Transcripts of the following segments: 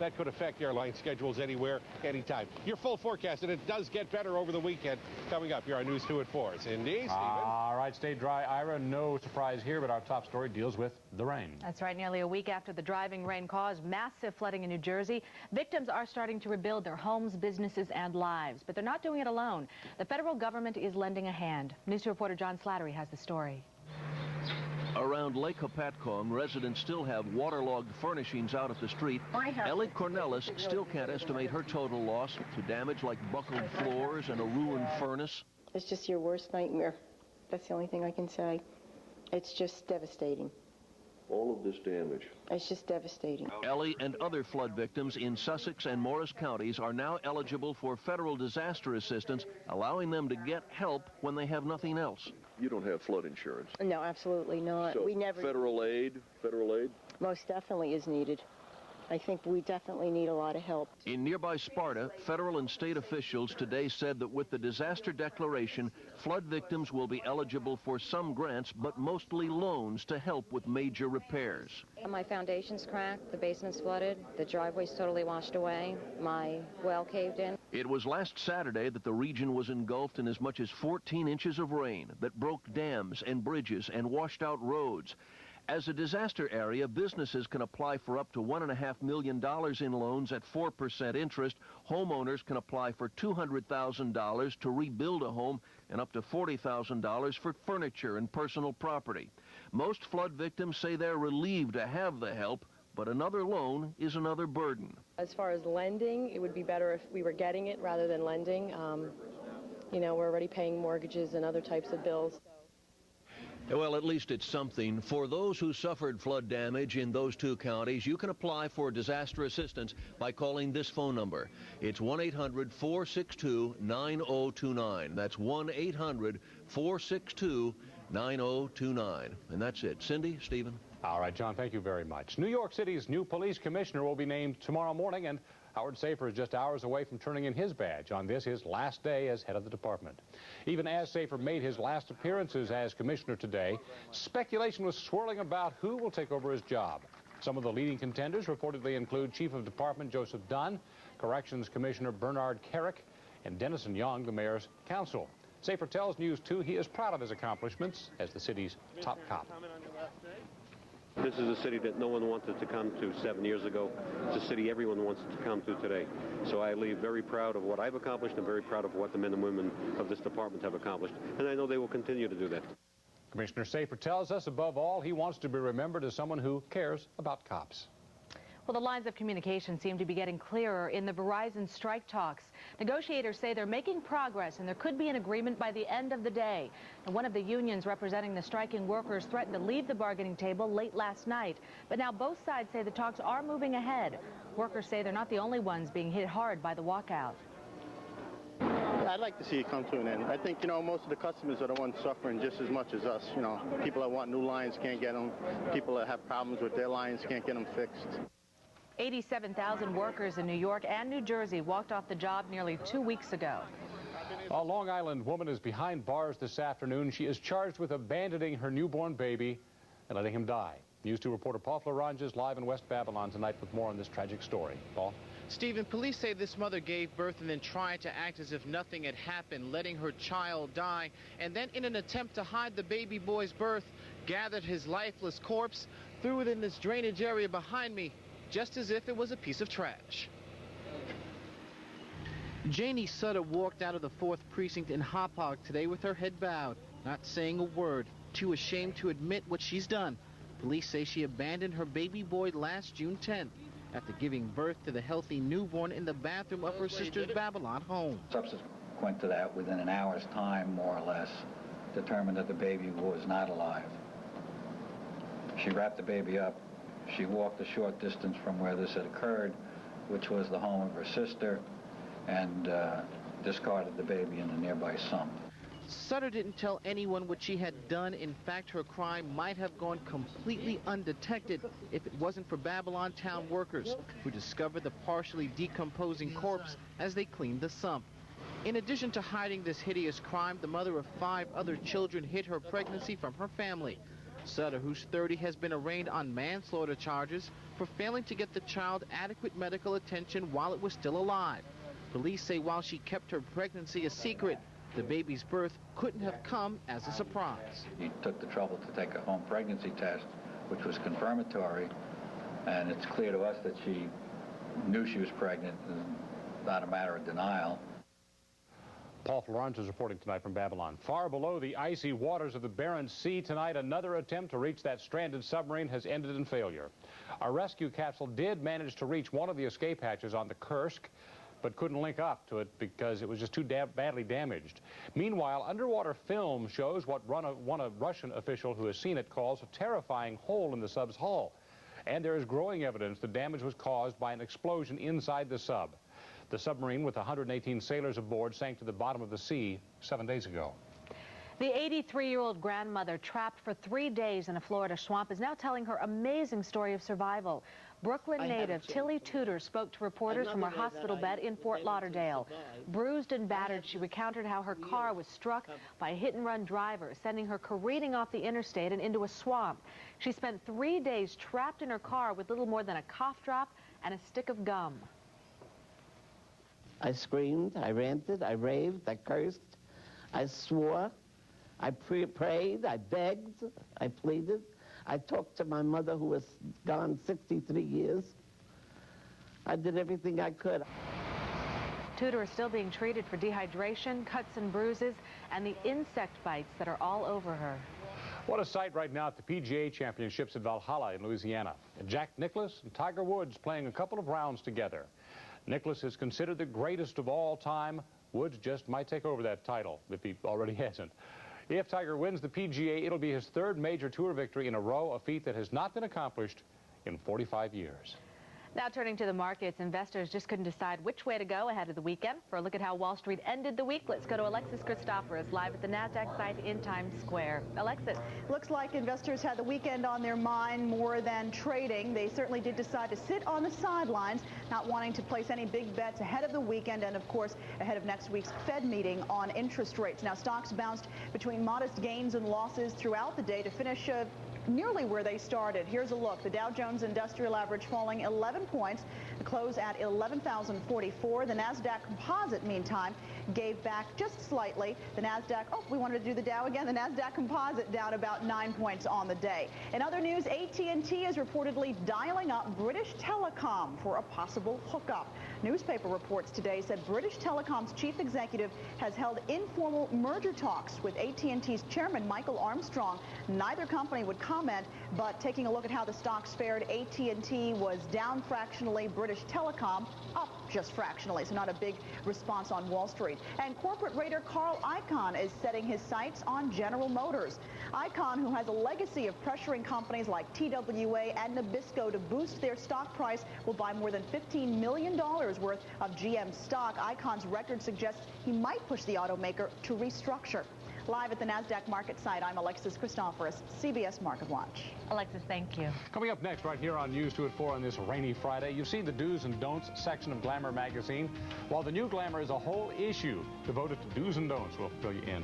That could affect airline schedules anywhere, anytime. Your full forecast, and it does get better over the weekend. Coming up here on News 2 at 4. Cindy, Stephen. All right, stay dry, Ira. No surprise here, but our top story deals with the rain. That's right. Nearly a week after the driving rain caused massive flooding in New Jersey, victims are starting to rebuild their homes, businesses, and lives. But they're not doing it alone. The federal government is lending a hand. News 2 reporter John Slattery has the story. Around Lake Hopatcong, residents still have waterlogged furnishings out at the street. Ellie Cornelis still can't estimate her total loss to damage like buckled floors and a ruined furnace. It's just your worst nightmare. That's the only thing I can say. It's just devastating. All of this damage. It's just devastating. Ellie and other flood victims in Sussex and Morris counties are now eligible for federal disaster assistance, allowing them to get help when they have nothing else. You don't have flood insurance? No, absolutely not. So we never. Federal aid Most definitely is needed. I think we definitely need a lot of help. In nearby Sparta, federal and state officials today said that with the disaster declaration, flood victims will be eligible for some grants, but mostly loans to help with major repairs. My foundation's cracked, the basement's flooded, the driveway's totally washed away, my well caved in. It was last Saturday that the region was engulfed in as much as 14 inches of rain that broke dams and bridges and washed out roads. As a disaster area, businesses can apply for up to $1.5 million in loans at 4% interest. Homeowners can apply for $200,000 to rebuild a home and up to $40,000 for furniture and personal property. Most flood victims say they're relieved to have the help, but another loan is another burden. As far as lending, it would be better if we were getting it rather than lending. You know, we're already paying mortgages and other types of bills. Well, at least it's something. For those who suffered flood damage in those two counties, you can apply for disaster assistance by calling this phone number. It's 1-800-462-9029. That's 1-800-462-9029. And that's it. Cindy, Stephen. All right, John, thank you very much. New York City's new police commissioner will be named tomorrow morning, and Howard Safer is just hours away from turning in his badge on this, his last day as head of the department. Even as Safer made his last appearances as commissioner today, speculation was swirling about who will take over his job. Some of the leading contenders reportedly include Chief of Department Joseph Dunn, Corrections Commissioner Bernard Carrick, and Dennison Young, the mayor's counsel. Safer tells News 2 he is proud of his accomplishments as the city's top cop. This is a city that no one wanted to come to 7 years ago. It's a city everyone wants to come to today. So I leave very proud of what I've accomplished and very proud of what the men and women of this department have accomplished. And I know they will continue to do that. Commissioner Safer tells us, above all, he wants to be remembered as someone who cares about cops. Well, the lines of communication seem to be getting clearer in the Verizon strike talks. Negotiators say they're making progress and there could be an agreement by the end of the day. And one of the unions representing the striking workers threatened to leave the bargaining table late last night. But now both sides say the talks are moving ahead. Workers say they're not the only ones being hit hard by the walkout. I'd like to see it come to an end. I think, you know, most of the customers are the ones suffering just as much as us. You know, people that want new lines can't get them. People that have problems with their lines can't get them fixed. 87,000 workers in New York and New Jersey walked off the job nearly 2 weeks ago. A Long Island woman is behind bars this afternoon. She is charged with abandoning her newborn baby and letting him die. News 2 reporter Paul Florange is live in West Babylon tonight with more on this tragic story. Paul? Stephen, police say this mother gave birth and then tried to act as if nothing had happened, letting her child die, and then in an attempt to hide the baby boy's birth, gathered his lifeless corpse, threw it in this drainage area behind me, just as if it was a piece of trash. Janie Sutter walked out of the 4th Precinct in Hauppauge today with her head bowed, not saying a word, too ashamed to admit what she's done. Police say she abandoned her baby boy last June 10th after giving birth to the healthy newborn in the bathroom of her sister's Babylon home. Subsequent to that, within an hour's time, more or less, determined that the baby was not alive. She wrapped the baby up. She walked a short distance from where this had occurred, which was the home of her sister, and discarded the baby in a nearby sump. Sutter didn't tell anyone what she had done. In fact, her crime might have gone completely undetected if it wasn't for Babylon town workers who discovered the partially decomposing corpse as they cleaned the sump. In addition to hiding this hideous crime, the mother of 5 other children hid her pregnancy from her family. Sutter, who's 30, has been arraigned on manslaughter charges for failing to get the child adequate medical attention while it was still alive. Police say while she kept her pregnancy a secret, the baby's birth couldn't have come as a surprise. He took the trouble to take a home pregnancy test, which was confirmatory, and it's clear to us that she knew she was pregnant, not a matter of denial. Paul Florence is reporting tonight from Babylon. Far below the icy waters of the Barents Sea tonight, another attempt to reach that stranded submarine has ended in failure. A rescue capsule did manage to reach one of the escape hatches on the Kursk, but couldn't link up to it because it was just too badly damaged. Meanwhile, underwater film shows what one Russian official who has seen it calls a terrifying hole in the sub's hull. And there is growing evidence the damage was caused by an explosion inside the sub. The submarine with 118 sailors aboard sank to the bottom of the sea 7 days ago. The 83-year-old grandmother trapped for 3 days in a Florida swamp is now telling her amazing story of survival. Brooklyn native Tilly Tudor spoke to reporters from her hospital bed in Fort Lauderdale. Bruised and battered, she recounted how her car was struck by a hit-and-run driver, sending her careening off the interstate and into a swamp. She spent 3 days trapped in her car with little more than a cough drop and a stick of gum. I screamed, I ranted, I raved, I cursed, I swore, I prayed, I begged, I pleaded. I talked to my mother, who was gone 63 years. I did everything I could. Tudor is still being treated for dehydration, cuts and bruises, and the insect bites that are all over her. What a sight right now at the PGA Championships at Valhalla in Louisiana. Jack Nicklaus and Tiger Woods playing a couple of rounds together. Nicklaus is considered the greatest of all time. Woods just might take over that title if he already hasn't. If Tiger wins the PGA, it'll be his third major tour victory in a row, a feat that has not been accomplished in 45 years. Now turning to the markets, investors just couldn't decide which way to go ahead of the weekend. For a look at how Wall Street ended the week, let's go to Alexis Christoforous live at the NASDAQ site in Times Square. Alexis. Looks like investors had the weekend on their mind more than trading. They certainly did decide to sit on the sidelines, not wanting to place any big bets ahead of the weekend and, of course, ahead of next week's Fed meeting on interest rates. Now, stocks bounced between modest gains and losses throughout the day to finish nearly where they started. Here's a look. The Dow Jones Industrial Average falling 11 points, the close at 11,044. The NASDAQ Composite, meantime, gave back just slightly. The NASDAQ, we wanted to do the Dow again. The NASDAQ Composite down about 9 points on the day. In other news, AT&T is reportedly dialing up British Telecom for a possible hookup. Newspaper reports today said British Telecom's chief executive has held informal merger talks with AT&T's chairman, Michael Armstrong. Neither company would comment, but taking a look at how the stocks fared, AT&T was down fractionally, British Telecom up just fractionally, so not a big response on Wall Street. And corporate raider Carl Icahn is setting his sights on General Motors. Icahn, who has a legacy of pressuring companies like TWA and Nabisco to boost their stock price, will buy more than $15 million worth of GM stock. Icahn's record suggests he might push the automaker to restructure. Live at the NASDAQ market site, I'm Alexis Christoforous, CBS Market Watch. Alexis, thank you. Coming up next right here on News 2 at 4 on this rainy Friday, you've seen the do's and don'ts section of Glamour magazine. While the new Glamour is a whole issue devoted to do's and don'ts, we'll fill you in.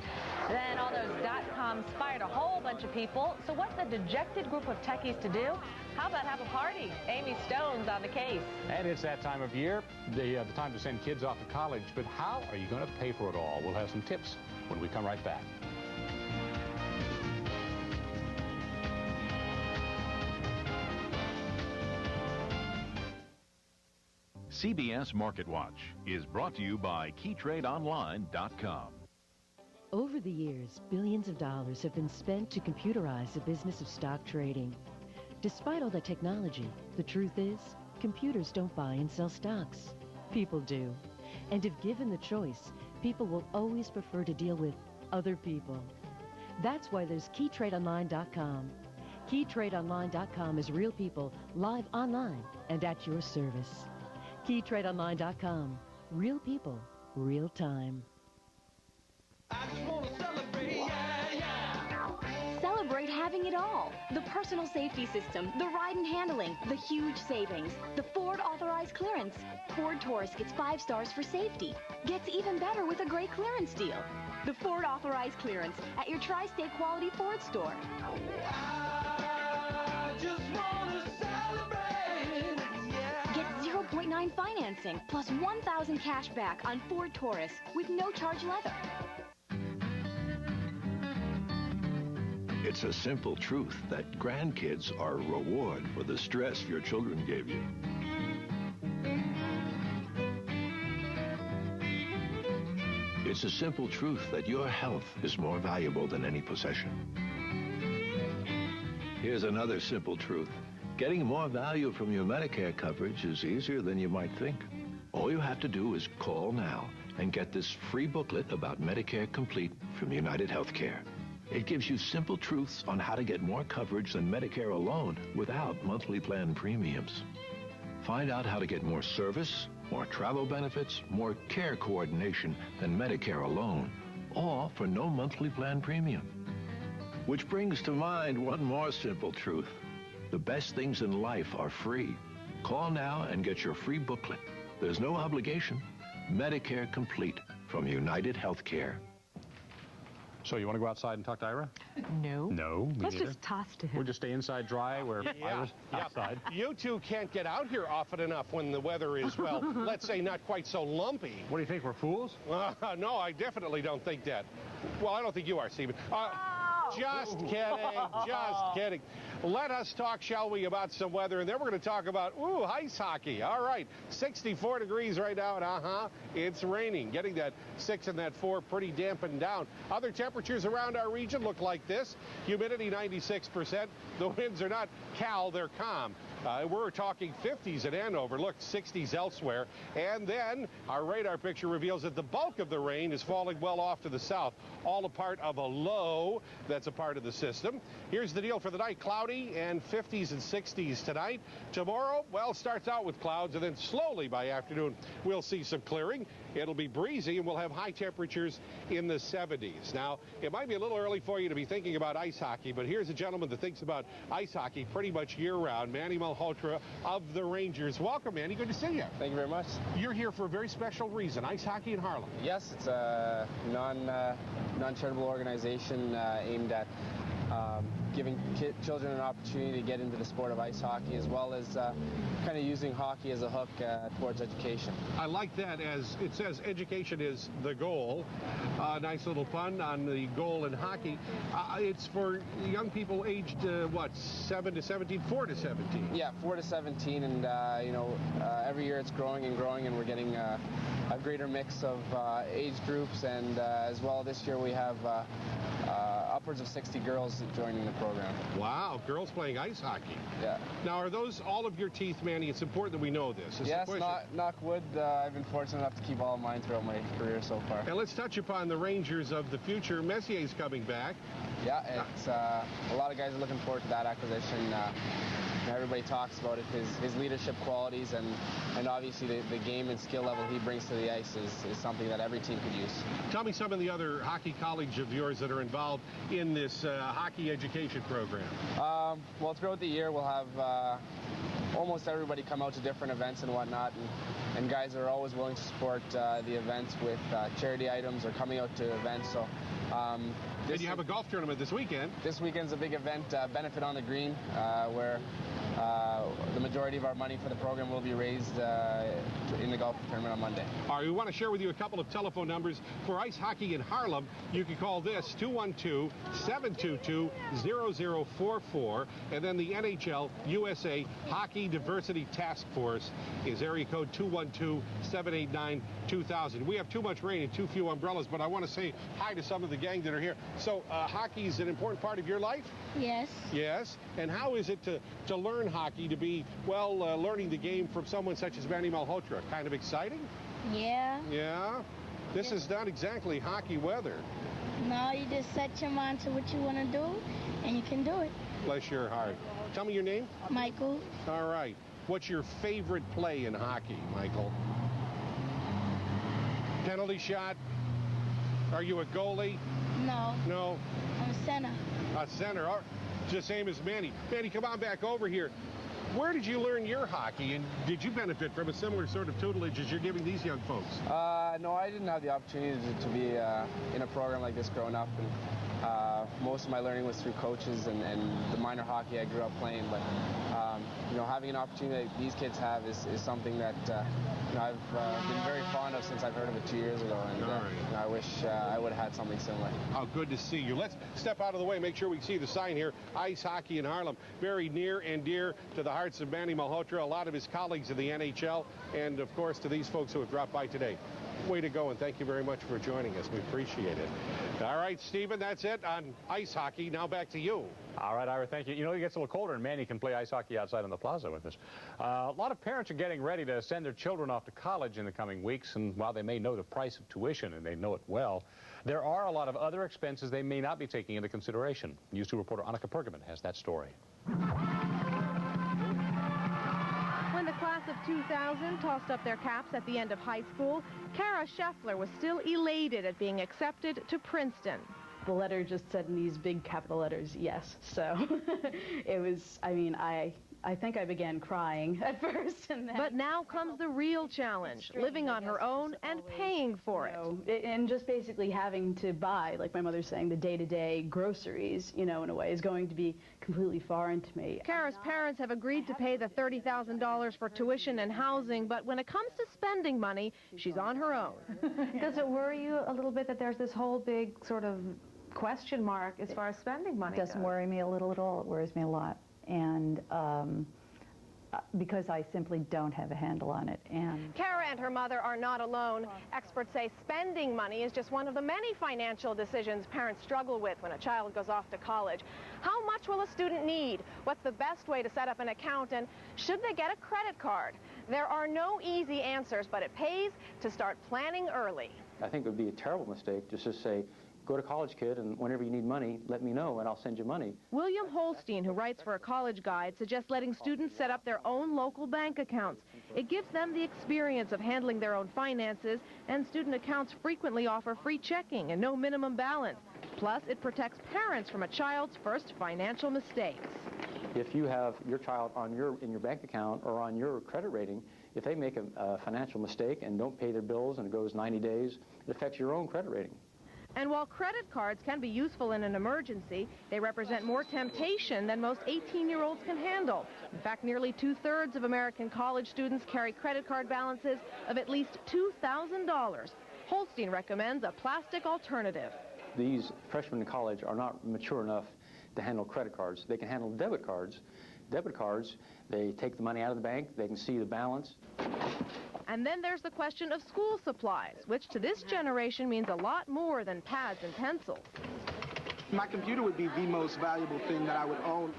Then all those .coms fired a whole bunch of people. So what's the dejected group of techies to do? How about have a party? Amy Stone's on the case. And it's that time of year, the time to send kids off to college. But how are you going to pay for it all? We'll have some tips when we come right back. CBS Market Watch is brought to you by KeyTradeOnline.com. Over the years, billions of dollars have been spent to computerize the business of stock trading. Despite all the technology, the truth is, computers don't buy and sell stocks. People do. And if given the choice, people will always prefer to deal with other people. That's why there's KeyTradeOnline.com. KeyTradeOnline.com is real people live online and at your service. KeyTradeOnline.com. Real people, real time. I just want to celebrate, Celebrate having it all. The personal safety system, the ride and handling, the huge savings, the Ford authorized clearance. Ford Taurus gets 5 stars for safety. Gets even better with a great clearance deal. The Ford authorized clearance at your Tri-State Quality Ford store. just wanna celebrate. Yeah. Get 0.9 financing plus 1,000 cash back on Ford Taurus with no charge leather. It's a simple truth that grandkids are a reward for the stress your children gave you. It's a simple truth that your health is more valuable than any possession. Here's another simple truth. Getting more value from your Medicare coverage is easier than you might think. All you have to do is call now and get this free booklet about Medicare Complete from United Healthcare. It gives you simple truths on how to get more coverage than Medicare alone without monthly plan premiums. Find out how to get more service, more travel benefits, more care coordination than Medicare alone, all for no monthly plan premium. Which brings to mind one more simple truth. The best things in life are free. Call now and get your free booklet. There's no obligation. Medicare Complete from United Healthcare. So you want to go outside and talk to Ira? No. No, me Let's neither. just toss to him. We'll just stay inside dry where Ira's outside. You two can't get out here often enough when the weather is, well, let's say not quite so lumpy. What do you think, we're fools? No, I definitely don't think that. Well, I don't think you are, Stephen. Just kidding, just kidding. Let us talk, shall we, about some weather, and then we're going to talk about, ice hockey. All right, 64 degrees right now, and it's raining. Getting that 6 and that 4 pretty dampened down. Other temperatures around our region look like this. Humidity 96%. The winds are not Cal, they're calm. We're talking 50s at Andover. Look, 60s elsewhere. And then our radar picture reveals that the bulk of the rain is falling well off to the south, all a part of a low that's a part of the system. Here's the deal for the night. Cloudy and 50s and 60s tonight. Tomorrow, well, starts out with clouds, and then slowly by afternoon, we'll see some clearing. It'll be breezy, and we'll have high temperatures in the 70s. Now, it might be a little early for you to be thinking about ice hockey, but here's a gentleman that thinks about ice hockey pretty much year-round, Manny Malhotra of the Rangers. Welcome, Manny. Good to see you. Thank you very much. You're here for a very special reason, ice hockey in Harlem. Yes, it's a non-charitable organization aimed at giving children an opportunity to get into the sport of ice hockey, as well as kind of using hockey as a hook towards education. I like that, as it says education is the goal. Nice little pun on the goal in hockey. It's for young people aged, 7 to 17, 4 to 17? Yeah, 4 to 17, and every year it's growing and growing, and we're getting a greater mix of age groups, and as well this year we have upwards of 60 girls joining the program. Wow, girls playing ice hockey. Yeah. Now, are those all of your teeth, Manny? It's important that we know this. Yes, knock wood. I've been fortunate enough to keep all of mine throughout my career so far. And let's touch upon the Rangers of the future. Messier's coming back. Yeah, it's a lot of guys are looking forward to that acquisition. Everybody talks about it, his leadership qualities, and obviously the game and skill level he brings to the ice is something that every team could use. Tell me some of the other hockey colleagues of yours that are involved in this hockey education program. Well, throughout the year we'll have almost everybody come out to different events and whatnot, and guys are always willing to support the events with charity items or coming out to events. So. And you have a golf tournament this weekend. This weekend's a big event, Benefit on the Green, where the majority of our money for the program will be raised in the golf tournament on Monday. All right, we want to share with you a couple of telephone numbers for ice hockey in Harlem. You can call this 212-722-0044, and then the NHL USA Hockey Diversity Task Force is area code 212-789-2000. We have too much rain and too few umbrellas, but I want to say hi to some of the gang that are here. So hockey is an important part of your life? Yes. Yes. And how is it to learn hockey, to be, well, learning the game from someone such as Manny Malhotra? Kind of exciting? Yeah. Yeah? This is not exactly hockey weather. No, you just set your mind to what you want to do, and you can do it. Bless your heart. Tell me your name. Michael. All right. What's your favorite play in hockey, Michael? Penalty shot? Are you a goalie? No. No? I'm a center. A center. The same as Manny. Manny, come on back over here. Where did you learn your hockey, and did you benefit from a similar sort of tutelage as you're giving these young folks? No, I didn't have the opportunity to be in a program like this growing up. And most of my learning was through coaches and the minor hockey I grew up playing. But you know, having an opportunity that these kids have is something that you know, I've been very fond of since I've heard of it 2 years ago, and you know, I wish I would have had something similar. Oh, good to see you. Let's step out of the way, make sure we see the sign here. Ice hockey in Harlem, very near and dear to the hearts of Manny Malhotra, a lot of his colleagues in the NHL, and of course to these folks who have dropped by today. Way to go, and thank you very much for joining us. We appreciate it. All right, Stephen, that's it on ice hockey. Now back to you. All right, Ira, thank you. You know, it gets a little colder, and Manny can play ice hockey outside on the plaza with us. A lot of parents are getting ready to send their children off to college in the coming weeks, and while they may know the price of tuition, and they know it well, there are a lot of other expenses they may not be taking into consideration. News 2 reporter Annika Pergament has that story. When the class of 2000 tossed up their caps at the end of high school, Kara Scheffler was still elated at being accepted to Princeton. The letter just said in these big capital letters, yes. So it was, I mean, I think I began crying at first. And then, but now comes the real challenge, living on her own and paying for it. And just basically having to buy, like my mother's saying, the day-to-day groceries, you know, in a way, is going to be completely foreign to me. Kara's parents have agreed to pay the $30,000 for tuition and housing, but when it comes to spending money, she's on her own. Does it worry you a little bit that there's this whole big sort of question mark as far as spending money goes? It doesn't worry me a little at all. It worries me a lot. And because I simply don't have a handle on it. And Kara and her mother are not alone. Experts say spending money is just one of the many financial decisions parents struggle with when a child goes off to college. How much will a student need? What's the best way to set up an account? And should they get a credit card? There are no easy answers, but it pays to start planning early. I think it would be a terrible mistake just to say, go to college, kid, and whenever you need money, let me know, and I'll send you money. William Holstein, who writes for a college guide, suggests letting students set up their own local bank accounts. It gives them the experience of handling their own finances, and student accounts frequently offer free checking and no minimum balance. Plus, it protects parents from a child's first financial mistakes. If you have your child in your bank account or on your credit rating, if they make a financial mistake and don't pay their bills and it goes 90 days, it affects your own credit rating. And while credit cards can be useful in an emergency, they represent more temptation than most 18-year-olds can handle. In fact, nearly 2/3 of American college students carry credit card balances of at least $2,000. Holstein recommends a plastic alternative. These freshmen in college are not mature enough to handle credit cards. They can handle debit cards. Debit cards, they take the money out of the bank, they can see the balance. And then there's the question of school supplies, which to this generation means a lot more than pads and pencils. My computer would be the most valuable thing that I would own.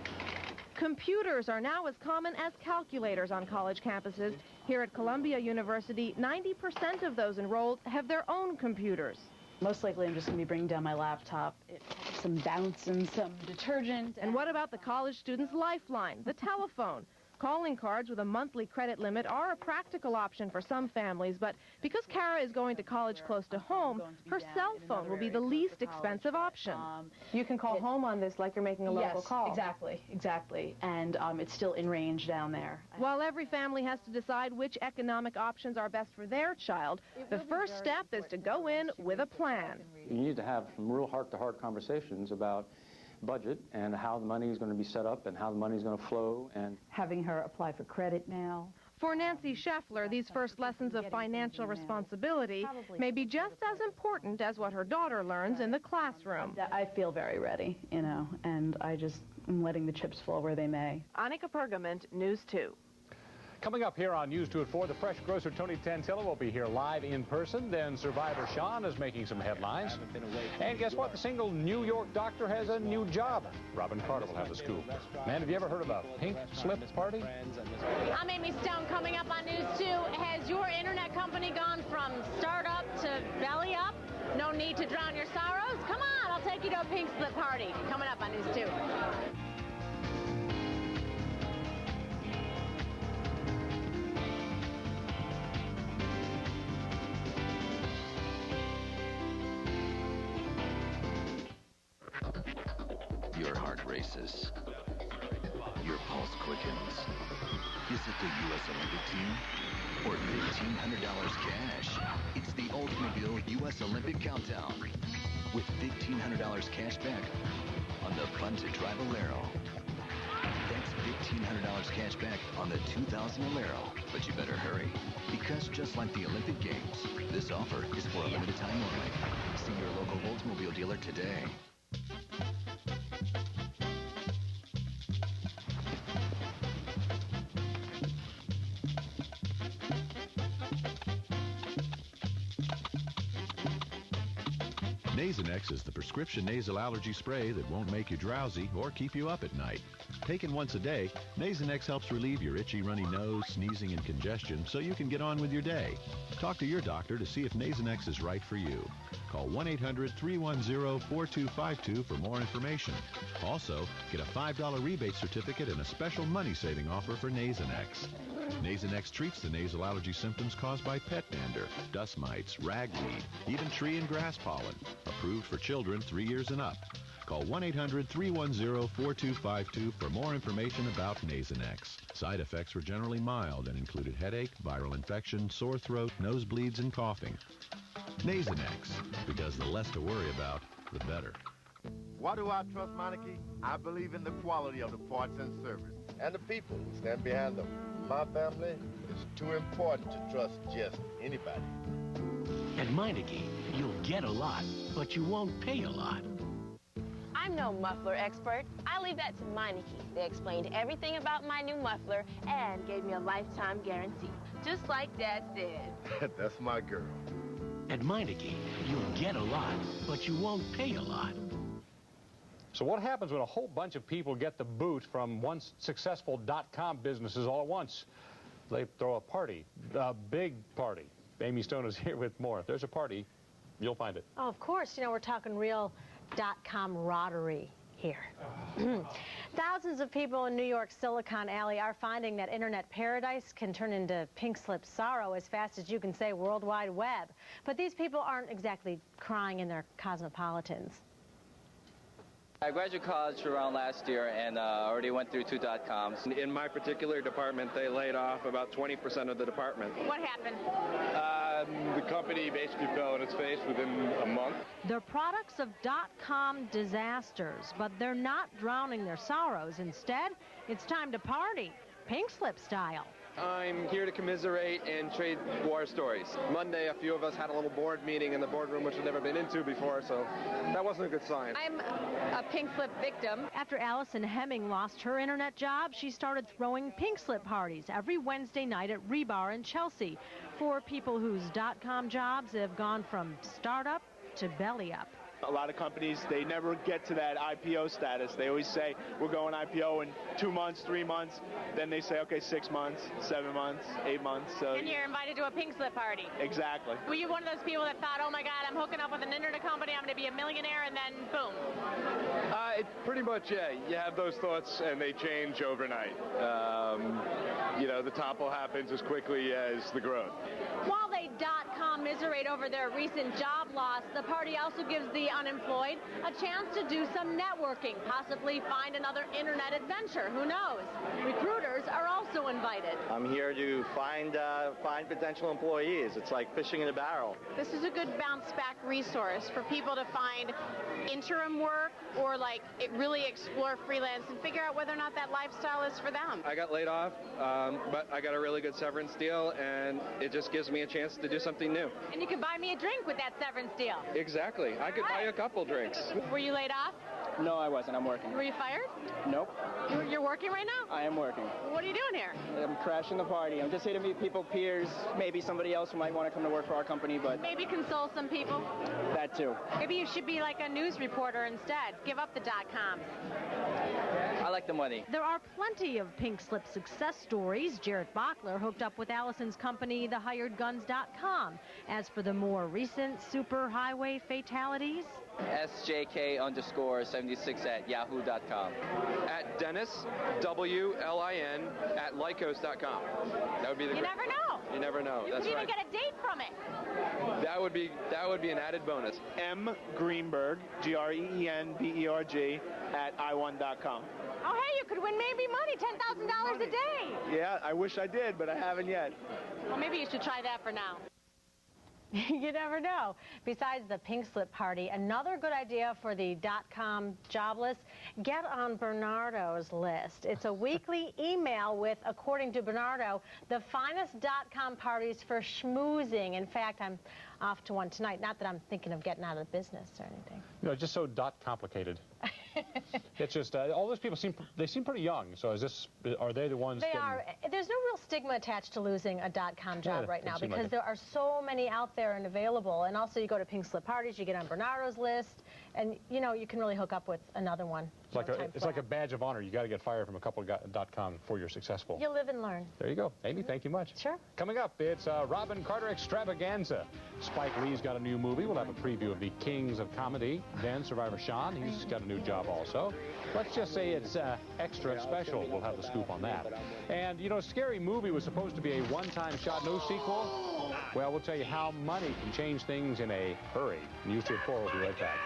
Computers are now as common as calculators on college campuses. Here at Columbia University, 90% of those enrolled have their own computers. Most likely I'm just going to be bringing down my laptop. It has some bounce and some detergent. And what about the college student's lifeline, the telephone? Calling cards with a monthly credit limit are a practical option for some families, but because Kara is going to college close to home, her cell phone will be the least expensive option. You can call home on this like you're making a local call. Exactly. And it's still in range down there. While every family has to decide which economic options are best for their child, the first step is to go in with a plan. You need to have some real heart-to-heart conversations about budget and how the money is going to be set up and how the money is going to flow. And having her apply for credit now. For Nancy Scheffler, these first lessons of financial responsibility may be just as important as what her daughter learns in the classroom. I feel very ready, you know, and I just am letting the chips fall where they may. Annika Pergament, News 2. Coming up here on News 2 at 4, the fresh grocer Tony Tantilla will be here live in person. Then Survivor Sean is making some headlines. And guess what? The single New York doctor has a new job. Robin Carter will have the scoop. Man, have you ever heard of a pink slip party? I'm Amy Stone. Coming up on News 2, has your internet company gone from startup to belly up? No need to drown your sorrows? Come on, I'll take you to a pink slip party. Coming up on News 2. Your heart races. Your pulse quickens. Is it the U.S. Olympic team? Or $1,500 cash? It's the Oldsmobile U.S. Olympic Countdown. with $1,500 cash back on the fun-to-drive Alero. That's $1,500 cash back on the 2000 Alero. But you better hurry, because just like the Olympic Games, this offer is for a limited time only. See your local Oldsmobile dealer today. Nasonex is the prescription nasal allergy spray that won't make you drowsy or keep you up at night. Taken once a day, Nasonex helps relieve your itchy, runny nose, sneezing, and congestion so you can get on with your day. Talk to your doctor to see if Nasonex is right for you. Call 1-800-310-4252 for more information. Also, get a $5 rebate certificate and a special money-saving offer for Nasonex. Nasonex treats the nasal allergy symptoms caused by pet dander, dust mites, ragweed, even tree and grass pollen. Approved for children 3 years and up. Call 1-800-310-4252 for more information about Nasonex. Side effects were generally mild and included headache, viral infection, sore throat, nosebleeds, and coughing. Nasonex, because the less to worry about, the better. Why do I trust Meineke? I believe in the quality of the parts and service, and the people who stand behind them. My family is too important to trust just anybody. At Meineke, you'll get a lot, but you won't pay a lot. I'm no muffler expert. I leave that to Meineke. They explained everything about my new muffler and gave me a lifetime guarantee, just like Dad said. That's my girl. At Meineke, you'll get a lot, but you won't pay a lot. So what happens when a whole bunch of people get the boot from once successful .com businesses all at once? They throw a party, a big party. Amy Stone is here with more. If there's a party, you'll find it. Oh, of course. You know, we're talking real .com-roddery here. Thousands of people in New York's Silicon Alley are finding that internet paradise can turn into pink slip sorrow as fast as you can say World Wide Web. But these people aren't exactly crying in their cosmopolitans. I graduated college around last year and already went through 2 .coms. In my particular department, they laid off about 20% of the department. What happened? The company basically fell on its face within a month. They're products of .com disasters, but they're not drowning their sorrows. Instead, it's time to party, pink slip style. I'm here to commiserate and trade war stories. Monday, a few of us had a little board meeting in the boardroom, which we've never been into before, so that wasn't a good sign. I'm a pink slip victim. After Allison Hemming lost her internet job, she started throwing pink slip parties every Wednesday night at Rebar in Chelsea for people whose .com jobs have gone from startup to belly up. A lot of companies, they never get to that IPO status. They always say, we're going IPO in 2 months, 3 months. Then they say, okay, 6 months, 7 months, 8 months. So And you're invited to a pink slip party. Exactly. Were you one of those people that thought, oh my God, I'm hooking up with an internet company, I'm going to be a millionaire, and then boom? Pretty much, yeah. You have those thoughts, and they change overnight. You know, the topple happens as quickly as the growth. While they .commiserate over their recent job loss, the party also gives the unemployed a chance to do some networking, possibly find another internet adventure. Who knows? Recruiters are also invited. I'm here to find potential employees. It's like fishing in a barrel. This is a good bounce-back resource for people to find interim work or like really explore freelance and figure out whether or not that lifestyle is for them. I got laid off, but I got a really good severance deal, and it just gives me a chance to do something new. And you can buy me a drink with that severance deal. Exactly. I could buy a couple drinks. Were you laid off? No, I wasn't. I'm working. Were you fired? Nope. You're working right now? I am working. What are you doing here? I'm crashing the party. I'm just here to meet people, peers, maybe somebody else who might want to come to work for our company, but... Maybe console some people? That too. Maybe you should be like a news reporter instead. Give up the .com. I like the money. There are plenty of pink slip success stories. Jarrett Bachler hooked up with Allison's company, thehiredguns.com. As for the more recent superhighway fatalities... SJK_76@yahoo.com. At Dennis, W-L-I-N, at Lycos.com. That would be the... You never know. You never know. You That's could right. even get a date from it. That would be an added bonus. M. Greenberg, Greenberg, at I1.com. Oh, hey, you could win maybe money, $10,000 a day. Yeah, I wish I did, but I haven't yet. Well, maybe you should try that for now. You never know. Besides the pink slip party, another good idea for the .com jobless, get on Bernardo's list. It's a weekly email with, according to Bernardo, the finest .com parties for schmoozing. In fact, I'm off to one tonight. Not that I'm thinking of getting out of the business or anything. You know, just so complicated. It's just all those people seem pretty young. So are they the ones? They are. There's no real stigma attached to losing a .com job right now because like there are so many out there and available. And also, you go to pink slip parties, you get on Bernardo's list, and you know you can really hook up with another one. It's like a badge of honor. You got to get fired from a couple of .com before you're successful. You live and learn. There you go, Amy. Thank you much. Sure. Coming up, it's Robin Carter extravaganza. Spike Lee's got a new movie. We'll have a preview of the Kings of Comedy. Then Survivor Sean, he's got a new job also. Let's just say it's extra special. We'll have the scoop on that. And, you know, Scary Movie was supposed to be a one-time shot, no sequel. Well, we'll tell you how money can change things in a hurry. News 2 at 4. We'll be right back.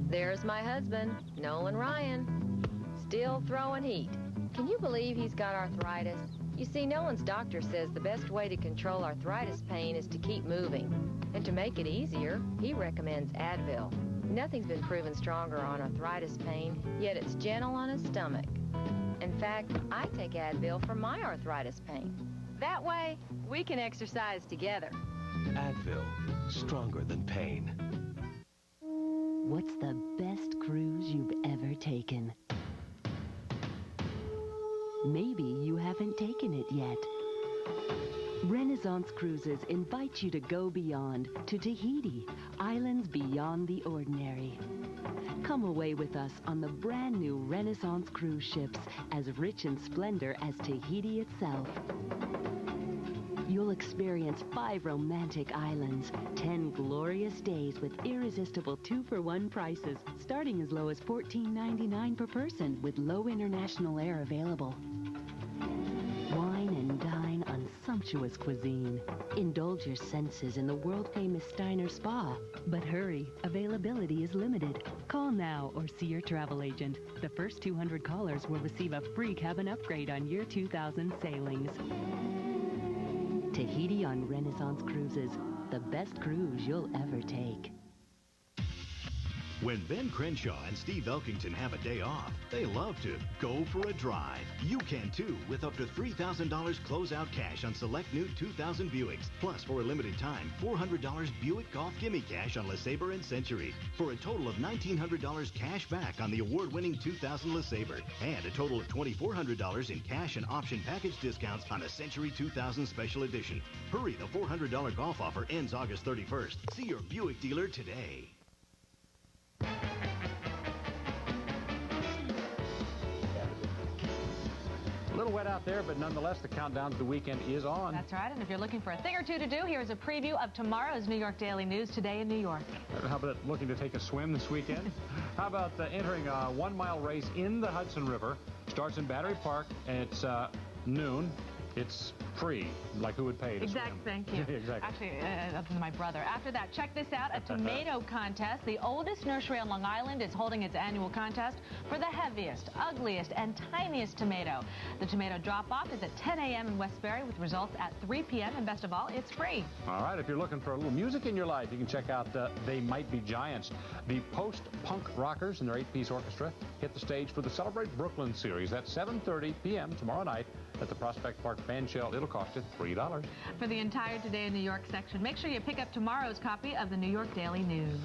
There's my husband, Nolan Ryan, still throwing heat. Can you believe he's got arthritis? You see, Nolan's doctor says the best way to control arthritis pain is to keep moving. And to make it easier, he recommends Advil. Nothing's been proven stronger on arthritis pain, yet it's gentle on his stomach. In fact, I take Advil for my arthritis pain. That way, we can exercise together. Advil, stronger than pain. What's the best cruise you've ever taken? Maybe you haven't taken it yet. Renaissance Cruises invites you to go beyond to Tahiti, islands beyond the ordinary. Come away with us on the brand new Renaissance cruise ships, as rich in splendor as Tahiti itself. You'll experience 5 romantic islands, 10 glorious days with irresistible 2-for-1 prices, starting as low as $14.99 per person with low international air available. Wine and dine on sumptuous cuisine. Indulge your senses in the world-famous Steiner Spa. But hurry, availability is limited. Call now or see your travel agent. The first 200 callers will receive a free cabin upgrade on year 2000 sailings. Tahiti on Renaissance Cruises, the best cruise you'll ever take. When Ben Crenshaw and Steve Elkington have a day off, they love to go for a drive. You can too, with up to $3,000 closeout cash on select new 2000 Buicks. Plus, for a limited time, $400 Buick Golf Gimme Cash on LeSabre and Century. For a total of $1,900 cash back on the award-winning 2000 LeSabre. And a total of $2,400 in cash and option package discounts on a Century 2000 Special Edition. Hurry, the $400 golf offer ends August 31st. See your Buick dealer today. A little wet out there, but nonetheless, the countdown to the weekend is on. That's right, and if you're looking for a thing or two to do, here's a preview of tomorrow's New York Daily News Today in New York. How about looking to take a swim this weekend? How about entering a 1-mile race in the Hudson River? Starts in Battery Park, and it's noon. It's free, like who would pay to swim? Thank you. Exactly. Actually, other than my brother. After that, check this out, a tomato contest. The oldest nursery on Long Island is holding its annual contest for the heaviest, ugliest, and tiniest tomato. The tomato drop-off is at 10 a.m. in Westbury with results at 3 p.m. And best of all, it's free. All right, if you're looking for a little music in your life, you can check out They Might Be Giants. The post-punk rockers and their 8-piece orchestra hit the stage for the Celebrate Brooklyn series. That's 7:30 p.m. tomorrow night at the Prospect Park Band Shell. It'll cost you $3. For the entire Today in New York section, make sure you pick up tomorrow's copy of the New York Daily News.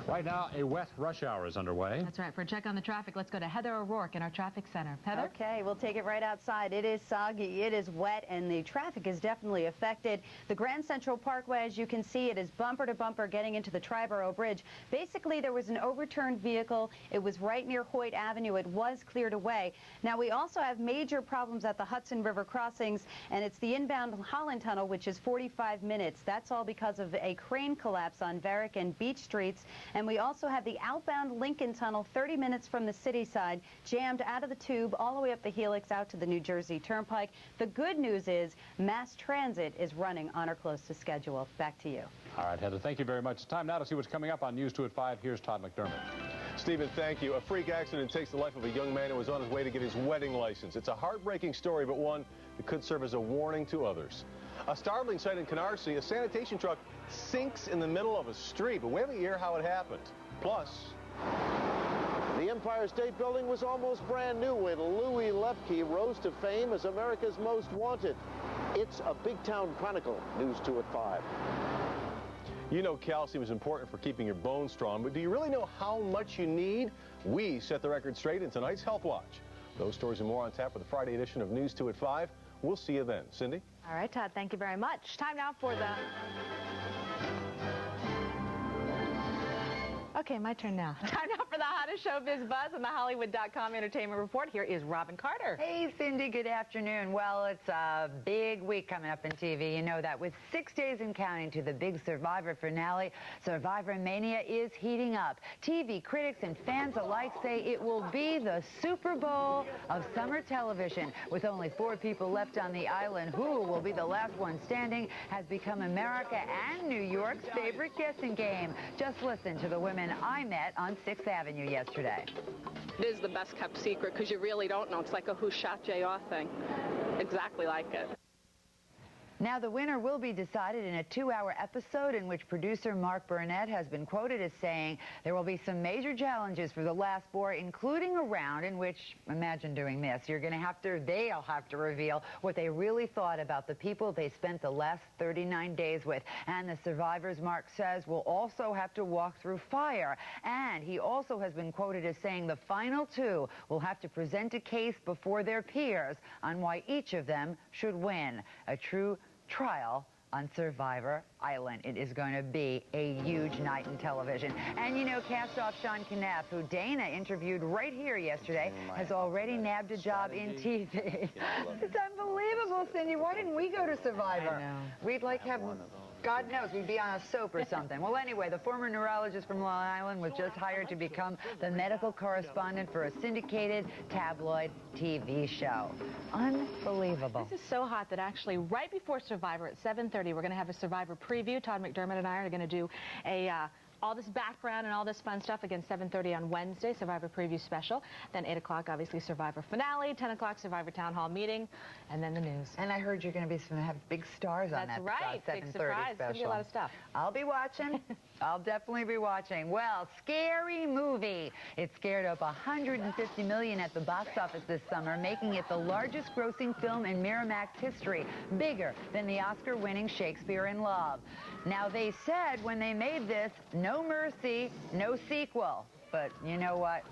Right now, a wet rush hour is underway. That's right. For a check on the traffic, let's go to Heather O'Rourke in our traffic center. Heather? Okay, we'll take it right outside. It is soggy, it is wet, and the traffic is definitely affected. The Grand Central Parkway, as you can see, it is bumper to bumper getting into the Triborough Bridge. Basically, there was an overturned vehicle. It was right near Hoyt Avenue. It was cleared away. Now, we also have major problems at the Hudson River River crossings, and it's the inbound Holland Tunnel, which is 45 minutes. That's all because of a crane collapse on Varick and Beach Streets. And we also have the outbound Lincoln Tunnel, 30 minutes from the city side, jammed out of the tube all the way up the Helix out to the New Jersey Turnpike. The good news is mass transit is running on or close to schedule. Back to you. All right, Heather, thank you very much. It's time now to see what's coming up on News 2 at 5. Here's Todd McDermott. Stephen, thank you. A freak accident takes the life of a young man who was on his way to get his wedding license. It's a heartbreaking story, but one that could serve as a warning to others. A startling sight in Canarsie, a sanitation truck sinks in the middle of a street, but we have to hear how it happened. Plus, the Empire State Building was almost brand new when Louis Lepke rose to fame as America's most wanted. It's a Big Town Chronicle. News 2 at 5. you know calcium is important for keeping your bones strong, but do you really know how much you need? We set the record straight in tonight's Health Watch. Those stories and more on tap for the Friday edition of News 2 at 5. We'll see you then. Cindy? All right, Todd, thank you very much. Time now for the... Okay, my turn now. Time now for the hottest showbiz buzz on the Hollywood.com Entertainment Report. Here is Robin Carter. Hey, Cindy, good afternoon. Well, it's a big week coming up in TV. You know that with 6 days and counting to the big Survivor finale, Survivor Mania is heating up. TV critics and fans alike say it will be the Super Bowl of summer television. With only 4 people left on the island, who will be the last one standing has become America and New York's favorite guessing game. Just listen to the women I met on 6th Avenue yesterday. It is the best kept secret because you really don't know. It's like a Who Shot J.R. thing. Exactly like it. Now, the winner will be decided in a 2-hour episode in which producer Mark Burnett has been quoted as saying there will be some major challenges for the last 4, including a round in which, imagine doing this, they'll have to reveal what they really thought about the people they spent the last 39 days with. And the survivors, Mark says, will also have to walk through fire. And he also has been quoted as saying the final 2 will have to present a case before their peers on why each of them should win. A true trial on Survivor Island. It is going to be a huge night in television. And you know, cast-off Sean Knapp, who Dana interviewed right here yesterday, has already nabbed a job in TV. It's unbelievable, Cindy. Why didn't we go to Survivor? I know. We'd like have... God knows, we'd be on a soap or something. Well, anyway, the former neurologist from Long Island was just hired to become the medical correspondent for a syndicated tabloid TV show. Unbelievable. This is so hot that actually right before Survivor at 7:30, we're going to have a Survivor preview. Todd McDermott and I are going to do a... all this background and all this fun stuff again 7:30 on Wednesday, Survivor Preview Special. Then 8 o'clock, obviously, Survivor Finale. 10 o'clock, Survivor Town Hall Meeting. And then the news. And I heard you're going to have big stars on that. That's right. 7:30 big surprise. special. It's going to be a lot of stuff. I'll be watching. I'll definitely be watching. Well, Scary Movie. It scared up $150 million at the box office this summer, making it the largest grossing film in Miramax history, bigger than the Oscar-winning Shakespeare in Love. Now, they said when they made this, no mercy, no sequel. But you know what?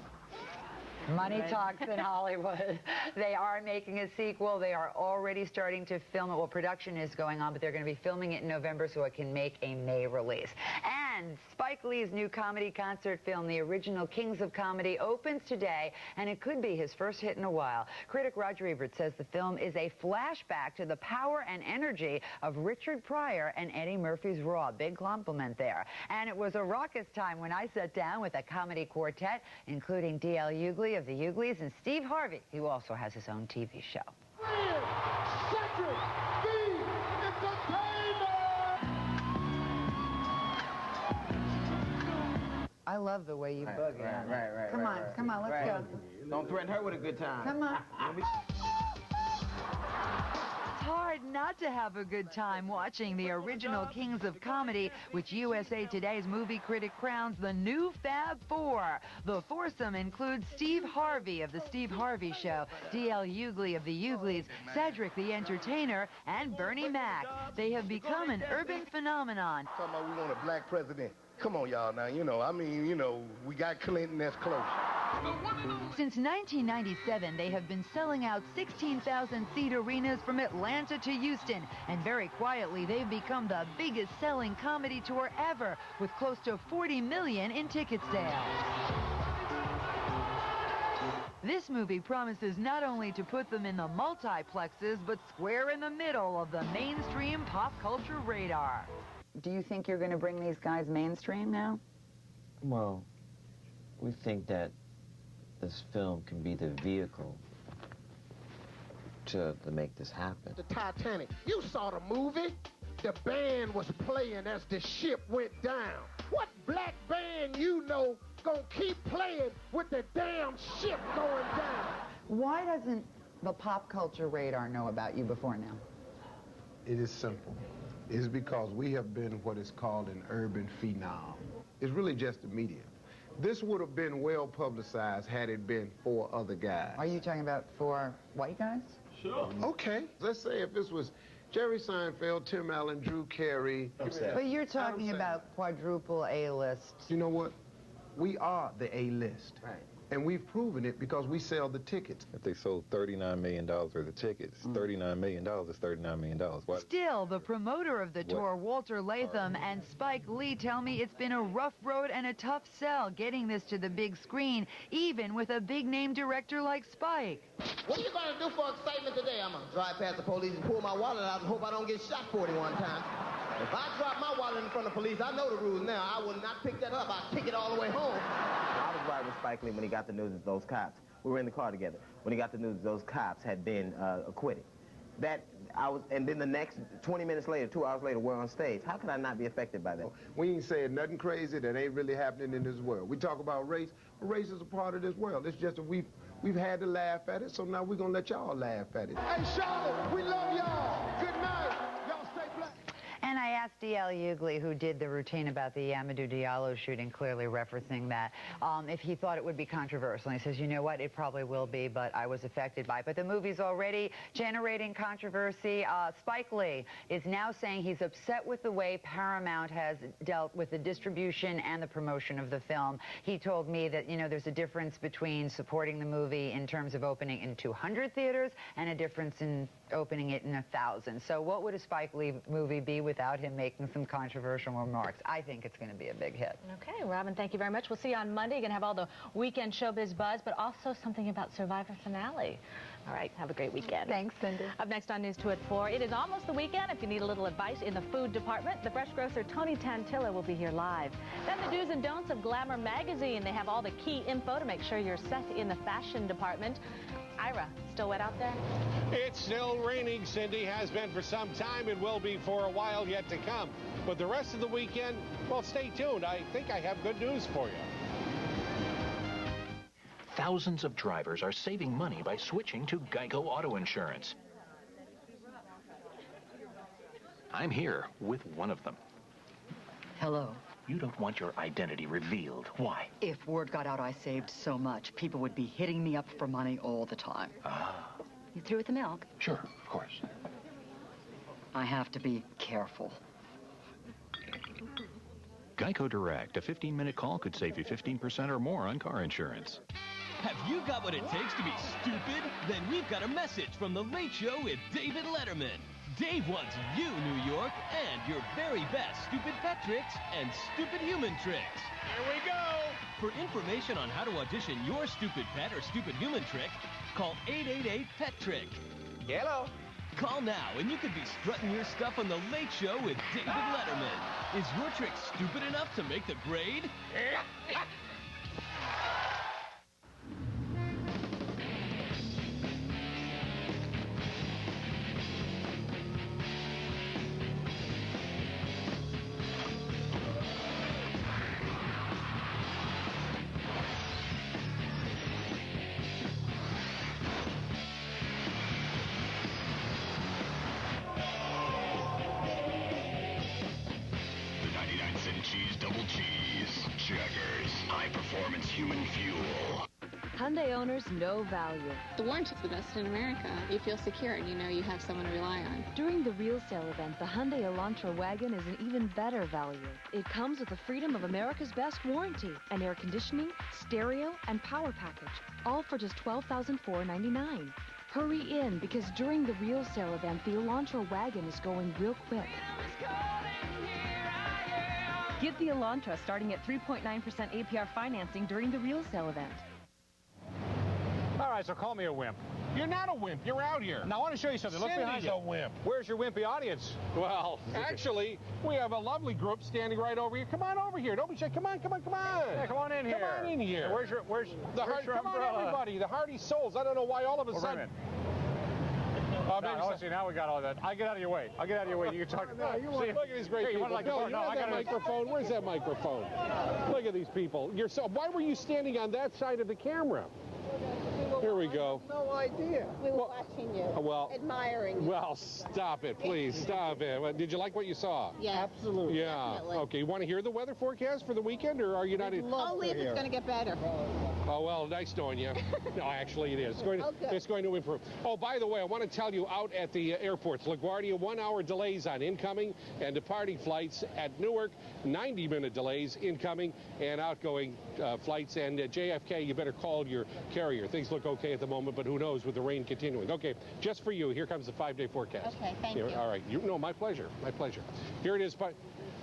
Money talks in Hollywood. They are making a sequel. They are already starting to film it. Well, production is going on, but they're going to be filming it in November so it can make a May release. And Spike Lee's new comedy concert film, The Original Kings of Comedy, opens today, and it could be his first hit in a while. Critic Roger Ebert says the film is a flashback to the power and energy of Richard Pryor and Eddie Murphy's Raw. Big compliment there. And it was a raucous time when I sat down with a comedy quartet, including D.L. Hughley of the Hughleys and Steve Harvey, who also has his own TV show. I love the way you boogie. Right. Come on, let's go. Don't threaten her with a good time. Come on. It's hard not to have a good time watching The Original Kings of Comedy, which USA Today's movie critic crowns the new Fab Four. The foursome includes Steve Harvey of The Steve Harvey Show, D.L. Hughley of the Hughleys, Cedric the Entertainer, and Bernie Mac. They have become an urban phenomenon. Talking about we want a black president. Come on, y'all, now, we got Clinton that's close. Since 1997, they have been selling out 16,000-seat arenas from Atlanta to Houston. And very quietly, they've become the biggest selling comedy tour ever, with close to $40 million in ticket sales. This movie promises not only to put them in the multiplexes, but square in the middle of the mainstream pop culture radar. Do you think you're going to bring these guys mainstream now? Well, we think that this film can be the vehicle to make this happen. The Titanic, you saw the movie? The band was playing as the ship went down. What black band you know gonna keep playing with the damn ship going down? Why doesn't the pop culture radar know about you before now? It is simple. It's because we have been what is called an urban phenom. It's really just the media. This would have been well publicized had it been 4 other guys. Are you talking about 4 white guys? Sure. Okay. Let's say if this was Jerry Seinfeld, Tim Allen, Drew Carey. But you're talking about quadruple A-list. You know what? We are the A-list. Right. And we've proven it because we sell the tickets. If they sold $39 million worth of tickets, $39 million is $39 million. Why? Still, the promoter of the tour, Walter Latham, and Spike Lee tell me it's been a rough road and a tough sell getting this to the big screen, even with a big-name director like Spike. What are you going to do for excitement today? I'm going to drive past the police and pull my wallet out and hope I don't get shot 41 times. If I drop my wallet in front of the police, I know the rules now. I will not pick that up. I'll kick it all the way home. I was riding with Spike Lee when he got the news that those cops, we were in the car together, when he got the news that those cops had been acquitted. And then the next 20 minutes later, 2 hours later, we're on stage. How could I not be affected by that? We ain't saying nothing crazy that ain't really happening in this world. We talk about race. Race is a part of this world. It's just that we've had to laugh at it, so now we're going to let y'all laugh at it. Hey, Charlotte, we love y'all. Good night. Y'all stay black. And I asked D.L. Hughley, who did the routine about the Amadou Diallo shooting, clearly referencing that, if he thought it would be controversial. And he says, you know what, it probably will be, but I was affected by it. But the movie's already generating controversy. Spike Lee is now saying he's upset with the way Paramount has dealt with the distribution and the promotion of the film. He told me that, you know, there's a difference between supporting the movie in terms of opening in 200 theaters and a difference in opening it in 1,000. So what would a Spike Lee movie be without him making some controversial remarks? I think it's going to be a big hit. Okay, Robin, thank you very much. We'll see you on Monday. You're going to have all the weekend showbiz buzz, but also something about Survivor finale. All right, have a great weekend. Thanks, Cindy. Up next on News 2 at 4, it is almost the weekend. If you need a little advice in the food department, the fresh grocer Tony Tantilla will be here live. Then the do's and don'ts of Glamour magazine. They have all the key info to make sure you're set in the fashion department. Ira, still wet out there? It's still raining, Cindy. Has been for some time and will be for a while yet to come. But the rest of the weekend, well, stay tuned. I think I have good news for you. Thousands of drivers are saving money by switching to Geico Auto Insurance. I'm here with one of them. Hello. You don't want your identity revealed. Why? If word got out I saved so much, people would be hitting me up for money all the time. Ah. You through with the milk? Sure, of course. I have to be careful. Geico Direct, a 15-minute call could save you 15% or more on car insurance. Have you got what it takes to be stupid? Then we've got a message from The Late Show with David Letterman. Dave wants you, New York, and your very best stupid pet tricks and stupid human tricks. Here we go! For information on how to audition your stupid pet or stupid human trick, call 888-PET-TRICK. Hello. Call now and you could be strutting your stuff on The Late Show with David Letterman. Is your trick stupid enough to make the grade? Cheese, double cheese. Checkers. High-performance human fuel. Hyundai owners know value. The warranty's the best in America. You feel secure and you know you have someone to rely on. During the Real Sale event, the Hyundai Elantra wagon is an even better value. It comes with the freedom of America's best warranty, an air conditioning, stereo, and power package, all for just $12,499. Hurry in, because during the Real Sale event, the Elantra wagon is going real quick. Get the Elantra starting at 3.9% APR financing during the Real Sale event. right, so call me a wimp. You're not a wimp. You're out here. Now, I want to show you something. Look behind Cindy's you. a wimp. Where's your wimpy audience? Well, actually, we have a lovely group standing right over here. Come on over here. Don't be shy. Come on, come on, come on. Yeah, come on in here. Come on in here. Where's your Come umbrella? on, everybody. The Hardy Souls. I don't know why all of a sudden. See, now we got all that. I'll get out of your way. I'll get out of your way. You can talk. Look at these great people. Like No, you have that microphone. Where's that microphone? Look at these people. Why were you standing on that side of the camera? Here we go. No idea. We were watching you, admiring you. Well, stop it, please. Stop it. Did you like what you saw? Yeah. Absolutely. Yeah. Definitely. Okay. You want to hear the weather forecast for the weekend, or are you not? Only if it's going to get better. Oh, well, nice knowing you. No, actually, it is. It's going to improve. Oh, by the way, I want to tell you out at the airports, LaGuardia, 1-hour delays on incoming and departing flights. At Newark, 90-minute delays incoming and outgoing flights. And at JFK, you better call your carrier. Things look okay at the moment, but who knows with the rain continuing. Okay, just for you, here comes the 5-day forecast. Okay, thank you. All right. No, my pleasure. My pleasure. Here it is.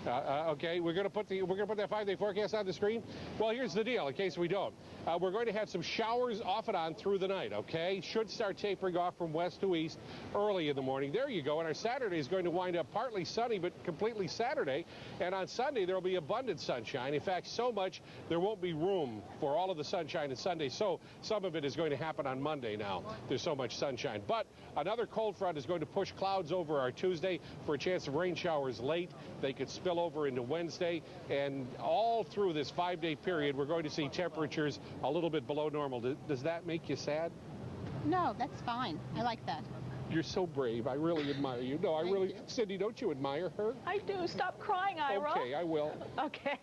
Okay, we're going to put that 5-day forecast on the screen. Well, here's the deal, in case we don't. We're going to have some showers off and on through the night, okay? Should start tapering off from west to east early in the morning. There you go. And our Saturday is going to wind up partly sunny, but completely Saturday. And on Sunday, there will be abundant sunshine. In fact, so much there won't be room for all of the sunshine on Sunday. So some of it is going to happen on Monday now. There's so much sunshine. But another cold front is going to push clouds over our Tuesday for a chance of rain showers late. They could spill over into Wednesday, and all through this 5-day period, we're going to see temperatures a little bit below normal. Does that make you sad? No, that's fine. I like that. You're so brave. I really admire you. No, I really... Cindy, don't you admire her? I do. Stop crying, Ira. Okay, I will. Okay.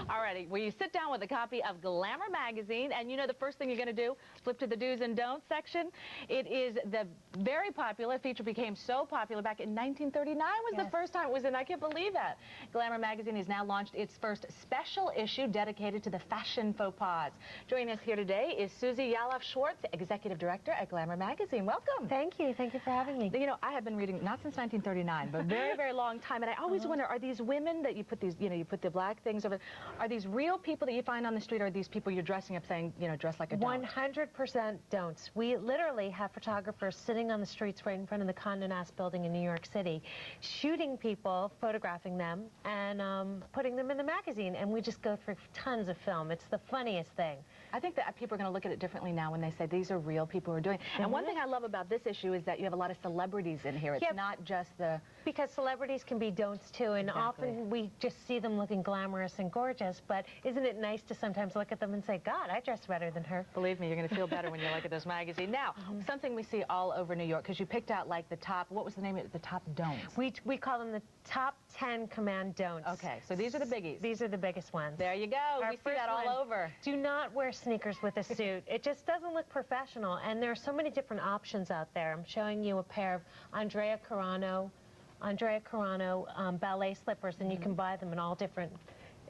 All righty. Well, you sit down with a copy of Glamour magazine, and you know the first thing you're going to do? Flip to the do's and don'ts section. It is the very popular feature, became so popular back in 1939 was the first time it was in. I can't believe that. Glamour magazine has now launched its first special issue dedicated to the fashion faux pas. Joining us here today is Susie Yalof-Schwartz, Executive Director at Glamour magazine. Welcome. Thank you. Thank you for having me. You know, I have been reading, not since 1939, but very, very long time, and I always wonder, are these women that you put these, you put the black things over, are these real people that you find on the street, or are these people you're dressing up saying, dress like a don't? 100% don'ts. We literally have photographers sitting on the streets right in front of the Condé Nast building in New York City, shooting people, photographing them, and putting them in the magazine, and we just go through tons of film. It's the funniest thing. I think that people are going to look at it differently now when they say these are real people who are doing it. And one thing I love about this issue is that you have a lot of celebrities in here. It's not just the... Because celebrities can be don'ts too, and often we just see them looking glamorous and gorgeous, but isn't it nice to sometimes look at them and say, God, I dress better than her. Believe me, you're going to feel better when you look at this magazine. Now, something we see all over New York, because you picked out like the top, what was the name of it? The top don'ts. We call them the top 10 command don'ts. Okay, so these are the biggies. These are the biggest ones. There you go. We see that all over. Do not wear sneakers with a suit. It just doesn't look professional, and there are so many different options out there. I'm showing you a pair of Andrea Carano ballet slippers, and you can buy them in all different...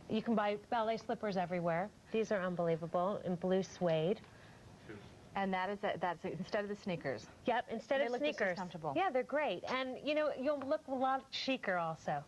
You can buy ballet slippers everywhere. These are unbelievable in blue suede. And that's instead of the sneakers. Yep, instead of sneakers. They look just as comfortable. Yeah, they're great. And, you'll look a lot chicer also.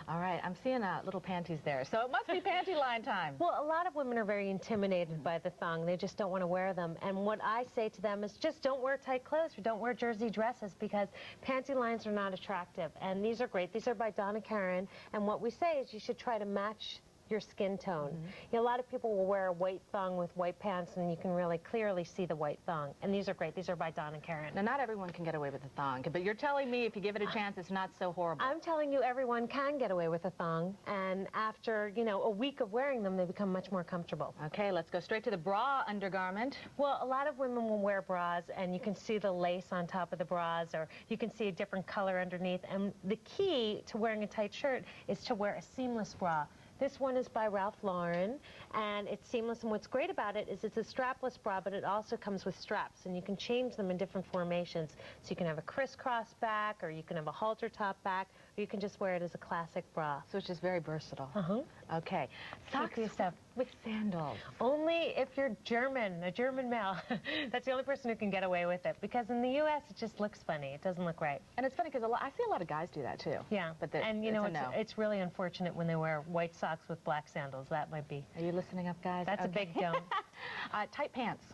All right, I'm seeing little panties there. So it must be panty line time. Well, a lot of women are very intimidated by the thong. They just don't want to wear them. And what I say to them is just don't wear tight clothes or don't wear jersey dresses, because panty lines are not attractive. And these are great. These are by Donna Karan. And what we say is you should try to match your skin tone. A lot of people will wear a white thong with white pants, and you can really clearly see the white thong. And these are great. These are by Donna Karan. Now, not everyone can get away with a thong, but you're telling me if you give it a chance, it's not so horrible. I'm telling you everyone can get away with a thong, and after, a week of wearing them, they become much more comfortable. Okay, let's go straight to the bra undergarment. Well, a lot of women will wear bras, and you can see the lace on top of the bras, or you can see a different color underneath. And the key to wearing a tight shirt is to wear a seamless bra. This one is by Ralph Lauren, and it's seamless, and what's great about it is it's a strapless bra, but it also comes with straps, and you can change them in different formations. So you can have a crisscross back, or you can have a halter top back, or you can just wear it as a classic bra. So it's just very versatile. Okay. Socks with sandals. Only if you're German, a German male. That's the only person who can get away with it, because in the U.S. it just looks funny. It doesn't look right. And it's funny because I see a lot of guys do that too. Yeah, but it's really unfortunate when they wear white socks with black sandals. That might be. Are you listening up, guys? That's a big don't. Tight pants.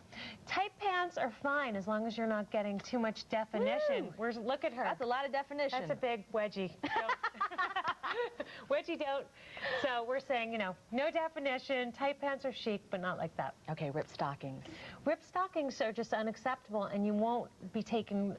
Tight pants are fine as long as you're not getting too much definition. Look at her. That's a lot of definition. That's a big wedgie. Wedgie don't. So we're saying, you know, no definition. Tight pants are chic, but not like that. Okay, ripped stockings. Ripped stockings are just unacceptable, and you won't be taken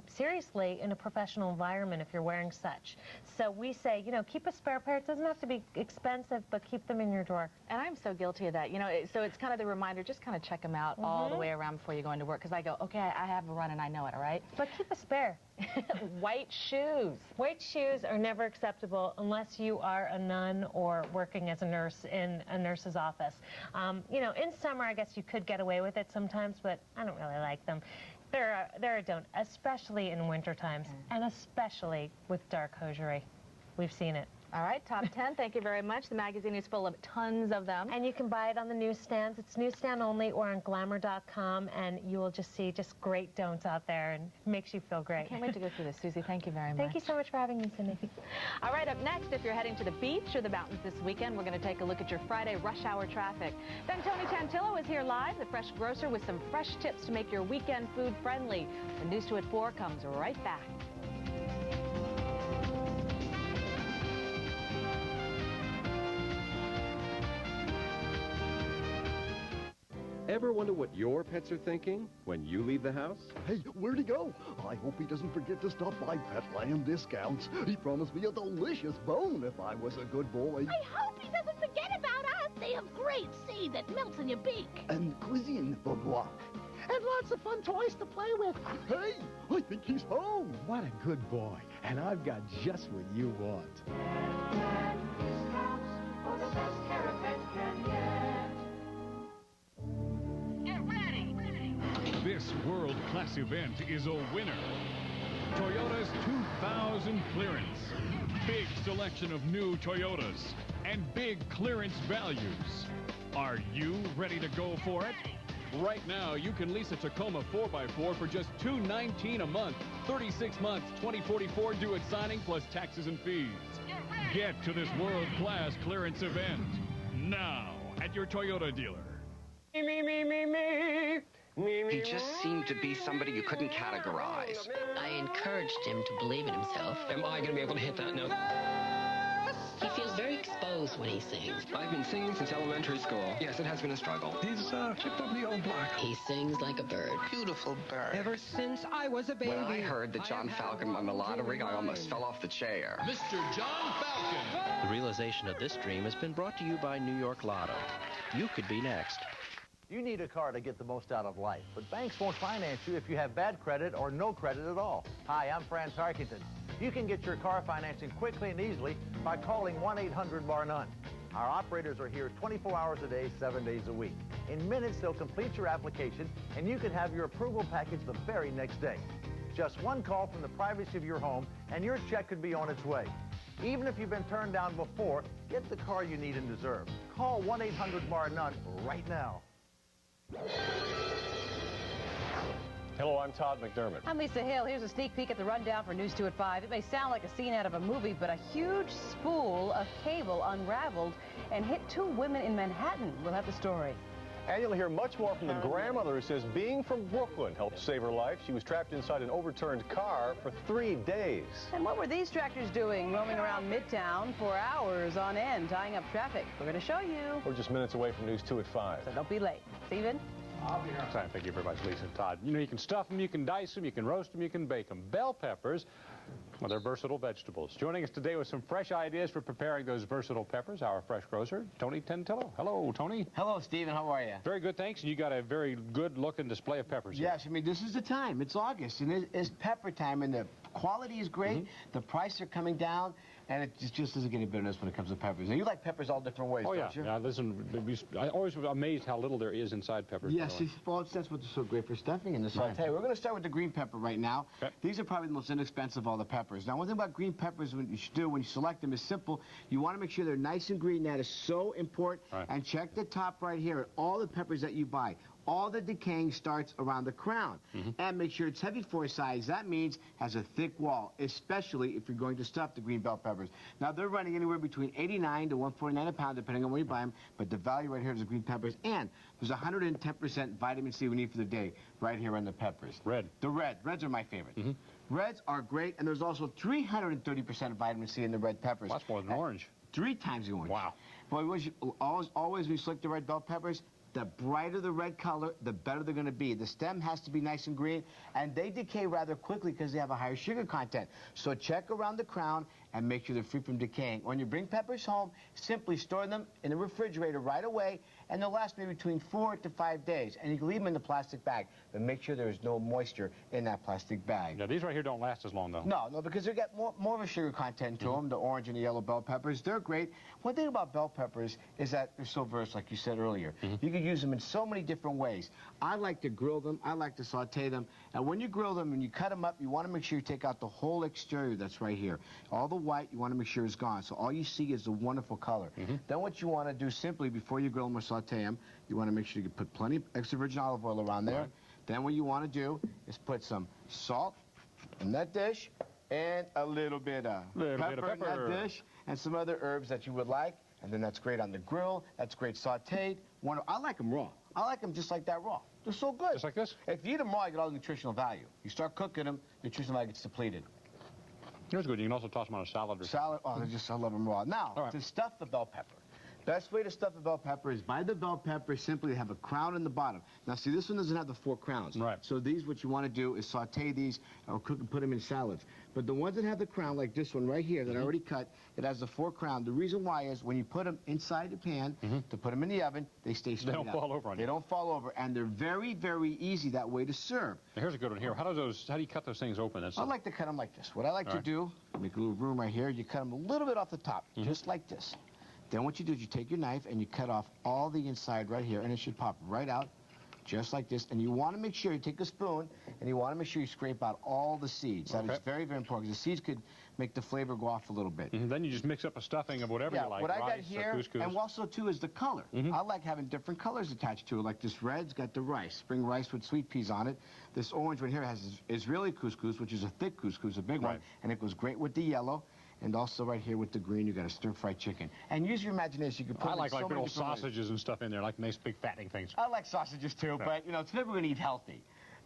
seriously in a professional environment if you're wearing such. So we say, you know, keep a spare pair. It doesn't have to be expensive, but keep them in your drawer. And I'm so guilty of that. You know, so it's kind of the reminder, just kind of check them out all the way around before you go into work. Because I go, okay, I have a run and I know it, all right? But keep a spare. White shoes. White shoes are never acceptable unless you are a nun or working as a nurse in a nurse's office. You know, in summer, I guess you could get away with it sometimes, but I don't really like them. They're a don't, especially in winter times, and especially with dark hosiery. We've seen it. All right, top 10. Thank you very much. The magazine is full of tons of them. And you can buy it on the newsstands. It's newsstand only or on glamour.com, and you will just see just great don'ts out there, and it makes you feel great. I can't wait to go through this, Susie. Thank you very much. Thank you so much for having me, Cindy. All right, up next, if you're heading to the beach or the mountains this weekend, we're going to take a look at your Friday rush hour traffic. Then Tony Tantillo is here live, the fresh grocer, with some fresh tips to make your weekend food friendly. The News 2 at 4 comes right back. Ever wonder what your pets are thinking when you leave the house? Hey, where'd he go? I hope he doesn't forget to stop by Petland Discounts. He promised me a delicious bone if I was a good boy. I hope he doesn't forget about us. They have great seed that melts in your beak. And cuisine for moi. And lots of fun toys to play with. Hey, I think he's home. What a good boy. And I've got just what you want. Petland Discounts for the best care a pet can get. This world-class event is a winner. Toyota's 2000 clearance. Big selection of new Toyotas and big clearance values. Are you ready to go for it? Right now, you can lease a Tacoma 4x4 for just $219 a month. 36 months, 2044 due at signing plus taxes and fees. Get to this world-class clearance event now at your Toyota dealer. Me. He just seemed to be somebody you couldn't categorize. I encouraged him to believe in himself. Am I going to be able to hit that note? He feels very exposed when he sings. I've been singing since elementary school. Yes, it has been a struggle. He's tip of the old block. He sings like a bird. Beautiful bird. Ever since I was a baby. When I heard that John Falcon won the lottery, I almost fell off the chair. Mr. John Falcon. The realization of this dream has been brought to you by New York Lotto. You could be next. You need a car to get the most out of life, but banks won't finance you if you have bad credit or no credit at all. Hi, I'm Fran Tarkington. You can get your car financing quickly and easily by calling 1-800-BAR-NONE. Our operators are here 24 hours a day, 7 days a week. In minutes, they'll complete your application, and you can have your approval package the very next day. Just one call from the privacy of your home, and your check could be on its way. Even if you've been turned down before, get the car you need and deserve. Call 1-800-BAR-NONE right now. Hello, I'm Todd McDermott. I'm Lisa Hill. Here's a sneak peek at the rundown for News 2 at 5. It may sound like a scene out of a movie, but a huge spool of cable unraveled and hit 2 women in Manhattan. We'll have the story. And you'll hear much more from the grandmother who says being from Brooklyn helped save her life. She was trapped inside an overturned car for 3 days. And what were these tractors doing, roaming around Midtown for hours on end, tying up traffic? We're going to show you. We're just minutes away from News 2 at 5. So don't be late. Steven? I'll be here on time. Thank you very much, Lisa and Todd. You know, you can stuff them, you can dice them, you can roast them, you can bake them. Bell peppers, well, they're versatile vegetables. Joining us today with some fresh ideas for preparing those versatile peppers, our fresh grocer, Tony Tantillo. Hello, Tony. Hello, Stephen. How are you? Very good, thanks. And you got a very good-looking display of peppers here. Yes, I mean, this is the time. It's August, and it's pepper time, and the quality is great. The prices are coming down, and it just doesn't get any bitterness when it comes to peppers. And you like peppers all different ways, don't you? Yeah, listen, I always was amazed how little there is inside peppers. Yes, well, that's what's so great for stuffing in the saute. We're going to start with the green pepper right now. Okay. These are probably the most inexpensive of all the peppers. Now, one thing about green peppers when you select them is simple. You want to make sure they're nice and green. That is so important. Right. And check the top right here. All the peppers that you buy, all the decaying starts around the crown. And make sure it's heavy for size. That means has a thick wall, especially if you're going to stuff the green bell peppers. Now, they're running anywhere between $89 to $149 a pound, depending on where you buy them, but the value right here is the green peppers, and there's 110% vitamin C we need for the day right here on the peppers. Red. The reds are my favorite. Reds are great, and there's also 330% vitamin C in the red peppers. Well, that's more than orange. 3 times the orange. Wow. But always when you select the red bell peppers, the brighter the red color, the better they're going to be. The stem has to be nice and green, and they decay rather quickly because they have a higher sugar content. So check around the crown and make sure they're free from decaying. When you bring peppers home, simply store them in the refrigerator right away, and they'll last maybe between 4 to 5 days. And you can leave them in the plastic bag, but make sure there's no moisture in that plastic bag. Now, these right here don't last as long, though. No, because they got more of a sugar content to them, the orange and the yellow bell peppers. They're great. One thing about bell peppers is that they're so versatile, like you said earlier. You can use them in so many different ways. I like to grill them. I like to saute them. And when you grill them and you cut them up, you want to make sure you take out the whole exterior that's right here. All the white, you want to make sure is gone. So all you see is the wonderful color. Then what you want to do simply before you grill them or saute them, you want to make sure you put plenty of extra virgin olive oil around there. Then what you want to do is put some salt in that dish and a little bit of pepper in that dish and some other herbs that you would like. And then that's great on the grill. That's great sauteed. I like them raw. I like them just like that raw. They're so good. Just like this? If you eat them raw, you get all the nutritional value. You start cooking them, nutritional value gets depleted. Here's good. You can also toss them on a salad or salad. Oh, I love them raw. Now, to stuff the bell pepper. Best way to stuff the bell pepper is buy the bell pepper, simply have a crown in the bottom. Now, see, this one doesn't have the 4 crowns. Right. So these, what you want to do is saute these or cook and put them in salads. But the ones that have the crown, like this one right here that I already cut, it has the 4 crown. The reason why is when you put them inside the pan to put them in the oven, they stay straight up. They don't fall over on you. They don't fall over, and they're very, very easy that way to serve. Now, here's a good one here. How do you cut those things open? I like to cut them like this. What I like to do, make a little room right here, you cut them a little bit off the top, just like this. Then what you do is you take your knife and you cut off all the inside right here, and it should pop right out, just like this. And you want to make sure you take a spoon, and you want to make sure you scrape out all the seeds. That is very, very important, because the seeds could make the flavor go off a little bit. Then you just mix up a stuffing of whatever you like. What I got rice here, or couscous. and also, too, is the color. I like having different colors attached to it. Like this red's got the rice, spring rice with sweet peas on it. This orange one here has Israeli couscous, which is a thick couscous, a big one, and it goes great with the yellow. And also right here with the green, you got a stir-fried chicken. And use your imagination. You can put I like so little many sausages and stuff in there, like nice big fattening things. I like sausages too, but you know, today we're going to eat healthy.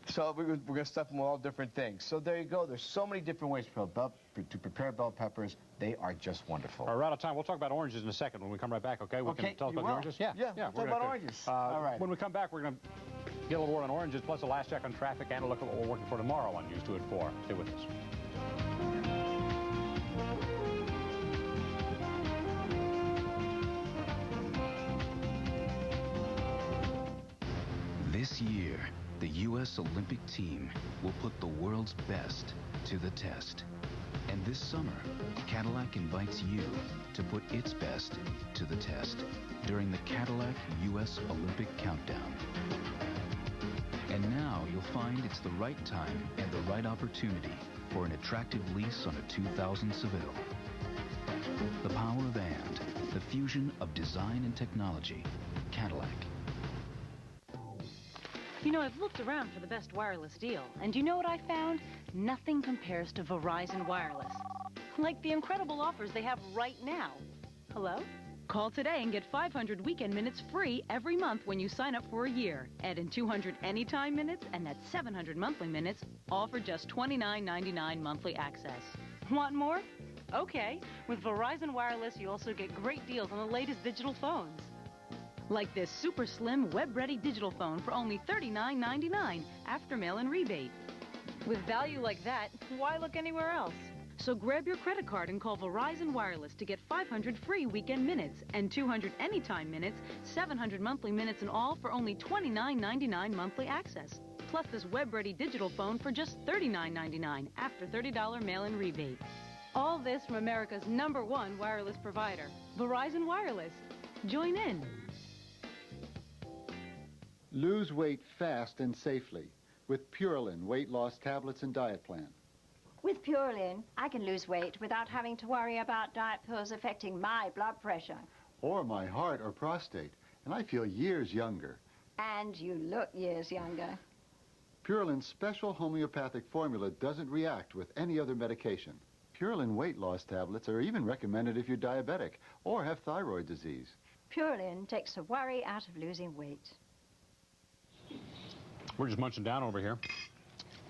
So we're going to stuff them with all different things. So there you go. There's so many different ways to prepare bell peppers. They are just wonderful. All right, we're out of time. We'll talk about oranges in a second when we come right back, okay? We can talk about the oranges? Yeah, we'll talk about oranges. All right. When we come back, we're going to get a little word on oranges, plus a last check on traffic, and a look at what we're working for tomorrow on News 2 at 4. Stay with us. This year, the U.S. Olympic team will put the world's best to the test. And this summer, Cadillac invites you to put its best to the test during the Cadillac U.S. Olympic Countdown. And now you'll find it's the right time and the right opportunity for an attractive lease on a 2000 Seville. The power of and, the fusion of design and technology, Cadillac. You know, I've looked around for the best wireless deal, and you know what I found? Nothing compares to Verizon Wireless. Like the incredible offers they have right now. Hello? Call today and get 500 weekend minutes free every month when you sign up for a year. Add in 200 anytime minutes, and that's 700 monthly minutes, all for just $29.99 monthly access. Want more? Okay. With Verizon Wireless, you also get great deals on the latest digital phones. Like this super slim web-ready digital phone for only $39.99 after mail-in rebate. With value like that, why look anywhere else? So grab your credit card and call Verizon Wireless to get 500 free weekend minutes and 200 anytime minutes, 700 monthly minutes in all for only $29.99 monthly access. Plus this web-ready digital phone for just $39.99 after $30 mail-in rebate. All this from America's #1 wireless provider, Verizon Wireless. Join in. Lose weight fast and safely with Purelin weight loss tablets and diet plan. With Purelin, I can lose weight without having to worry about diet pills affecting my blood pressure. Or my heart or prostate, and I feel years younger. And you look years younger. Purelin's special homeopathic formula doesn't react with any other medication. Purelin weight loss tablets are even recommended if you're diabetic or have thyroid disease. Purelin takes the worry out of losing weight. We're just munching down over here.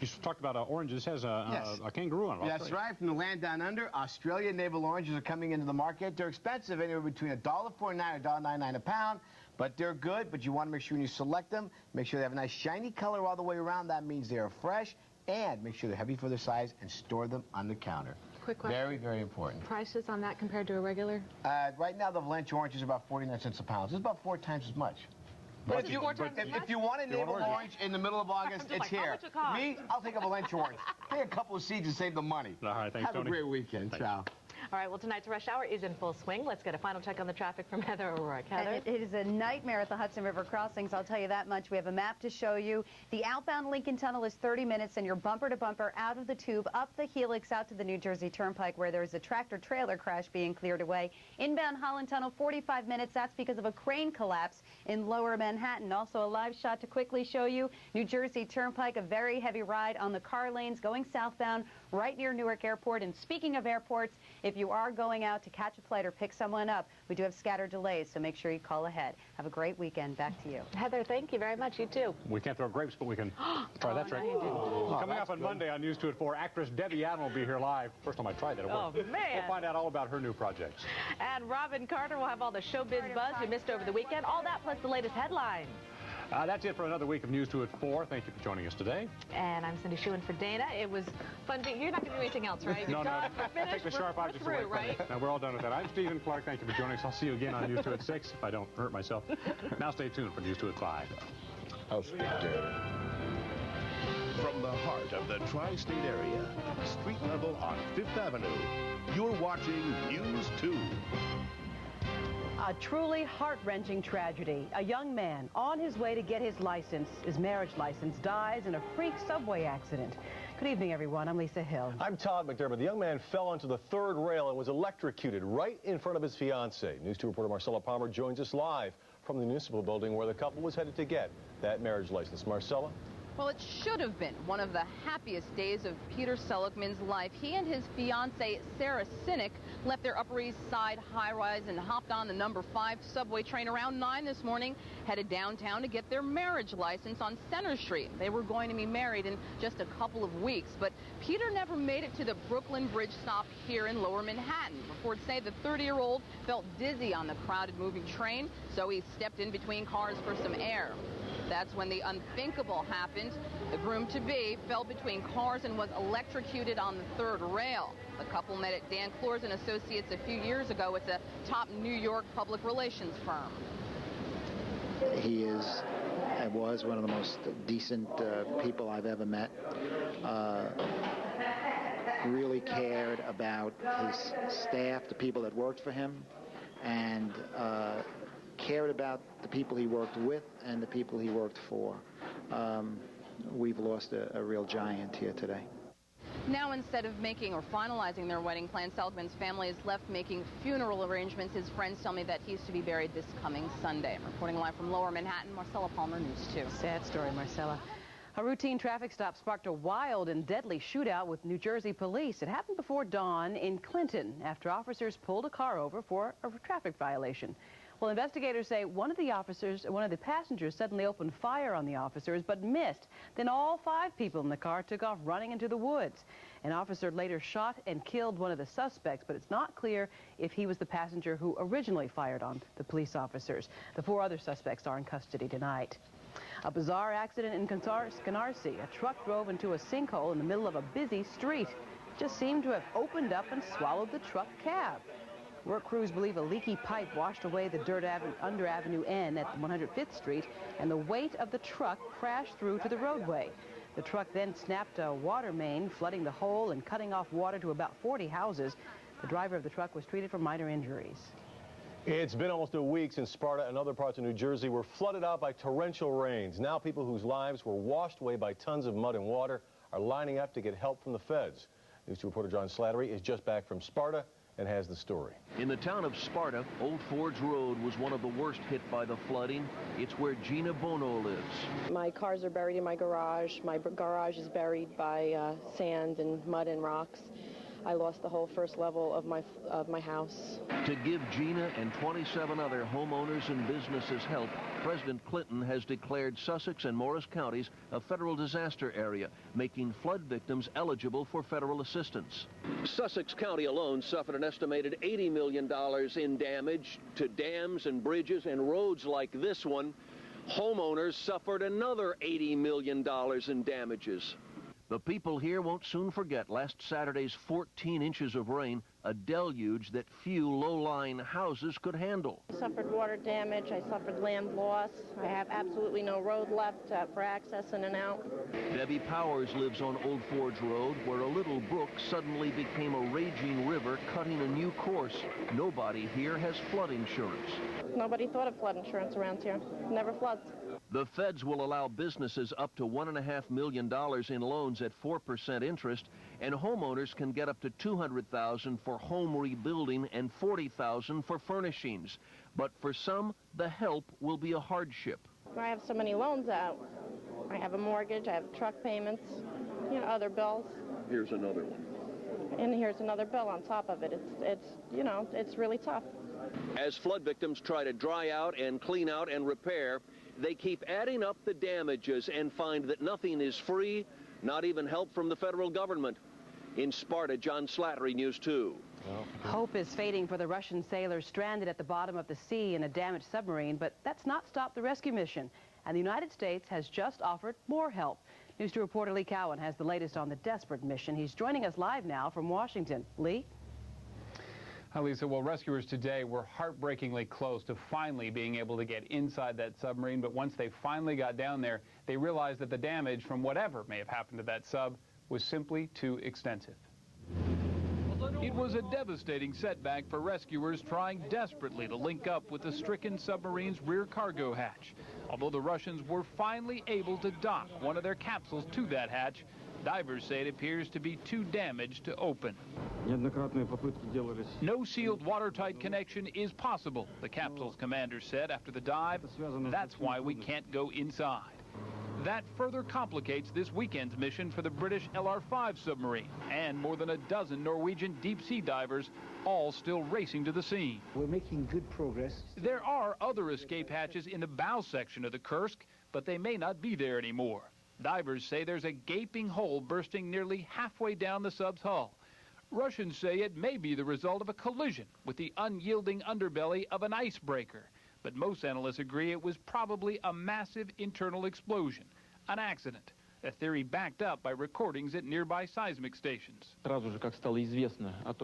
You talked about oranges. This has a kangaroo on it. That's right, from the land down under. Australian navel oranges are coming into the market. They're expensive, anywhere between $1.49 and $1.99 a pound. But they're good, but you want to make sure when you select them, make sure they have a nice shiny color all the way around. That means they are fresh. And make sure they're heavy for their size and store them on the counter. Quick question. Very, very important. Prices on that compared to a regular? Right now, the Valencia orange is about 49 cents a pound. It's about 4 times as much. But if you want a navel orange in the middle of August, it's here. Me, I'll take a Valencia orange. Pay a couple of seeds and save the money. All right, thanks, Tony. Have a great weekend. Thanks. Ciao. All right, well, tonight's rush hour is in full swing. Let's get a final check on the traffic from Heather O'Rourke. Heather? It is a nightmare at the Hudson River crossings, I'll tell you that much. We have a map to show you. The outbound Lincoln Tunnel is 30 minutes, and you're bumper to bumper out of the tube, up the helix, out to the New Jersey Turnpike, where there is a tractor-trailer crash being cleared away. Inbound Holland Tunnel, 45 minutes. That's because of a crane collapse in lower Manhattan. Also, a live shot to quickly show you. New Jersey Turnpike, a very heavy ride on the car lanes going southbound right near Newark Airport. And speaking of airports, if you are going out to catch a flight or pick someone up, we do have scattered delays, so make sure you call ahead. Have a great weekend. Back to you. Heather, thank you very much. You too. We can't throw grapes, but we can try that trick. Coming up on Monday on News 2 at 4, actress Debbie Allen will be here live. First time I tried that, it worked. Oh, man. We'll find out all about her new projects. And Robin Carter will have all the showbiz buzz you missed over the weekend. All that plus the latest headlines. That's it for another week of News 2 at 4. Thank you for joining us today. And I'm Cindy Schuin for Dana. It was fun. You're not going to do anything else, right? No, finished. Take the sharp objects away from right? me. Now, we're all done with that. I'm Stephen Clark. Thank you for joining us. I'll see you again on News 2 at 6 if I don't hurt myself. Now stay tuned for News 2 at 5. From the heart of the tri-state area, street level on 5th Avenue, you're watching News 2. A truly heart-wrenching tragedy. A young man on his way to get his marriage license, dies in a freak subway accident. Good evening, everyone. I'm Lisa Hill. I'm Todd McDermott. The young man fell onto the third rail and was electrocuted right in front of his fiancée. News 2 reporter Marcella Palmer joins us live from the municipal building where the couple was headed to get that marriage license. Marcella? Well, it should have been one of the happiest days of Peter Seligman's life. He and his fiancée, Sarah Sinek, left their Upper East Side high-rise and hopped on the number 5 subway train around 9 this morning, headed downtown to get their marriage license on Center Street. They were going to be married in just a couple of weeks, but Peter never made it to the Brooklyn Bridge stop here in Lower Manhattan. Reports say the 30-year-old felt dizzy on the crowded moving train, so he stepped in between cars for some air. That's when the unthinkable happened. The groom-to-be fell between cars and was electrocuted on the third rail. The couple met at Dan Clores and Associates a few years ago with a top New York public relations firm. He was one of the most decent people I've ever met. Really cared about his staff, the people that worked for him, and cared about the people he worked with and the people he worked for. We've lost a real giant here today. Now, instead of making or finalizing their wedding plan, Seligman's family is left making funeral arrangements. His friends tell me that he's to be buried this coming Sunday. Reporting live from Lower Manhattan, Marcella Palmer, News 2. Sad story, Marcella. A routine traffic stop sparked a wild and deadly shootout with New Jersey police. It happened before dawn in Clinton after officers pulled a car over for a traffic violation. Well, investigators say one of the passengers suddenly opened fire on the officers but missed. Then all 5 people in the car took off running into the woods. An officer later shot and killed one of the suspects, but it's not clear if he was the passenger who originally fired on the police officers. The 4 other suspects are in custody tonight. A bizarre accident in Canarsie. A truck drove into a sinkhole in the middle of a busy street. It just seemed to have opened up and swallowed the truck cab. Work crews believe a leaky pipe washed away the dirt under Avenue N at 105th Street, and the weight of the truck crashed through to the roadway. The truck then snapped a water main, flooding the hole and cutting off water to about 40 houses. The driver of the truck was treated for minor injuries. It's been almost a week since Sparta and other parts of New Jersey were flooded out by torrential rains. Now people whose lives were washed away by tons of mud and water are lining up to get help from the feds. News 2 reporter John Slattery is just back from Sparta and has the story. In the town of Sparta, Old Forge Road was one of the worst hit by the flooding. It's where Gina Bono lives. My cars are buried in my garage. My garage is buried by sand and mud and rocks. I lost the whole first level of my house. To give Gina and 27 other homeowners and businesses help, President Clinton has declared Sussex and Morris counties a federal disaster area, making flood victims eligible for federal assistance. Sussex County alone suffered an estimated $80 million in damage to dams and bridges and roads like this one. Homeowners suffered another $80 million in damages. The people here won't soon forget last Saturday's 14 inches of rain, a deluge that few low-lying houses could handle. I suffered water damage, I suffered land loss, I have absolutely no road left for access in and out. Debbie Powers lives on Old Forge Road, where a little brook suddenly became a raging river cutting a new course. Nobody here has flood insurance. Nobody thought of flood insurance around here. It never floods. The feds will allow businesses up to $1.5 million in loans at 4% interest, and homeowners can get up to $200,000 for home rebuilding and $40,000 for furnishings. But for some, the help will be a hardship. I have so many loans out. I have a mortgage, I have truck payments, you know, other bills. Here's another one. And here's another bill on top of it. It's really tough. As flood victims try to dry out and clean out and repair, they keep adding up the damages and find that nothing is free, not even help from the federal government. In Sparta, John Slattery, News 2. Hope is fading for the Russian sailors stranded at the bottom of the sea in a damaged submarine, but that's not stopped the rescue mission. And the United States has just offered more help. News 2 reporter Lee Cowan has the latest on the desperate mission. He's joining us live now from Washington. Lee? Hi, Lisa. Well, rescuers today were heartbreakingly close to finally being able to get inside that submarine, but once they finally got down there, they realized that the damage from whatever may have happened to that sub was simply too extensive. It was a devastating setback for rescuers trying desperately to link up with the stricken submarine's rear cargo hatch. Although the Russians were finally able to dock one of their capsules to that hatch, divers say it appears to be too damaged to open. No sealed watertight connection is possible, the capsule's commander said after the dive. That's why we can't go inside. That further complicates this weekend's mission for the British LR-5 submarine and more than a dozen Norwegian deep-sea divers, all still racing to the scene. We're making good progress. There are other escape hatches in the bow section of the Kursk, but they may not be there anymore. Divers say there's a gaping hole bursting nearly halfway down the sub's hull. Russians say it may be the result of a collision with the unyielding underbelly of an icebreaker. But most analysts agree it was probably a massive internal explosion, an accident, a theory backed up by recordings at nearby seismic stations.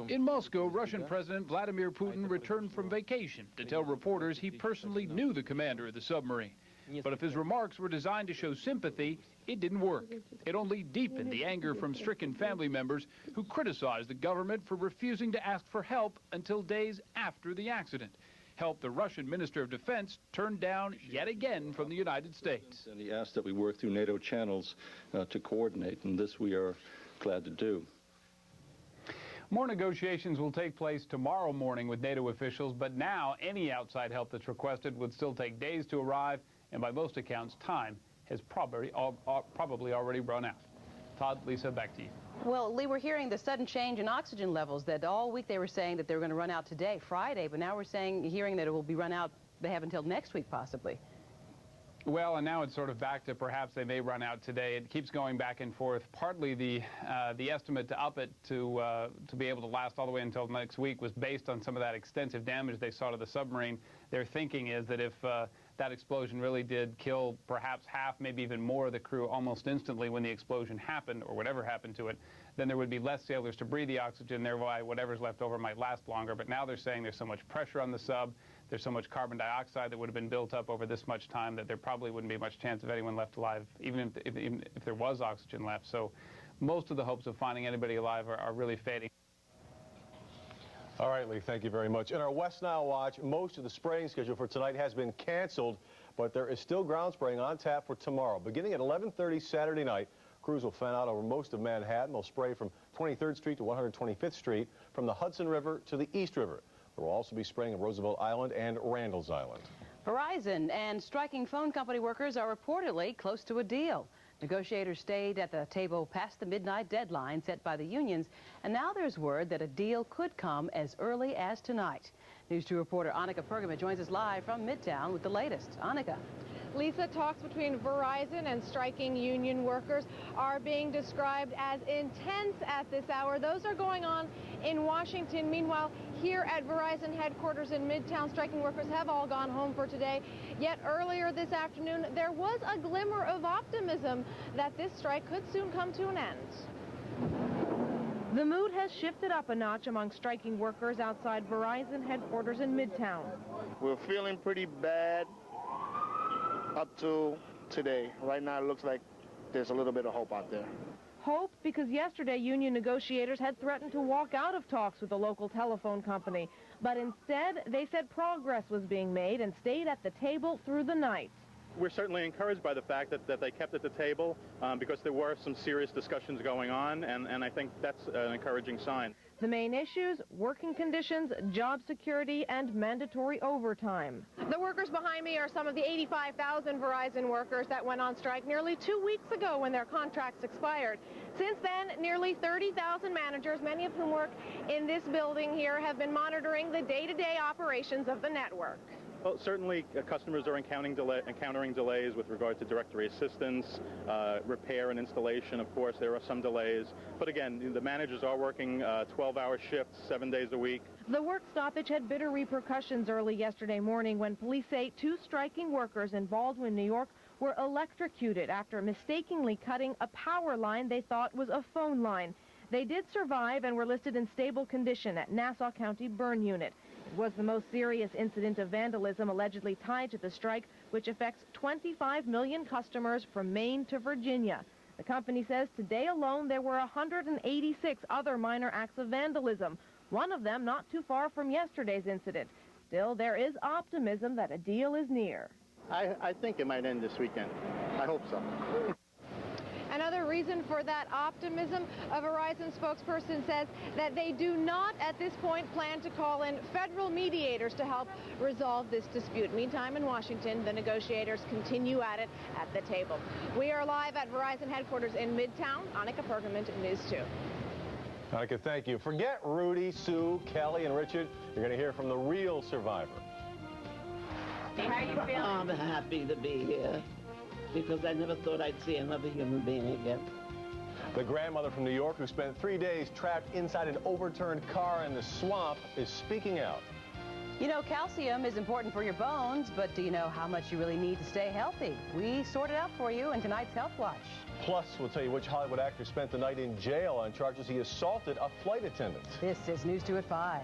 In Moscow, Russian President Vladimir Putin returned from vacation to tell reporters he personally knew the commander of the submarine. But if his remarks were designed to show sympathy, it didn't work. It only deepened the anger from stricken family members who criticized the government for refusing to ask for help until days after the accident. Help the Russian Minister of Defense turned down yet again from the United States. And he asked that we work through NATO channels to coordinate, and this we are glad to do. More negotiations will take place tomorrow morning with NATO officials, but now any outside help that's requested would still take days to arrive, and by most accounts, time has probably already run out. Todd, Lisa, back to you. Well, Lee, we're hearing the sudden change in oxygen levels that all week they were saying that they were going to run out today, Friday, but now we're hearing that it will be run out, they have until next week possibly. Well, and now it's sort of back to perhaps they may run out today. It keeps going back and forth. Partly the estimate to up it to be able to last all the way until next week was based on some of that extensive damage they saw to the submarine. Their thinking is that if that explosion really did kill perhaps half, maybe even more of the crew almost instantly when the explosion happened or whatever happened to it, then there would be less sailors to breathe the oxygen, thereby whatever's left over might last longer. But now they're saying there's so much pressure on the sub, there's so much carbon dioxide that would have been built up over this much time that there probably wouldn't be much chance of anyone left alive, even if there was oxygen left. So most of the hopes of finding anybody alive are really fading. All right, Lee, thank you very much. In our West Nile Watch, most of the spraying schedule for tonight has been canceled, but there is still ground spraying on tap for tomorrow. Beginning at 11:30 Saturday night, Crews will fan out over most of Manhattan. They'll spray from 23rd Street to 125th Street, from the Hudson River to the East River. There will also be spraying of Roosevelt Island and Randall's Island. Verizon and striking phone company workers are reportedly close to a deal. Negotiators stayed at the table past the midnight deadline set by the unions, and now there's word that a deal could come as early as tonight. News 2 reporter Annika Pergament joins us live from Midtown with the latest. Annika. Lisa, talks between Verizon and striking union workers are being described as intense at this hour. Those are going on in Washington. Meanwhile, here at Verizon headquarters in Midtown, striking workers have all gone home for today. Yet earlier this afternoon, there was a glimmer of optimism that this strike could soon come to an end. The mood has shifted up a notch among striking workers outside Verizon headquarters in Midtown. We're feeling pretty bad up to today. Right now it looks like there's a little bit of hope out there. Hope because yesterday union negotiators had threatened to walk out of talks with the local telephone company. But instead, they said progress was being made and stayed at the table through the night. We're certainly encouraged by the fact that they kept at the table because there were some serious discussions going on, and I think that's an encouraging sign. The main issues: working conditions, job security, and mandatory overtime. The workers behind me are some of the 85,000 Verizon workers that went on strike nearly 2 weeks ago when their contracts expired. Since then, nearly 30,000 managers, many of whom work in this building here, have been monitoring the day-to-day operations of the network. Well, certainly customers are encountering delays with regard to directory assistance, repair and installation. Of course, there are some delays. But again, the managers are working 12-hour shifts, 7 days a week. The work stoppage had bitter repercussions early yesterday morning when police say 2 striking workers in Baldwin, New York, were electrocuted after mistakenly cutting a power line they thought was a phone line. They did survive and were listed in stable condition at Nassau County Burn Unit. It was the most serious incident of vandalism allegedly tied to the strike, which affects 25 million customers from Maine to Virginia. The company says today alone there were 186 other minor acts of vandalism, one of them not too far from yesterday's incident. Still, there is optimism that a deal is near. I think it might end this weekend. I hope so. Another reason for that optimism, a Verizon spokesperson says that they do not at this point plan to call in federal mediators to help resolve this dispute. Meantime, in Washington, the negotiators continue at it at the table. We are live at Verizon headquarters in Midtown. Annika Pergament, News 2. Annika, thank you. Forget Rudy, Sue, Kelly, and Richard. You're going to hear from the real survivor. How are you feeling? I'm happy to be here, because I never thought I'd see another human being again. The grandmother from New York, who spent 3 days trapped inside an overturned car in the swamp, is speaking out. You know, calcium is important for your bones, but do you know how much you really need to stay healthy? We sorted out for you in tonight's Health Watch. Plus, we'll tell you which Hollywood actor spent the night in jail on charges he assaulted a flight attendant. This is News 2 at 5.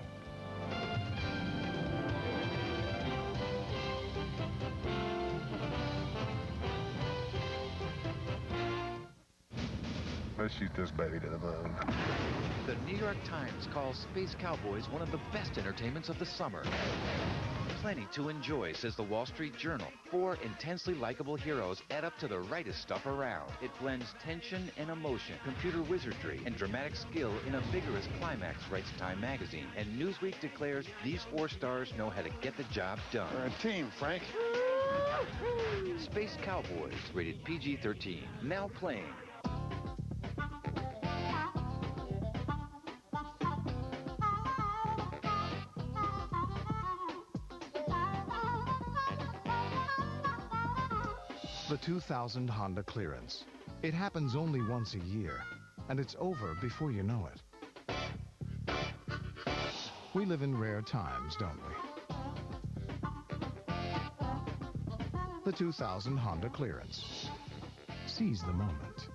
Let's shoot this baby to the moon. The New York Times calls Space Cowboys one of the best entertainments of the summer. Plenty to enjoy, says the Wall Street Journal. 4 intensely likable heroes add up to the rightest stuff around. It blends tension and emotion, computer wizardry, and dramatic skill in a vigorous climax, writes Time magazine. And Newsweek declares these 4 stars know how to get the job done. We're a team, Frank. Space Cowboys, rated PG-13. Now playing. The 2000 Honda clearance. It happens only once a year, and it's over before you know it. We live in rare times, don't we? The 2000 Honda clearance. Seize the moment.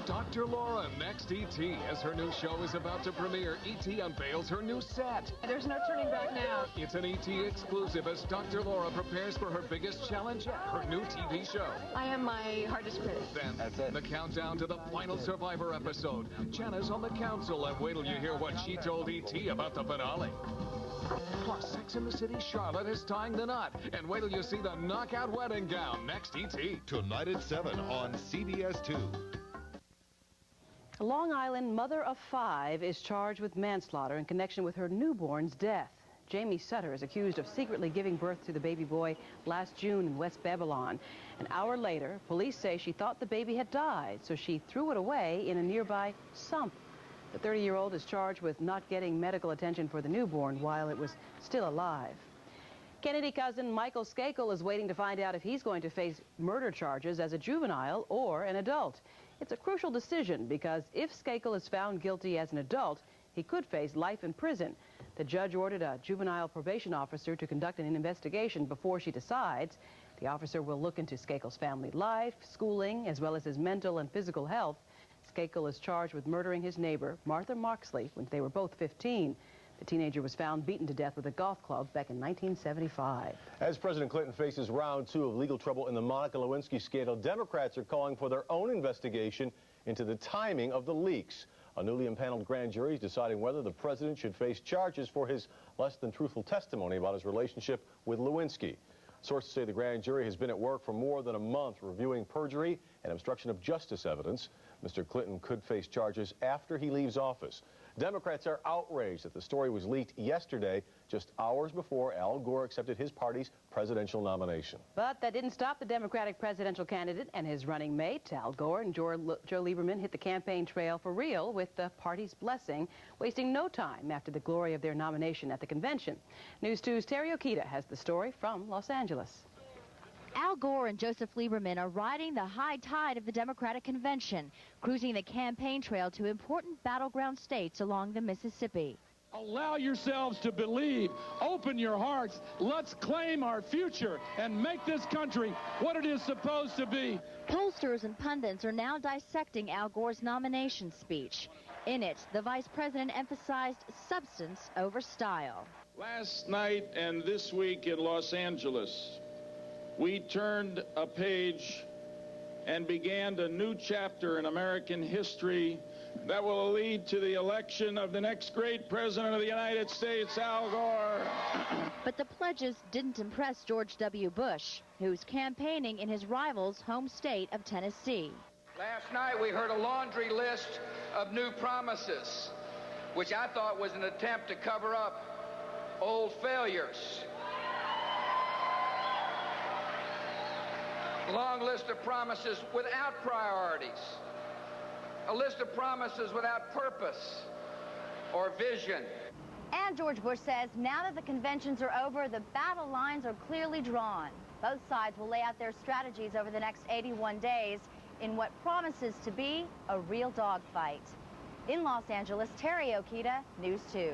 Dr. Laura, Next E.T. As her new show is about to premiere, E.T. unveils her new set. There's no turning back now. It's an E.T. exclusive as Dr. Laura prepares for her biggest challenge yet, her new TV show. I am my hardest critic. Then, the countdown to the final Survivor episode. Jenna's on the council, and wait till you hear what she told E.T. about the finale. Plus, Sex and the City Charlotte is tying the knot. And wait till you see the knockout wedding gown. Next E.T. Tonight at 7 on CBS 2. A Long Island mother of 5 is charged with manslaughter in connection with her newborn's death. Jamie Sutter is accused of secretly giving birth to the baby boy last June in West Babylon. An hour later, police say she thought the baby had died, so she threw it away in a nearby sump. The 30-year-old is charged with not getting medical attention for the newborn while it was still alive. Kennedy cousin Michael Skakel is waiting to find out if he's going to face murder charges as a juvenile or an adult. It's a crucial decision because if Skakel is found guilty as an adult, he could face life in prison. The judge ordered a juvenile probation officer to conduct an investigation before she decides. The officer will look into Skakel's family life, schooling, as well as his mental and physical health. Skakel is charged with murdering his neighbor, Martha Marksley, when they were both 15. The teenager was found beaten to death with a golf club back in 1975. As President Clinton faces round 2 of legal trouble in the Monica Lewinsky scandal, Democrats are calling for their own investigation into the timing of the leaks. A newly impaneled grand jury is deciding whether the president should face charges for his less-than-truthful testimony about his relationship with Lewinsky. Sources say the grand jury has been at work for more than a month reviewing perjury and obstruction of justice evidence. Mr. Clinton could face charges after he leaves office. Democrats are outraged that the story was leaked yesterday, just hours before Al Gore accepted his party's presidential nomination. But that didn't stop the Democratic presidential candidate and his running mate. Al Gore and Joe Lieberman hit the campaign trail for real with the party's blessing, wasting no time after the glory of their nomination at the convention. News 2's Terry Okita has the story from Los Angeles. Al Gore and Joseph Lieberman are riding the high tide of the Democratic convention, cruising the campaign trail to important battleground states along the Mississippi. Allow yourselves to believe. Open your hearts. Let's claim our future and make this country what it is supposed to be. Pollsters and pundits are now dissecting Al Gore's nomination speech. In it, the vice president emphasized substance over style. Last night and this week in Los Angeles, we turned a page and began a new chapter in American history that will lead to the election of the next great president of the United States, Al Gore. But the pledges didn't impress George W. Bush, who's campaigning in his rival's home state of Tennessee. Last night we heard a laundry list of new promises, which I thought was an attempt to cover up old failures. A long list of promises without priorities. A list of promises without purpose or vision. And George Bush says now that the conventions are over, the battle lines are clearly drawn. Both sides will lay out their strategies over the next 81 days in what promises to be a real dogfight. In Los Angeles, Terry Okita, News 2.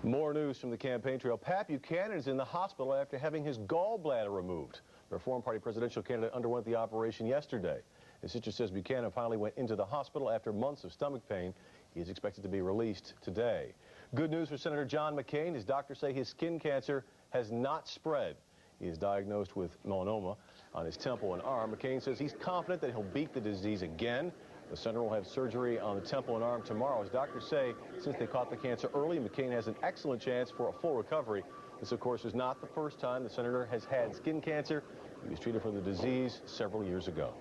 More news from the campaign trail. Pat Buchanan is in the hospital after having his gallbladder removed. The Reform Party presidential candidate underwent the operation yesterday. His sister says Buchanan finally went into the hospital after months of stomach pain. He is expected to be released today. Good news for Senator John McCain. His doctors say his skin cancer has not spread. He is diagnosed with melanoma on his temple and arm. McCain says he's confident that he'll beat the disease again. The senator will have surgery on the temple and arm tomorrow. As doctors say, since they caught the cancer early, McCain has an excellent chance for a full recovery. This, of course, is not the first time the senator has had skin cancer. He was treated for the disease several years ago.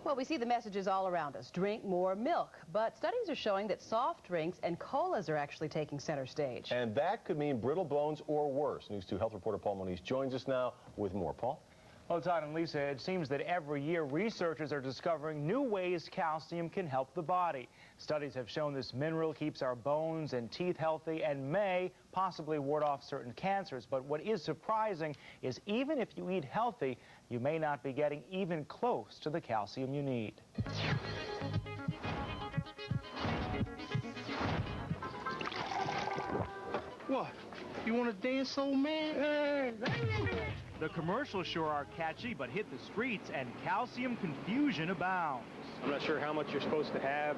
Well, we see the messages all around us. Drink more milk. But studies are showing that soft drinks and colas are actually taking center stage. And that could mean brittle bones or worse. News 2 health reporter Paul Moniz joins us now with more. Paul? Well, Todd and Lisa, it seems that every year researchers are discovering new ways calcium can help the body. Studies have shown this mineral keeps our bones and teeth healthy and may possibly ward off certain cancers. But what is surprising is even if you eat healthy, you may not be getting even close to the calcium you need. What? You want to dance, old man? The commercials sure are catchy, but hit the streets and calcium confusion abounds. I'm not sure how much you're supposed to have.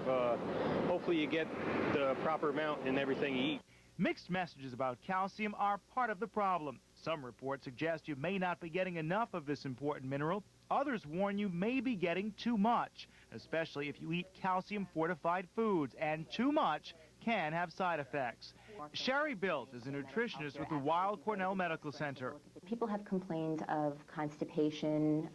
Hopefully you get the proper amount in everything you eat. Mixed messages about calcium are part of the problem. Some reports suggest you may not be getting enough of this important mineral. Others warn you may be getting too much, especially if you eat calcium-fortified foods, and too much can have side effects. Sherry Bills is a nutritionist with the Weill Cornell Medical Center. People have complained of constipation,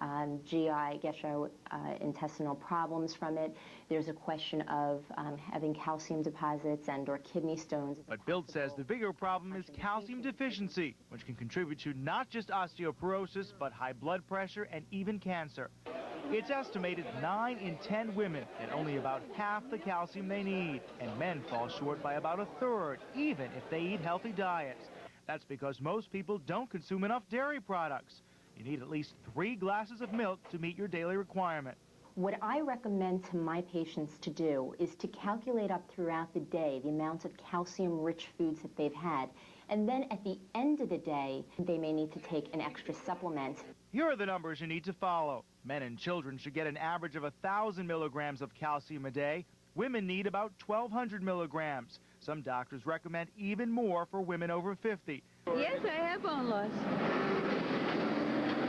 GI, gastrointestinal problems from it. There's a question of having calcium deposits and or kidney stones. But Bills says the bigger problem is calcium deficiency, which can contribute to not just osteoporosis, but high blood pressure and even cancer. It's estimated 9 in 10 women get only about half the calcium they need, and men fall short by about a third, even if they eat healthy diets. That's because most people don't consume enough dairy products. You need at least 3 glasses of milk to meet your daily requirement. What I recommend to my patients to do is to calculate up throughout the day the amount of calcium-rich foods that they've had, and then at the end of the day, they may need to take an extra supplement. Here are the numbers you need to follow. Men and children should get an average of 1,000 milligrams of calcium a day. Women need about 1,200 milligrams. Some doctors recommend even more for women over 50. Yes, I have bone loss.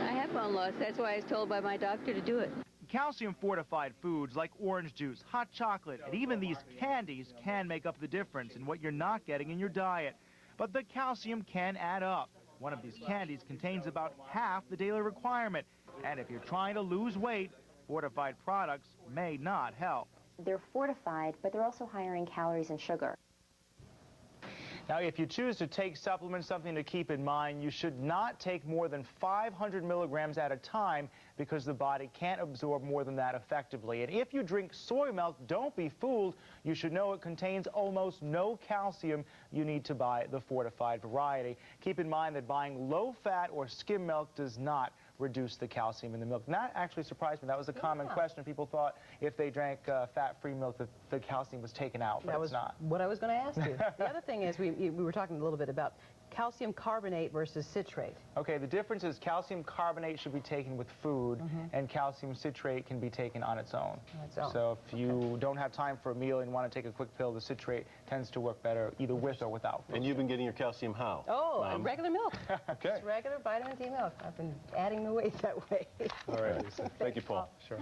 I have bone loss. That's why I was told by my doctor to do it. Calcium-fortified foods like orange juice, hot chocolate, and even these candies can make up the difference in what you're not getting in your diet. But the calcium can add up. One of these candies contains about half the daily requirement. And if you're trying to lose weight, fortified products may not help. They're fortified, but they're also higher in calories and sugar. Now, if you choose to take supplements, something to keep in mind, you should not take more than 500 milligrams at a time because the body can't absorb more than that effectively. And if you drink soy milk, don't be fooled. You should know it contains almost no calcium. You need to buy the fortified variety. Keep in mind that buying low-fat or skim milk does not reduce the calcium in the milk. And that actually surprised me. That was a common question. People thought if they drank fat-free milk that the calcium was taken out, but it's not. What I was going to ask you. The other thing is we were talking a little bit about calcium carbonate versus citrate. Okay, the difference is calcium carbonate should be taken with food, and calcium citrate can be taken on its own. So if you don't have time for a meal and want to take a quick pill, the citrate tends to work better either with or without food. And you've been getting your calcium how? Oh, regular milk. Okay. Just regular vitamin D milk. I've been adding the weight that way. All right, Lisa. Thank you, Paul. Sure.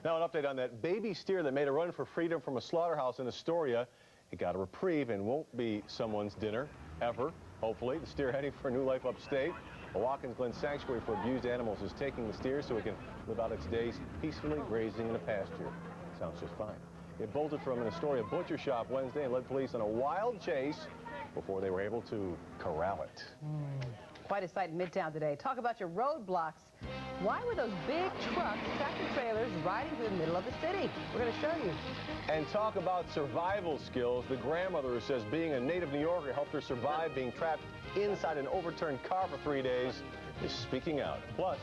Now an update on that baby steer that made a run for freedom from a slaughterhouse in Astoria. It got a reprieve and won't be someone's dinner, ever. Hopefully, the steer heading for a new life upstate. A Watkins Glen sanctuary for abused animals is taking the steer so it can live out its days peacefully grazing in a pasture. Sounds just fine. It bolted from an Astoria butcher shop Wednesday and led police on a wild chase before they were able to corral it. Quite a sight in Midtown today. Talk about your roadblocks. Why were those big trucks, tractor trailers, riding through the middle of the city? We're going to show you. And talk about survival skills. The grandmother who says being a native New Yorker helped her survive being trapped inside an overturned car for 3 days is speaking out. Plus,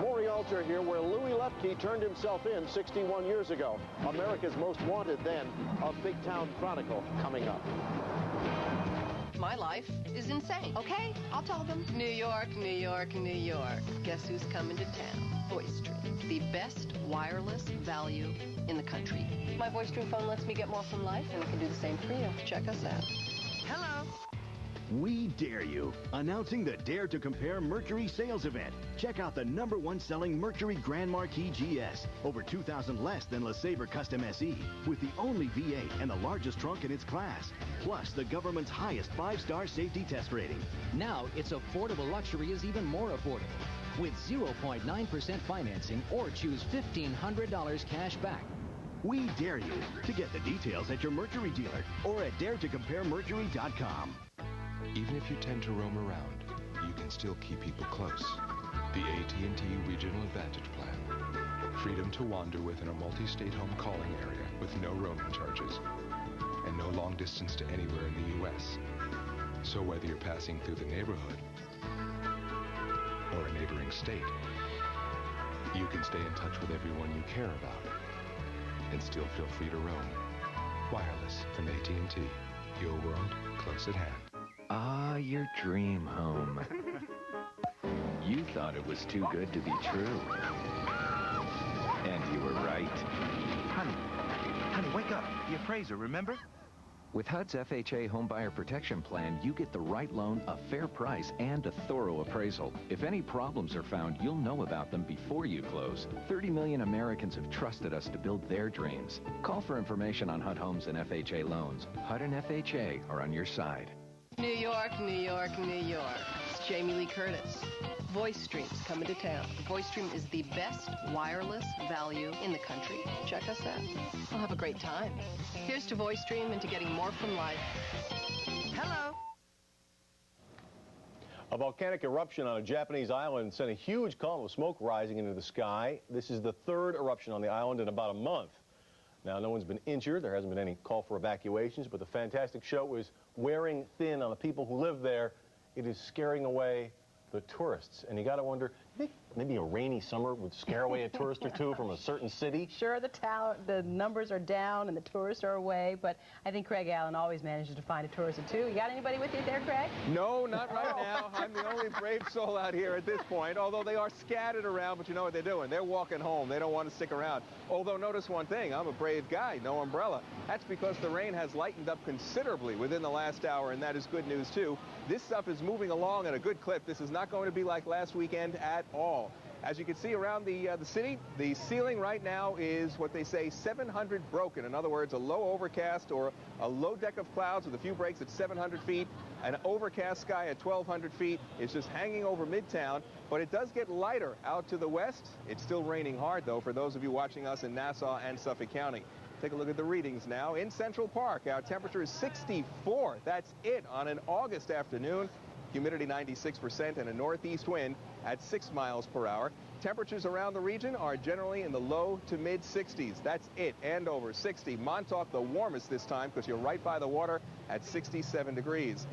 Maury Alter here, where Louis Lepke turned himself in 61 years ago. America's Most Wanted then, a Big Town Chronicle coming up. My life is insane. Okay, I'll tell them. New York, New York, New York. Guess who's coming to town? VoiceStream, the best wireless value in the country. My VoiceStream phone lets me get more from life, and it can do the same for you. Check us out. Hello. We dare you, announcing the Dare to Compare Mercury sales event. Check out the #1 selling Mercury Grand Marquis GS, over 2,000 less than LeSabre Custom SE, with the only V8 and the largest trunk in its class, plus the government's highest 5-star safety test rating. Now, its affordable luxury is even more affordable, with 0.9% financing or choose $1,500 cash back. We dare you to get the details at your Mercury dealer or at daretocomparemercury.com. Even if you tend to roam around, you can still keep people close. The AT&T Regional Advantage Plan. Freedom to wander within a multi-state home calling area with no roaming charges. And no long distance to anywhere in the U.S. So whether you're passing through the neighborhood or a neighboring state, you can stay in touch with everyone you care about and still feel free to roam. Wireless from AT&T. Your world close at hand. Ah, your dream home. You thought it was too good to be true. And you were right. Honey, wake up. The appraiser, remember? With HUD's FHA Homebuyer Protection Plan, you get the right loan, a fair price, and a thorough appraisal. If any problems are found, you'll know about them before you close. 30 million Americans have trusted us to build their dreams. Call for information on HUD homes and FHA loans. HUD and FHA are on your side. New York, New York, New York. It's Jamie Lee Curtis. Voice Stream's coming to town. Voice Stream is the best wireless value in the country. Check us out. We'll have a great time. Here's to Voice Stream and to getting more from life. Hello. A volcanic eruption on a Japanese island sent a huge column of smoke rising into the sky. This is the third eruption on the island in about a month. Now, no one's been injured. There hasn't been any call for evacuations, but the fantastic show is wearing thin on the people who live there. It is scaring away the tourists. And you got to wonder, you think maybe a rainy summer would scare away a tourist or two from a certain city? Sure, the numbers are down and the tourists are away, but I think Craig Allen always manages to find a tourist or two. You got anybody with you there, Craig? No, not right now. I'm the only brave soul out here at this point, although they are scattered around, but you know what they're doing. They're walking home. They don't want to stick around. Although notice one thing, I'm a brave guy, no umbrella. That's because the rain has lightened up considerably within the last hour, and that is good news too. This stuff is moving along at a good clip. This is not going to be like last weekend at all. As you can see around the city, the ceiling right now is what they say 700 broken. In other words, a low overcast or a low deck of clouds with a few breaks at 700 feet. An overcast sky at 1,200 feet is just hanging over Midtown, but it does get lighter out to the west. It's still raining hard, though, for those of you watching us in Nassau and Suffolk County. Take a look at the readings now. In Central Park, our temperature is 64. That's it on an August afternoon. Humidity 96% and a northeast wind at 6 miles per hour. Temperatures around the region are generally in the low to mid 60s. That's it. Andover 60. Montauk the warmest this time because you're right by the water at 67 degrees.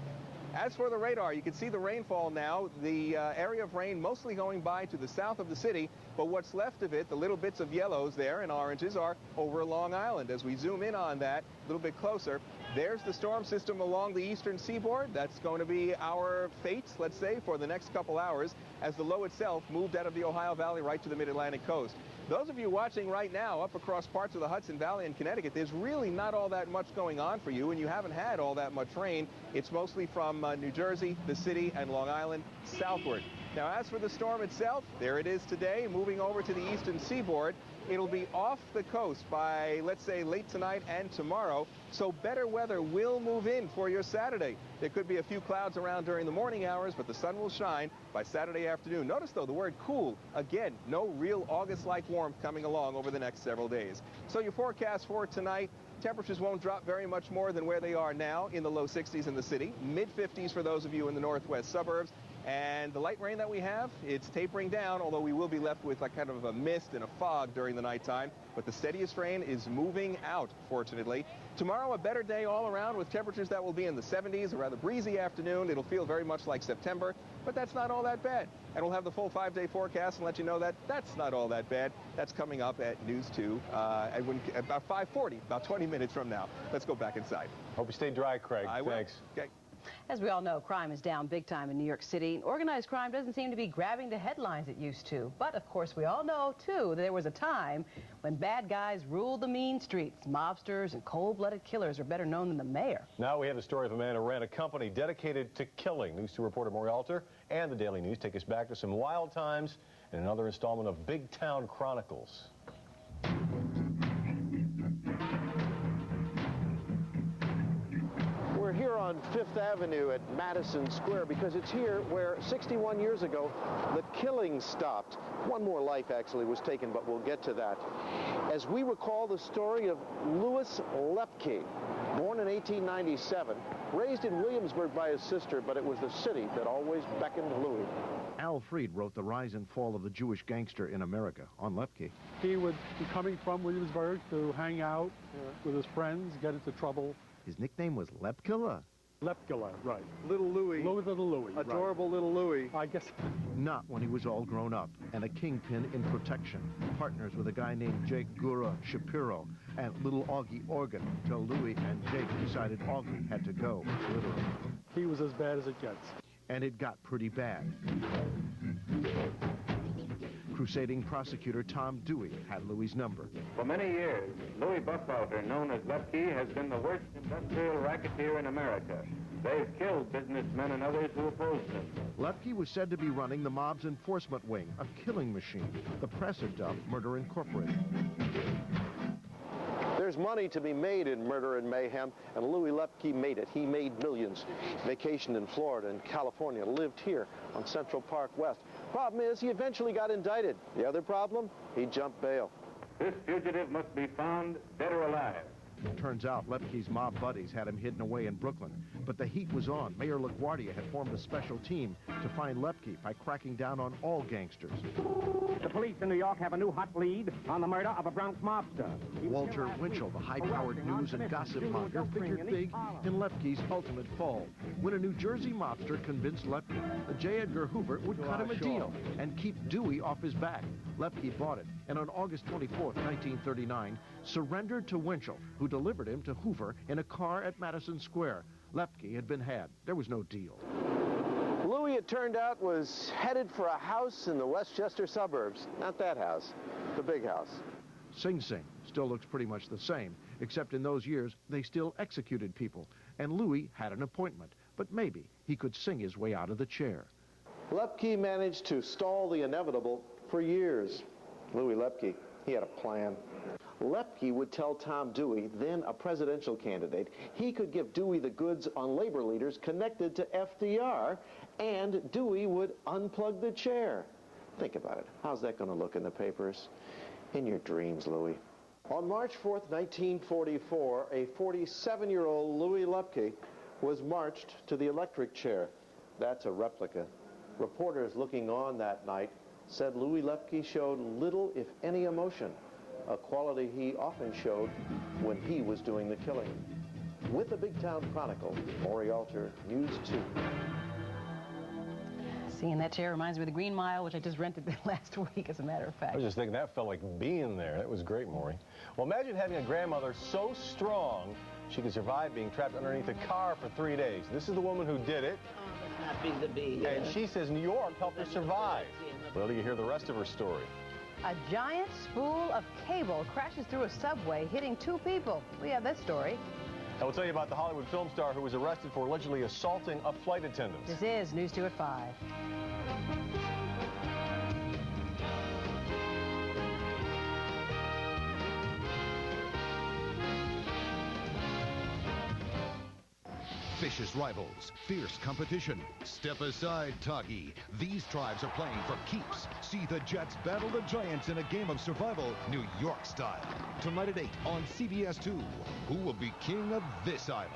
As for the radar, you can see the rainfall now. The area of rain mostly going by to the south of the city, but what's left of it, the little bits of yellows there and oranges, are over Long Island. As we zoom in on that a little bit closer, there's the storm system along the eastern seaboard. That's going to be our fate, let's say, for the next couple hours as the low itself moved out of the Ohio Valley right to the mid-Atlantic coast. Those of you watching right now up across parts of the Hudson Valley in Connecticut, there's really not all that much going on for you, and you haven't had all that much rain. It's mostly from New Jersey, the city, and Long Island southward. Now, as for the storm itself, there it is today, moving over to the eastern seaboard. It'll be off the coast by, let's say, late tonight and tomorrow, so better weather will move in for your Saturday. There could be a few clouds around during the morning hours, but the sun will shine by Saturday afternoon. Notice, though, the word cool. Again, no real August-like warmth coming along over the next several days. So your forecast for tonight, temperatures won't drop very much more than where they are now in the low 60s in the city, mid-50s for those of you in the northwest suburbs. And the light rain that we have, it's tapering down, although we will be left with like kind of a mist and a fog during the nighttime. But the steadiest rain is moving out, fortunately. Tomorrow, a better day all around with temperatures that will be in the 70s, a rather breezy afternoon. It'll feel very much like September, but that's not all that bad. And we'll have the full 5-day forecast and let you know that that's not all that bad. That's coming up at News 2 about 5:40, about 20 minutes from now. Let's go back inside. Hope you stay dry, Craig. I will. Thanks. Okay. As we all know, crime is down big time in New York City. Organized crime doesn't seem to be grabbing the headlines it used to. But, of course, we all know, too, that there was a time when bad guys ruled the mean streets. Mobsters and cold-blooded killers are better known than the mayor. Now we have the story of a man who ran a company dedicated to killing. News 2 reporter Maury Alter and the Daily News take us back to some wild times in another installment of Big Town Chronicles. We're here on Fifth Avenue at Madison Square because it's here where 61 years ago the killing stopped. One more life actually was taken, but we'll get to that. As we recall the story of Louis Lepke, born in 1897, raised in Williamsburg by his sister, but it was the city that always beckoned Louis. Al Freed wrote The Rise and Fall of the Jewish Gangster in America on Lepke. He would be coming from Williamsburg to hang out with his friends, get into trouble. His nickname was Lepkilla. Lepkilla, right. Little Louis. Little Louis. Adorable right. Little Louis. I guess. Not when he was all grown up and a kingpin in protection. Partners with a guy named Jake Gura Shapiro and little Augie Organ till Louis and Jake decided Augie had to go, literally. He was as bad as it gets. And it got pretty bad. Crusading prosecutor Tom Dewey had Louis's number. For many years, Louis Buchalter, known as Lepke, has been the worst industrial racketeer in America. They've killed businessmen and others who opposed them. Lepke was said to be running the mob's enforcement wing, a killing machine. The press had dubbed Murder Incorporated. There's money to be made in murder and mayhem, and Louis Lepke made it. He made millions. Vacationed in Florida and California, lived here on Central Park West. Problem is, he eventually got indicted. The other problem, he jumped bail. This fugitive must be found dead or alive. It turns out Lepke's mob buddies had him hidden away in Brooklyn. But the heat was on. Mayor LaGuardia had formed a special team to find Lepke by cracking down on all gangsters. The police in New York have a new hot lead on the murder of a Bronx mobster. Walter Winchell, the high-powered news and gossip monger, figured big in Lepke's ultimate fall. When a New Jersey mobster convinced Lepke that J. Edgar Hoover would cut him a deal and keep Dewey off his back. Lepke bought it, and on August 24th, 1939, surrendered to Winchell, who delivered him to Hoover in a car at Madison Square. Lepke had been had. There was no deal. Louis, it turned out, was headed for a house in the Westchester suburbs. Not that house, the big house. Sing Sing still looks pretty much the same, except in those years, they still executed people. And Louis had an appointment, but maybe he could sing his way out of the chair. Lepke managed to stall the inevitable for years. Louis Lepke, he had a plan. Lepke would tell Tom Dewey, then a presidential candidate, he could give Dewey the goods on labor leaders connected to FDR, and Dewey would unplug the chair. Think about it. How's that going to look in the papers? In your dreams, Louis. On March 4th, 1944, a 47-year-old Louis Lepke was marched to the electric chair. That's a replica. Reporters looking on that night said Louis Lepke showed little, if any, emotion, a quality he often showed when he was doing the killing. With the Big Town Chronicle, Maury Alter, News 2. Seeing that chair reminds me of the Green Mile, which I just rented last week, as a matter of fact. I was just thinking that felt like being there. That was great, Maury. Well, imagine having a grandmother so strong she could survive being trapped underneath a car for 3 days. This is the woman who did it. Not big to be. And she says New York helped her survive. Well, you hear the rest of her story. A giant spool of cable crashes through a subway, hitting 2 people. We have that story. I will tell you about the Hollywood film star who was arrested for allegedly assaulting a flight attendant. This is News 2 at 5. Vicious rivals, fierce competition. Step aside, Toggy. These tribes are playing for keeps. See the Jets battle the Giants in a game of survival, New York style. Tonight at 8 on CBS-2. Who will be king of this island?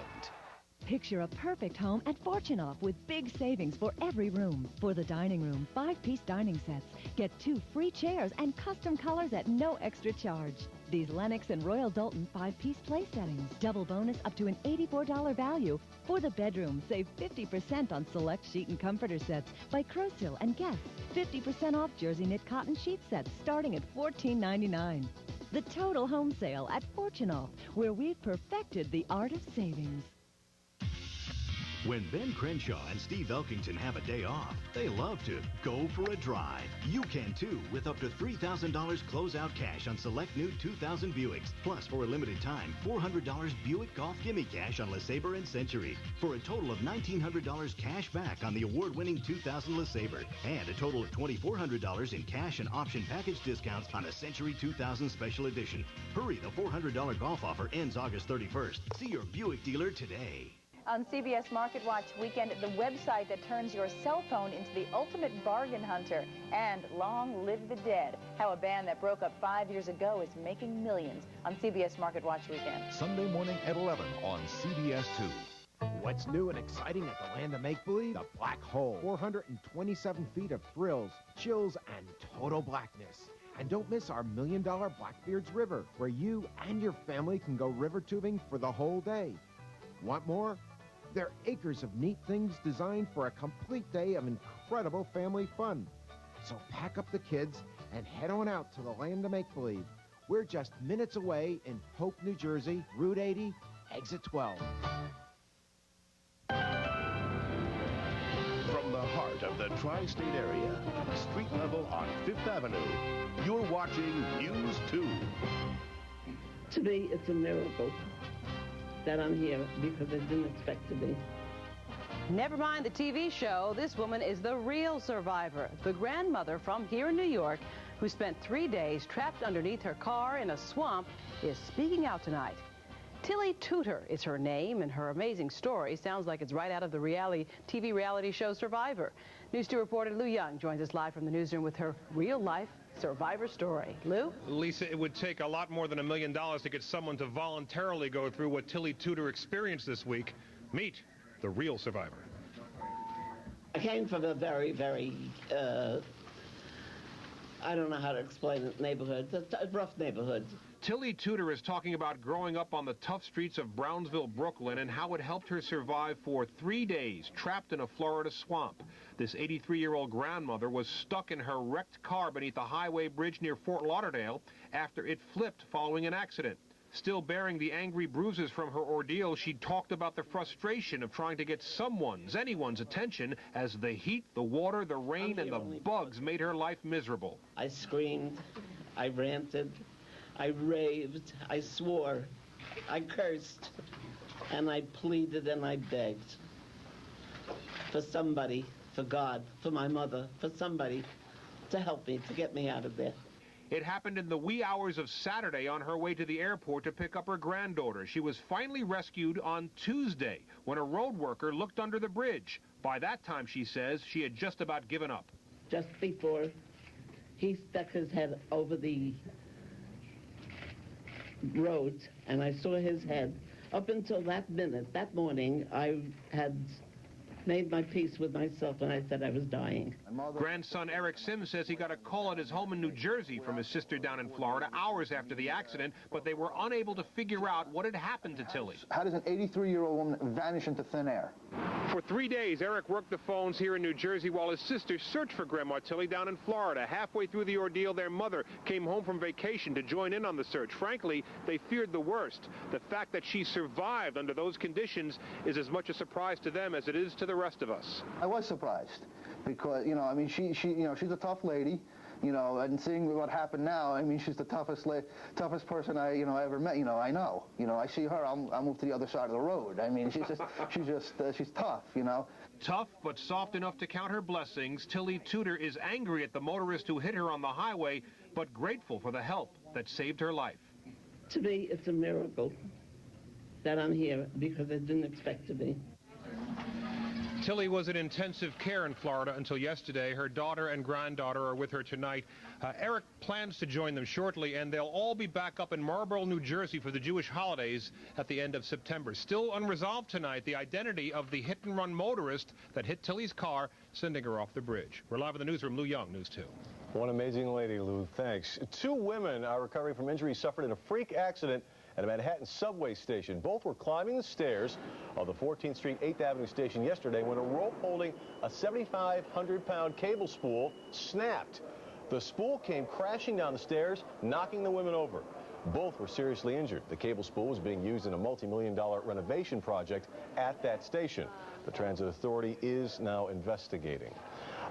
Picture a perfect home at Fortune Off with big savings for every room. For the dining room, 5-piece dining sets. Get 2 free chairs and custom colors at no extra charge. These Lennox and Royal Dalton 5-piece place settings. Double bonus up to an $84 value. For the bedroom, save 50% on select sheet and comforter sets by Crowsill and Guess. 50% off Jersey knit cotton sheet sets starting at $14.99. The total home sale at Fortune Off, where we've perfected the art of savings. When Ben Crenshaw and Steve Elkington have a day off, they love to go for a drive. You can too, with up to $3,000 closeout cash on select new 2000 Buicks. Plus, for a limited time, $400 Buick Golf Gimme Cash on LeSabre and Century. For a total of $1,900 cash back on the award-winning 2000 LeSabre. And a total of $2,400 in cash and option package discounts on a Century 2000 Special Edition. Hurry, the $400 golf offer ends August 31st. See your Buick dealer today. On CBS Market Watch Weekend, the website that turns your cell phone into the ultimate bargain hunter. And Long Live the Dead, how a band that broke up 5 years ago is making millions on CBS Market Watch Weekend. Sunday morning at 11 on CBS-2. What's new and exciting at the Land of Make-Believe? The Black Hole. 427 feet of thrills, chills, and total blackness. And don't miss our $1 million Blackbeard's River, where you and your family can go river tubing for the whole day. Want more? There are acres of neat things designed for a complete day of incredible family fun. So pack up the kids and head on out to the Land of Make-Believe. We're just minutes away in Hope, New Jersey, Route 80, Exit 12. From the heart of the tri-state area, street level on 5th Avenue. You're watching News 2. To me, it's a miracle that I'm here because I didn't expect to be. Never mind the TV show, this woman is the real survivor. The grandmother from here in New York, who spent 3 days trapped underneath her car in a swamp, is speaking out tonight. Tilly Tudor is her name, and her amazing story sounds like it's right out of the TV reality show Survivor. News 2 reporter Lou Young joins us live from the newsroom with her real-life survivor story. Lou? Lisa, it would take a lot more than $1 million to get someone to voluntarily go through what Tilly Tudor experienced this week. Meet the real survivor. I came from a very, very, I don't know how to explain it, neighborhood, a rough neighborhood. Tilly Tudor is talking about growing up on the tough streets of Brownsville, Brooklyn, and how it helped her survive for 3 days, trapped in a Florida swamp. This 83-year-old grandmother was stuck in her wrecked car beneath a highway bridge near Fort Lauderdale after it flipped following an accident. Still bearing the angry bruises from her ordeal, she talked about the frustration of trying to get anyone's attention as the heat, the water, the rain, and the bugs made her life miserable. I screamed, I ranted, I raved, I swore, I cursed, and I pleaded and I begged for somebody, for God, for my mother, for somebody to help me, to get me out of there. It happened in the wee hours of Saturday on her way to the airport to pick up her granddaughter. She was finally rescued on Tuesday when a road worker looked under the bridge. By that time, she says, she had just about given up. Just before he stuck his head over the road, and I saw his head. Up until that minute, that morning, I had made my peace with myself, and I said I was dying. Grandson Eric Sims says he got a call at his home in New Jersey from his sister down in Florida hours after the accident, but they were unable to figure out what had happened to Tilly. How does an 83-year-old woman vanish into thin air? For 3 days, Eric worked the phones here in New Jersey while his sister searched for Grandma Tilly down in Florida. Halfway through the ordeal, their mother came home from vacation to join in on the search. Frankly, they feared the worst. The fact that she survived under those conditions is as much a surprise to them as it is to the rest of us. I was surprised because, I mean, she's a tough lady, and seeing what happened now, I mean, she's the toughest person I ever met. I know. I see her, I'll move to the other side of the road. I mean, she's tough. Tough, but soft enough to count her blessings. Tilly Tudor is angry at the motorist who hit her on the highway, but grateful for the help that saved her life. To me, it's a miracle that I'm here because I didn't expect to be. Tilly was in intensive care in Florida until yesterday. Her daughter and granddaughter are with her tonight. Eric plans to join them shortly, and they'll all be back up in Marlboro, New Jersey for the Jewish holidays at the end of September. Still unresolved tonight, the identity of the hit-and-run motorist that hit Tilly's car, sending her off the bridge. We're live in the newsroom. Lou Young, News 2. One amazing lady, Lou. Thanks. 2 women are recovering from injuries suffered in a freak accident at a Manhattan subway station. Both were climbing the stairs of the 14th Street 8th Avenue station yesterday when a rope holding a 7,500-pound cable spool snapped. The spool came crashing down the stairs, knocking the women over. Both were seriously injured. The cable spool was being used in a multi-million-dollar renovation project at that station. The Transit Authority is now investigating.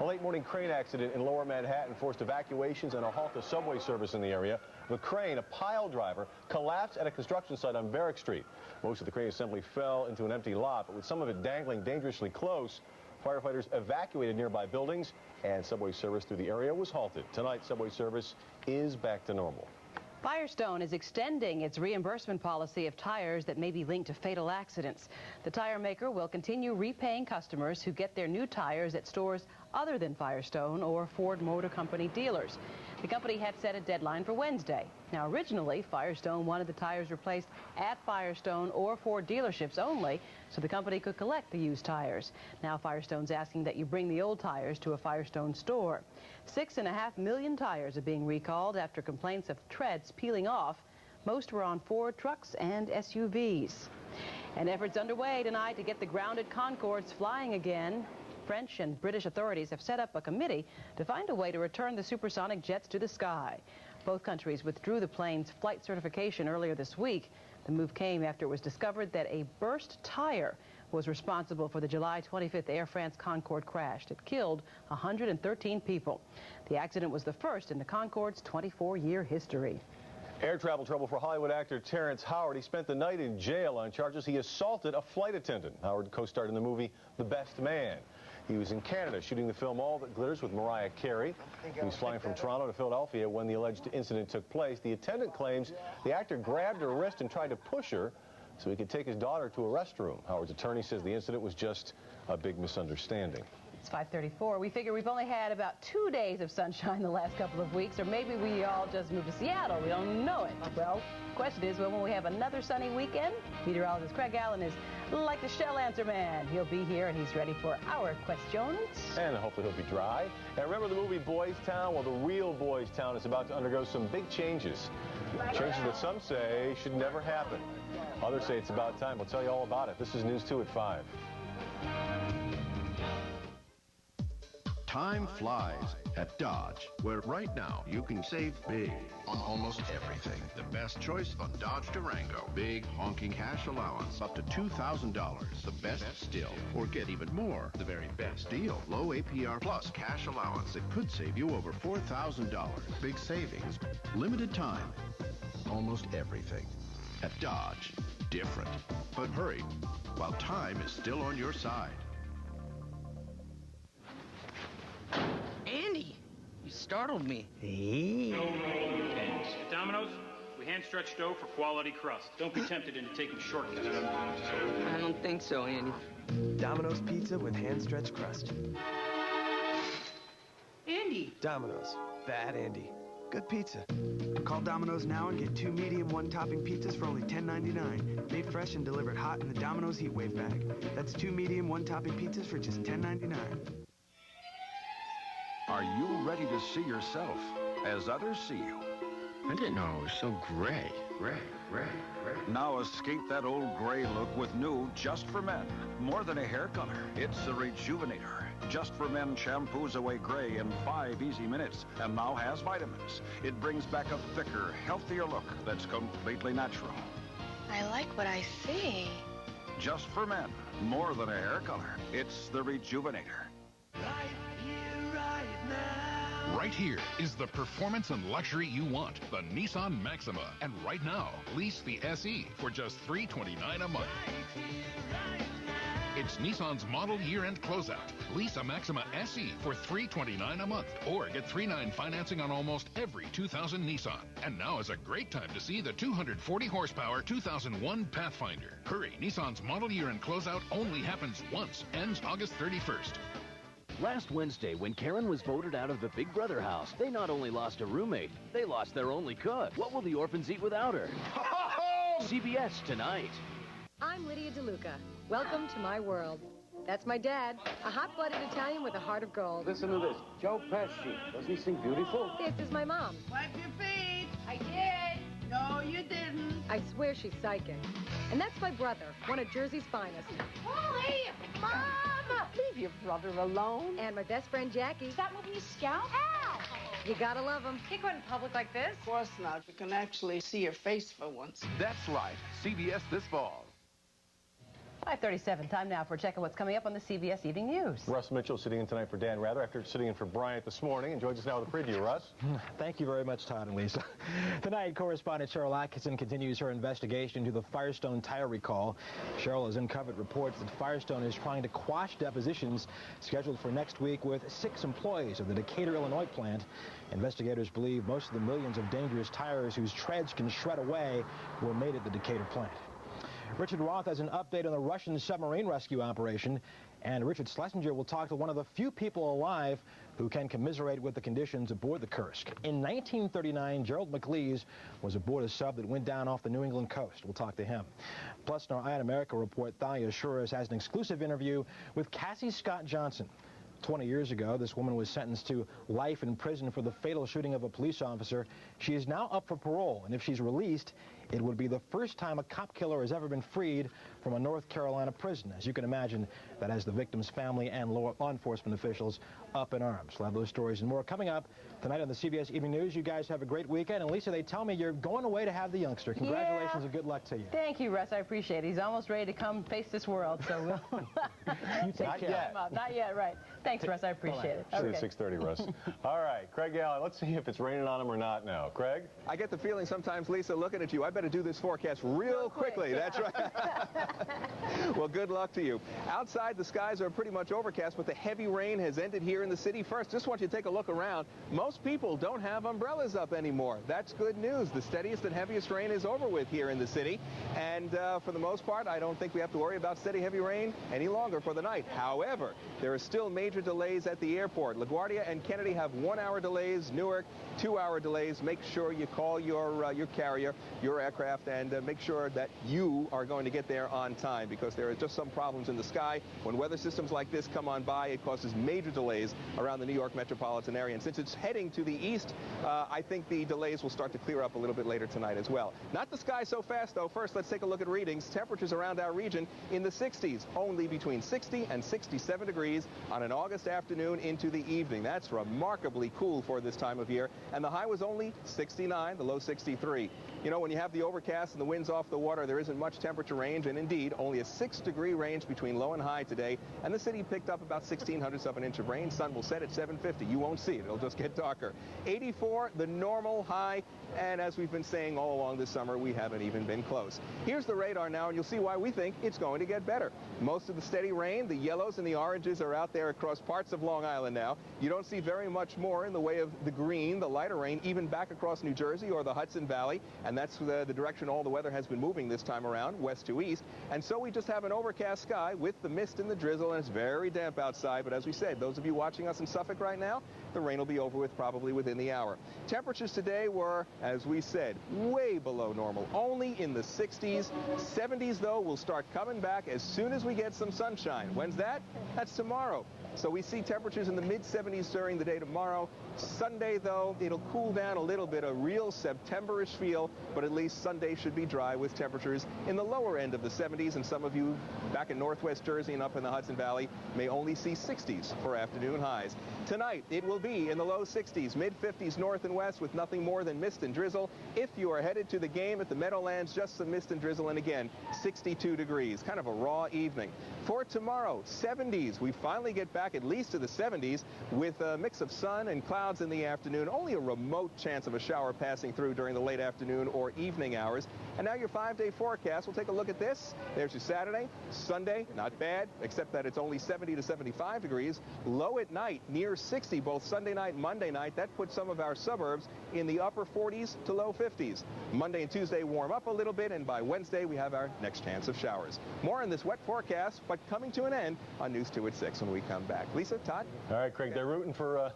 A late morning crane accident in lower Manhattan forced evacuations and a halt to subway service in the area. The crane, a pile driver, collapsed at a construction site on Barrack Street. Most of the crane assembly fell into an empty lot, but with some of it dangling dangerously close, firefighters evacuated nearby buildings and subway service through the area was halted. Tonight, subway service is back to normal. Firestone is extending its reimbursement policy of tires that may be linked to fatal accidents. The tire maker will continue repaying customers who get their new tires at stores other than Firestone or Ford Motor Company dealers. The company had set a deadline for Wednesday. Now, originally, Firestone wanted the tires replaced at Firestone or Ford dealerships only, so the company could collect the used tires. Now, Firestone's asking that you bring the old tires to a Firestone store. 6.5 million tires are being recalled after complaints of treads peeling off. Most were on Ford trucks and SUVs. And efforts underway tonight to get the grounded Concords flying again. French and British authorities have set up a committee to find a way to return the supersonic jets to the sky. Both countries withdrew the plane's flight certification earlier this week. The move came after it was discovered that a burst tire was responsible for the July 25th Air France Concorde crash that killed 113 people. The accident was the first in the Concorde's 24-year history. Air travel trouble for Hollywood actor Terrence Howard. He spent the night in jail on charges he assaulted a flight attendant. Howard co-starred in the movie The Best Man. He was in Canada shooting the film All That Glitters with Mariah Carey. He was flying from Toronto to Philadelphia when the alleged incident took place. The attendant claims the actor grabbed her wrist and tried to push her so he could take his daughter to a restroom. Howard's attorney says the incident was just a big misunderstanding. It's 5:34. We figure we've only had about 2 days of sunshine the last couple of weeks, or maybe we all just moved to Seattle. We don't know it. Well, the question is, when will we have another sunny weekend? Meteorologist Craig Allen is like the shell answer man. He'll be here, and he's ready for our questions. And hopefully he'll be dry. And remember the movie Boys Town? Well, the real Boys Town is about to undergo some big changes. Changes that some say should never happen. Others say it's about time. We'll tell you all about it. This is News 2 at 5. Time flies at Dodge, where right now you can save big on almost everything. The best choice on Dodge Durango. Big honking cash allowance up to $2,000. The best still. Or get even more. The very best deal. Low APR plus cash allowance that could save you over $4,000. Big savings. Limited time. Almost everything. At Dodge. Different. But hurry, while time is still on your side. Andy, you startled me. Thanks. At Domino's, we hand-stretch dough for quality crust. Don't be tempted into taking shortcuts. I don't think so, Andy. Domino's pizza with hand-stretched crust. Andy! Domino's. Bad Andy. Good pizza. Call Domino's now and get 2 medium one-topping pizzas for only $10.99. Made fresh and delivered hot in the Domino's Heat Wave bag. That's 2 medium one-topping pizzas for just $10.99. Are you ready to see yourself as others see you? I didn't know it was so gray. Gray. Now escape that old gray look with new Just for Men. More than a hair color, it's the Rejuvenator. Just for Men shampoos away gray in 5 easy minutes and now has vitamins. It brings back a thicker, healthier look that's completely natural. I like what I see. Just for Men. More than a hair color, it's the Rejuvenator. Right here is the performance and luxury you want, the Nissan Maxima. And right now, lease the SE for just $329 a month. It's Nissan's model year-end closeout. Lease a Maxima SE for $329 a month, or get $3.9 financing on almost every 2000 Nissan. And now is a great time to see the 240 horsepower 2001 Pathfinder. Hurry, Nissan's model year-end closeout only happens once, ends August 31st. Last Wednesday, when Karen was voted out of the Big Brother house, they not only lost a roommate, they lost their only cook. What will the orphans eat without her? CBS tonight. I'm Lydia DeLuca. Welcome to my world. That's my dad, a hot-blooded Italian with a heart of gold. Listen to this. Joe Pesci. Doesn't he sing beautiful? This is my mom. Wipe your feet. I did. No, you didn't. I swear she's psychic. And that's my brother, one of Jersey's finest. Wally! Mom! Leave your brother alone. And my best friend, Jackie. Is that moving you scout? Ah! You gotta love him. Can't go out in public like this. Of course not. You can actually see your face for once. That's right. CBS this fall. 5:37. Time now for a check of what's coming up on the CBS Evening News. Russ Mitchell sitting in tonight for Dan Rather after sitting in for Bryant this morning, and joins us now with a preview. Russ? Thank you very much, Todd and Lisa. Tonight, correspondent Cheryl Atkinson continues her investigation into the Firestone tire recall. Cheryl has uncovered reports that Firestone is trying to quash depositions scheduled for next week with 6 employees of the Decatur, Illinois plant. Investigators believe most of the millions of dangerous tires whose treads can shred away were made at the Decatur plant. Richard Roth has an update on the Russian submarine rescue operation, and Richard Schlesinger will talk to one of the few people alive who can commiserate with the conditions aboard the Kursk. In 1939, Gerald McLeese was aboard a sub that went down off the New England coast. We'll talk to him. Plus, in our Eye on America report, Thalia Shures has an exclusive interview with Cassie Scott Johnson. 20 years ago, this woman was sentenced to life in prison for the fatal shooting of a police officer. She is now up for parole, and if she's released, It would be the first time a cop killer has ever been freed from a North Carolina prison. As you can imagine, that has the victim's family and law enforcement officials up in arms. We'll have those stories and more coming up tonight on the CBS Evening News. You guys have a great weekend. And Lisa, they tell me you're going away to have the youngster. Congratulations and good luck to you. Thank you, Russ. I appreciate it. He's almost ready to come face this world, so we'll you take not care. Yet. Not yet, right. Thanks, Russ. I appreciate it. See you at 6:30, Russ. All right, Craig Allen, let's see if it's raining on him or not now. Craig? I get the feeling sometimes, Lisa, looking at you, I better do this forecast real quickly. That's right. Well, good luck to you. Outside, the skies are pretty much overcast, but the heavy rain has ended here in the city. First, just want you to take a look around. Most people don't have umbrellas up anymore. That's good news. The steadiest and heaviest rain is over with here in the city. And for the most part, I don't think we have to worry about steady heavy rain any longer for the night. However, there are still major delays at the airport. LaGuardia and Kennedy have 1-hour delays. Newark, 2-hour delays. Make sure you call your carrier, your aircraft, and make sure that you are going to get there on time, because there are just some problems in the sky. When weather systems like this come on by, it causes major delays around the New York metropolitan area. And since it's heading to the east, I think the delays will start to clear up a little bit later tonight as well. Not the sky so fast, though. First, let's take a look at readings. Temperatures around our region in the 60s, only between 60 and 67 degrees on an August afternoon into the evening. That's remarkably cool for this time of year. And the high was only 69, the low 63. You know, when you have the overcast and the winds off the water, there isn't much temperature range, and indeed, only a 6-degree range between low and high today. And the city picked up about 0.16 of an inch of rain. Sun will set at 7:50. You won't see it. It'll just get darker. 84, the normal high. And as we've been saying all along this summer, we haven't even been close. Here's the radar now, and you'll see why we think it's going to get better. Most of the steady rain, the yellows and the oranges are out there across parts of Long Island now. You don't see very much more in the way of the green, the lighter rain, even back across New Jersey or the Hudson Valley. And that's the direction all the weather has been moving this time around, west to east. And so we just have an overcast sky with the mist and the drizzle, and it's very damp outside. But as we said, those of you watching us in Suffolk right now, the rain will be over with probably within the hour. Temperatures today were, as we said, way below normal, only in the 60s. 70s, though, will start coming back as soon as we get some sunshine. When's that? That's tomorrow. So we see temperatures in the mid-70s during the day tomorrow. Sunday, though, it'll cool down a little bit, a real September-ish feel, but at least Sunday should be dry with temperatures in the lower end of the 70s, and some of you back in northwest Jersey and up in the Hudson Valley may only see 60s for afternoon highs. Tonight, it will be in the low 60s, mid-50s north and west with nothing more than mist and drizzle. If you are headed to the game at the Meadowlands, just some mist and drizzle, and again, 62 degrees, kind of a raw evening. For tomorrow, 70s, we finally get back at least to the 70s with a mix of sun and clouds in the afternoon. Only a remote chance of a shower passing through during the late afternoon or evening hours. And now your 5-day forecast. We'll take a look at this. There's your Saturday. Sunday, not bad, except that it's only 70 to 75 degrees. Low at night, near 60 both Sunday night and Monday night. That puts some of our suburbs in the upper 40s to low 50s. Monday and Tuesday warm up a little bit, and by Wednesday we have our next chance of showers. More on this wet forecast, but coming to an end on News 2 at 6 when we come back. Lisa, Todd? All right, Craig, they're rooting for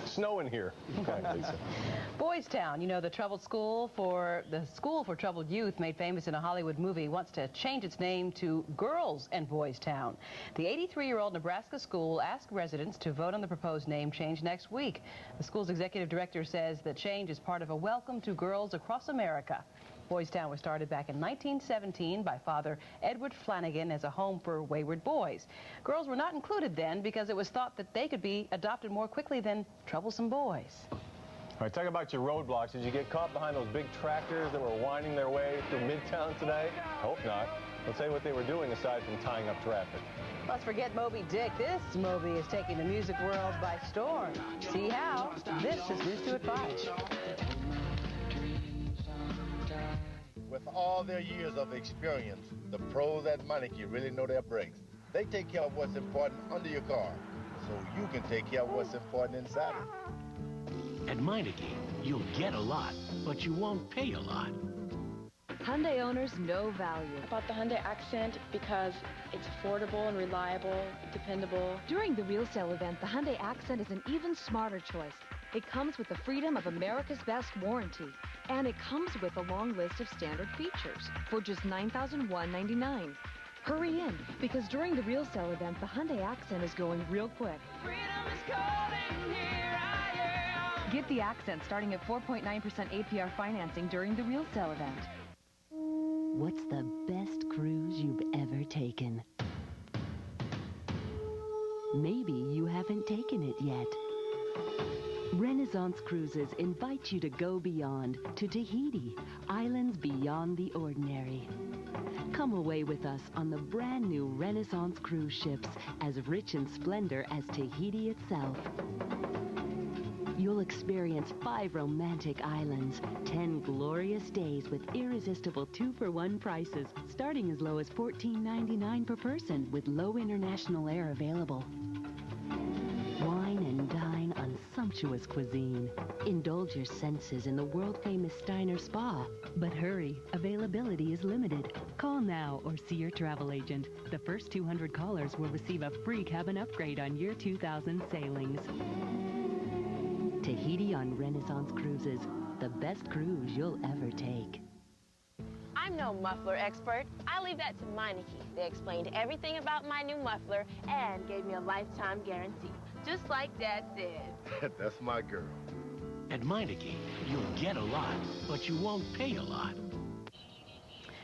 snow in here. Okay, Lisa. Boys Town, you know, the school for troubled youth made famous in a Hollywood movie, wants to change its name to Girls and Boys Town. The 83-year-old Nebraska school asked residents to vote on the proposed name change next week. The school's executive director says the change is part of a welcome to girls across America. Boys Town was started back in 1917 by Father Edward Flanagan as a home for wayward boys. Girls were not included then because it was thought that they could be adopted more quickly than troublesome boys. All right, talk about your roadblocks. Did you get caught behind those big tractors that were winding their way through Midtown today? Hope not. Let's say what they were doing aside from tying up traffic. Let's forget Moby Dick. This Moby is taking the music world by storm. See how? This is News 2 at 5. With all their years of experience, the pros at Meineke really know their brakes. They take care of what's important under your car, so you can take care of what's important inside it. At Meineke, you'll get a lot, but you won't pay a lot. Hyundai owners know value. About the Hyundai Accent because it's affordable and reliable, dependable. During the Real Sale event, the Hyundai Accent is an even smarter choice. It comes with the freedom of America's Best warranty, and it comes with a long list of standard features for just $9,199. Hurry in, because during the Real Sale event, the Hyundai Accent is going real quick. Freedom is calling, here I am. Get the Accent starting at 4.9% APR financing during the Real Sale event. What's the best cruise you've ever taken? Maybe you haven't taken it yet. Renaissance Cruises invites you to go beyond, to Tahiti, islands beyond the ordinary. Come away with us on the brand new Renaissance cruise ships, as rich in splendor as Tahiti itself. You'll experience 5 romantic islands, 10 glorious days with irresistible 2-for-1 prices, starting as low as $14.99 per person with low international air available. Wine and dine on sumptuous cuisine. Indulge your senses in the world-famous Steiner Spa. But hurry, availability is limited. Call now or see your travel agent. The first 200 callers will receive a free cabin upgrade on year 2000 sailings. Tahiti on Renaissance Cruises, the best cruise you'll ever take. I'm no muffler expert. I leave that to Meineke. They explained everything about my new muffler and gave me a lifetime guarantee, just like Dad said. That's my girl. At Meineke, you'll get a lot, but you won't pay a lot.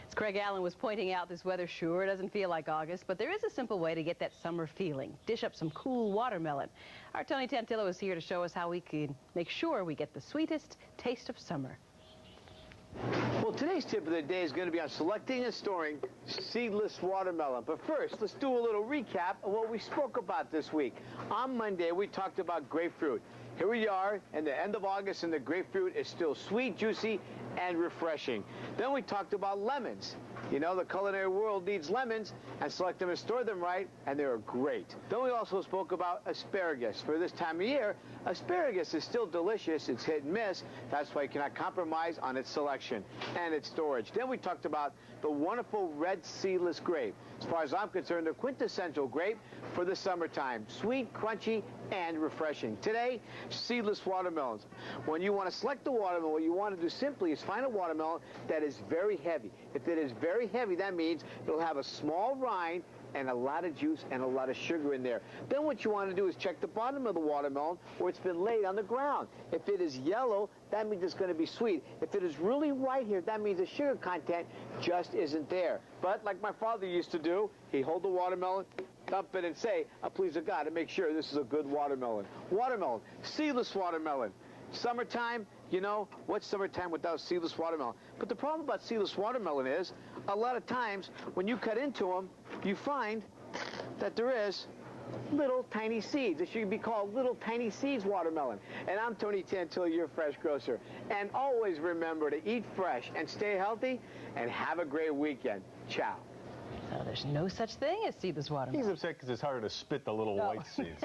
As Craig Allen was pointing out, this weather sure doesn't feel like August, but there is a simple way to get that summer feeling. Dish up some cool watermelon. Our Tony Tantillo is here to show us how we can make sure we get the sweetest taste of summer. Well, today's tip of the day is going to be on selecting and storing seedless watermelon. But first, let's do a little recap of what we spoke about this week. On Monday, we talked about grapefruit. Here we are in the end of August, and the grapefruit is still sweet, juicy, and refreshing. Then we talked about lemons. You know, the culinary world needs lemons, and select them and store them right, and they're great. Then we also spoke about asparagus. For this time of year, asparagus is still delicious. It's hit and miss. That's why you cannot compromise on its selection and its storage. Then we talked about the wonderful red seedless grape. As far as I'm concerned, the quintessential grape for the summertime. Sweet, crunchy, and refreshing. Today, seedless watermelons. When you want to select the watermelon, what you want to do simply is find a watermelon that is very heavy. If it is very heavy, that means it'll have a small rind and a lot of juice and a lot of sugar in there. Then what you want to do is check the bottom of the watermelon where it's been laid on the ground. If it is yellow, that means it's going to be sweet. If it is really white here, that means the sugar content just isn't there. But like my father used to do, he'd hold the watermelon, dump it, and say, please to God, to make sure this is a good watermelon. Watermelon, seedless watermelon. Summertime, you know, what's summertime without seedless watermelon? But the problem about seedless watermelon is, a lot of times, when you cut into them, you find that there is little tiny seeds. It should be called little tiny seeds watermelon. And I'm Tony Tantillo, your fresh grocer. And always remember to eat fresh and stay healthy and have a great weekend. Ciao. So there's no such thing as seedless watermelon. He's upset because it's harder to spit the little white seeds.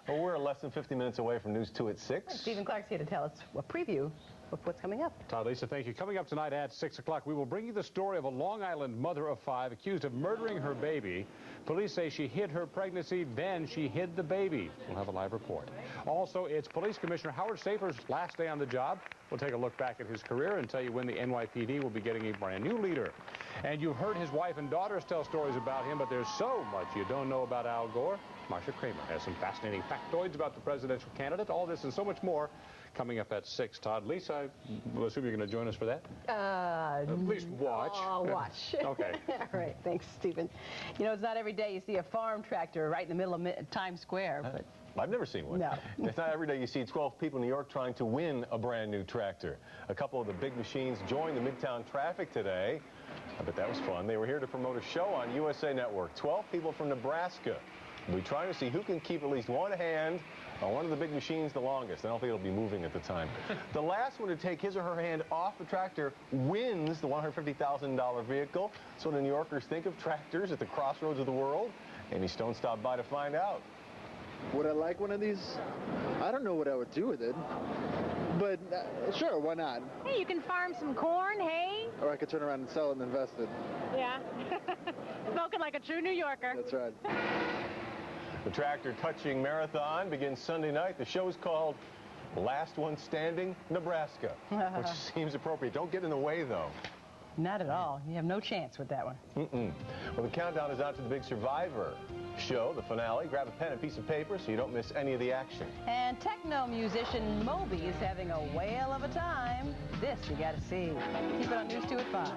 Well, we're less than 50 minutes away from News 2 at 6. Stephen Clark's here to tell us a preview of what's coming up. Todd, Lisa, thank you. Coming up tonight at 6 o'clock, we will bring you the story of a Long Island mother of 5 accused of murdering her baby. Police say she hid her pregnancy, then she hid the baby. We'll have a live report. Also, it's Police Commissioner Howard Safer's last day on the job. We'll take a look back at his career and tell you when the NYPD will be getting a brand new leader. And you've heard his wife and daughters tell stories about him, but there's so much you don't know about Al Gore. Marsha Kramer has some fascinating factoids about the presidential candidate. All this and so much more coming up at 6. Todd, Lisa, I assume you're going to join us for that? At least watch. Watch. Okay. All right. Thanks, Stephen. You know, it's not every day you see a farm tractor right in the middle of Times Square, but... I've never seen one. No. It's not every day you see 12 people in New York trying to win a brand new tractor. A couple of the big machines joined the Midtown traffic today. I bet that was fun. They were here to promote a show on USA Network. 12 people from Nebraska. We're trying to see who can keep at least one hand on one of the big machines the longest. I don't think it'll be moving at the time. The last one to take his or her hand off the tractor wins the $150,000 vehicle. So the New Yorkers think of tractors at the crossroads of the world. Amy Stone stopped by to find out. Would I like one of these? I don't know what I would do with it. But sure, why not? Hey, you can farm some corn, hay. Or I could turn around and sell it and invest it. Yeah. Spoken like a true New Yorker. That's right. The Tractor Touching Marathon begins Sunday night. The show is called Last One Standing, Nebraska, which seems appropriate. Don't get in the way, though. Not at all. You have no chance with that one. Well, the countdown is out to the big Survivor. show, the finale. Grab a pen and piece of paper so you don't miss any of the action. And techno musician Moby is having a whale of a time. This you gotta see. Keep it on News 2 at 5.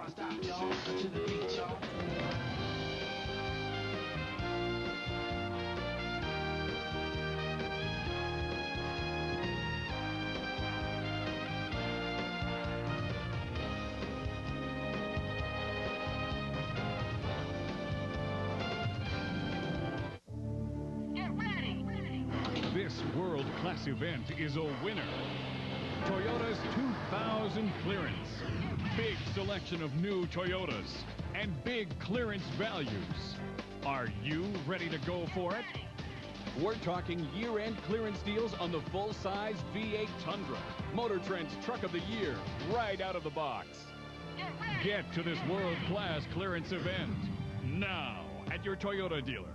This world-class event is a winner. Toyota's 2000 clearance. Big selection of new Toyotas and big clearance values. Are you ready to go for it? We're talking year-end clearance deals on the full-size V8 Tundra. Motor Trend's Truck of the Year, right out of the box. Get to this world-class clearance event now at your Toyota dealer.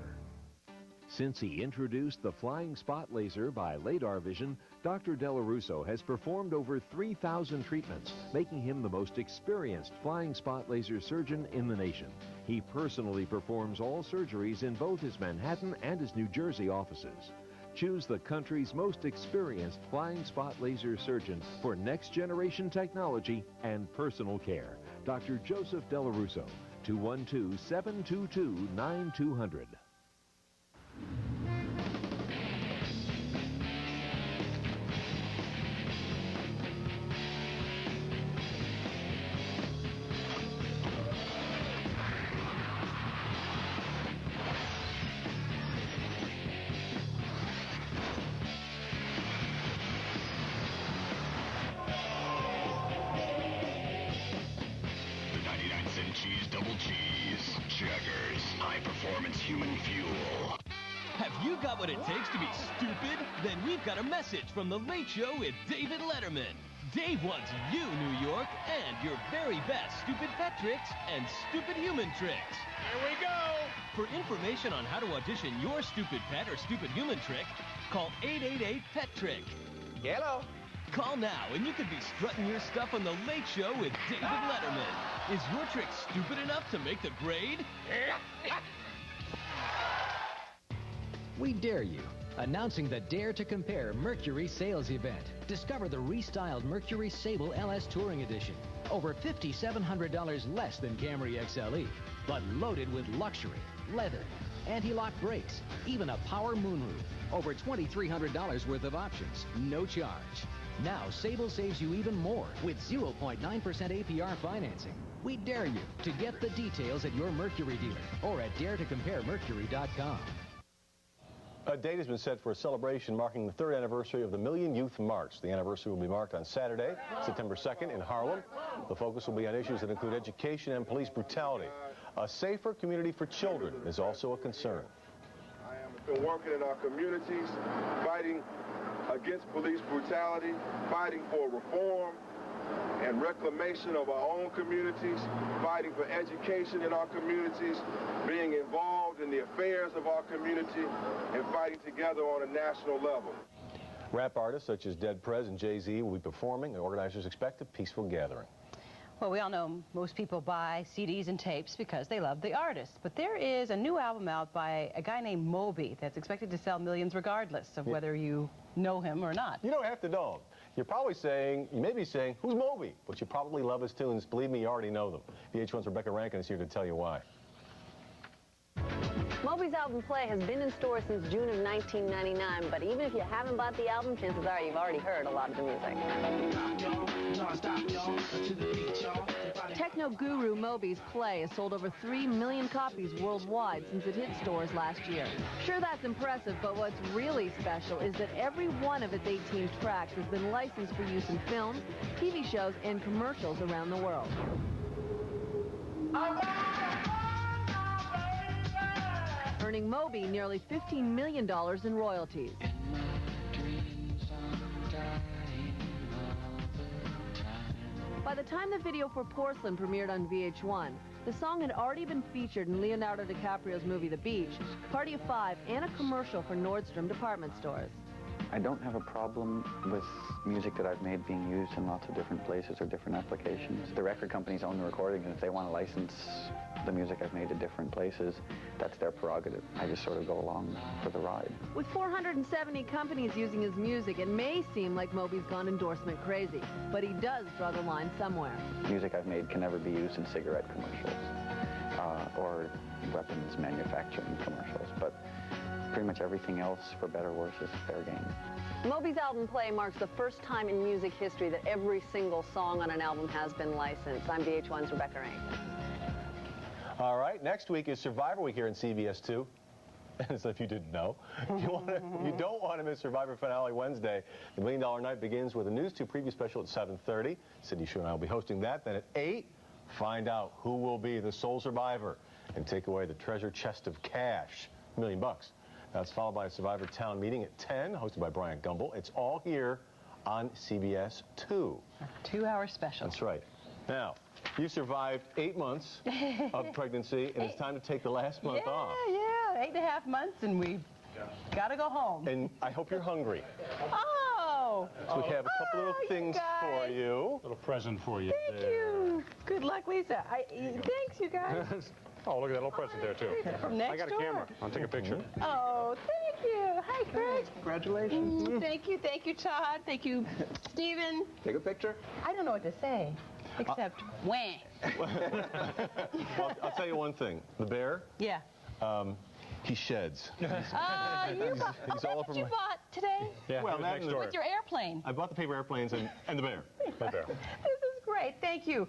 Since he introduced the Flying Spot Laser by Radar Vision, Dr. Delarusso has performed over 3,000 treatments, making him the most experienced flying spot laser surgeon in the nation. He personally performs all surgeries in both his Manhattan and his New Jersey offices. Choose the country's most experienced flying spot laser surgeon for next-generation technology and personal care. Dr. Joseph Delarusso, 212-722-9200. The 99-cent cheese double cheese. Checkers. High-performance human fuel. Have you got what it takes to be stupid? Then we've got a message from The Late Show with David Letterman. Dave wants you, New York, and your very best stupid pet tricks and stupid human tricks. Here we go! For information on how to audition your stupid pet or stupid human trick, call 888-PET-TRICK. Hello. Call now and you could be strutting your stuff on The Late Show with David Letterman. Is your trick stupid enough to make the grade? We dare you. Announcing the Dare to Compare Mercury sales event. Discover the restyled Mercury Sable LS Touring Edition. Over $5,700 less than Camry XLE, but loaded with luxury, leather, anti-lock brakes, even a power moonroof. Over $2,300 worth of options, no charge. Now Sable saves you even more with 0.9% APR financing. We dare you to get the details at your Mercury dealer or at daretocomparemercury.com. A date has been set for a celebration marking the 3rd anniversary of the Million Youth March. The anniversary will be marked on Saturday, September 2nd in Harlem. The focus will be on issues that include education and police brutality. A safer community for children is also a concern. I have been working in our communities, fighting against police brutality, fighting for reform and reclamation of our own communities, fighting for education in our communities, being involved in the affairs of our community, and fighting together on a national level. Rap artists such as Dead Prez and Jay-Z will be performing, and organizers expect a peaceful gathering. Well, we all know most people buy CDs and tapes because they love the artist. But there is a new album out by a guy named Moby that's expected to sell millions regardless of whether you know him or not. You don't have to know him. You're probably saying, you may be saying, who's Moby? But you probably love his tunes. Believe me, you already know them. VH1's Rebecca Rankin is here to tell you why. Moby's album Play has been in stores since June of 1999, but even if you haven't bought the album, chances are you've already heard a lot of the music. Techno guru Moby's Play has sold over 3 million copies worldwide since it hit stores last year. Sure, that's impressive, but what's really special is that every one of its 18 tracks has been licensed for use in films, TV shows, and commercials around the world. Earning Moby nearly $15 million in royalties. By the time the video for Porcelain premiered on VH1, the song had already been featured in Leonardo DiCaprio's movie The Beach, Party of Five, and a commercial for Nordstrom department stores. I don't have a problem with music that I've made being used in lots of different places or different applications. The record companies own the recording, and if they want to license the music I've made to different places, that's their prerogative. I just sort of go along for the ride. With 470 companies using his music, it may seem like Moby's gone endorsement crazy, but he does draw the line somewhere. Music I've made can never be used in cigarette commercials or weapons manufacturing commercials, but pretty much everything else, for better or worse, is fair game. Moby's album Play marks the first time in music history that every single song on an album has been licensed. I'm VH1's Rebecca Rankin. All right, next week is Survivor Week here in CBS-2. As if you didn't know. You don't want to miss Survivor finale Wednesday. The $1 Million Night begins with a News 2 preview special at 7:30. Sydney Shu and I will be hosting that. Then at 8, find out who will be the sole survivor and take away the treasure chest of cash, $1 million. That's followed by a Survivor Town meeting at 10, hosted by Brian Gumble. It's all here on CBS-2. A 2-hour special. That's right. Now, you survived 8 months of pregnancy, and it's time to take the last month off. Yeah, 8.5 months, and we gotta go home. And I hope you're hungry. Oh! So we have a couple little things for you. Little present for you. Thank you. Good luck, Lisa. Thanks, you guys. Oh, look at that little present there, too. From next I got a door. camera. I'll take a picture. Oh, thank you. Hi, Craig. Congratulations. Thank you, Todd. Thank you, Stephen. Take a picture. I don't know what to say, except wah. Well, I'll tell you one thing. The bear, Yeah. he sheds. You bought what you bought today? Yeah, well, that with your airplane. I bought the paper airplanes and the bear. The bear. This is great. Thank you.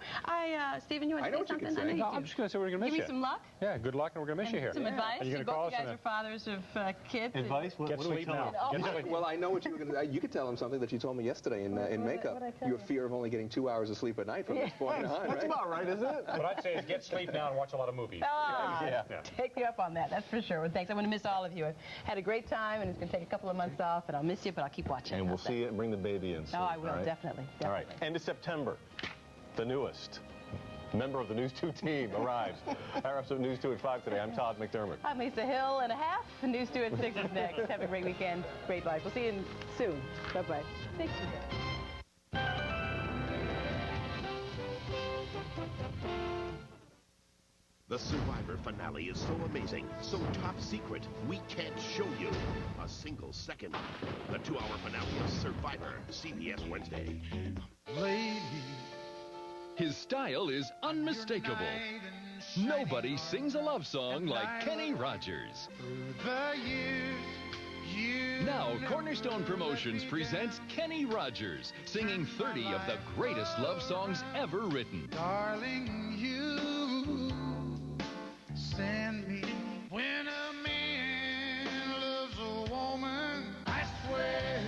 Stephen, you want to say something? I know you do. I'm just going to say we're going to miss you. Give me some luck. Yeah, good luck, and we're going to miss you here. Some advice. Are you going to both call us? You guys are fathers of kids. Advice? Get sleep now. Oh, Get sleep. Well, I know what you were going to do. You could tell him something that you told me yesterday in makeup. Your fear of only getting 2 hours of sleep at night from this point on, right? That's about right, isn't it? What I'd say is get sleep now and watch a lot of movies. Yeah. Take me up on that. That's for sure. Well, thanks. I'm going to miss all of you. I've had a great time, and it's going to take a couple of months off, and I'll miss you, but I'll keep watching. And we'll see you and bring the baby in soon. Oh, I will, right? definitely. All right. End of September, the newest member of the News 2 team arrives. Our episode of News 2 at 5 today. I'm Todd McDermott. I'm Lisa Hill and a half. News 2 at 6 is next. Have a great weekend. Great life. We'll see you soon. Bye-bye. Thanks for that. The Survivor finale is so amazing, so top secret, we can't show you a single second. The 2-hour finale of Survivor, CBS Wednesday. Lady. His style is unmistakable. Nobody sings a love song like Kenny Rogers. Now, Cornerstone Promotions presents Kenny Rogers, singing 30 of the greatest love songs ever written. Darling, you send me when a man loves a woman, I swear,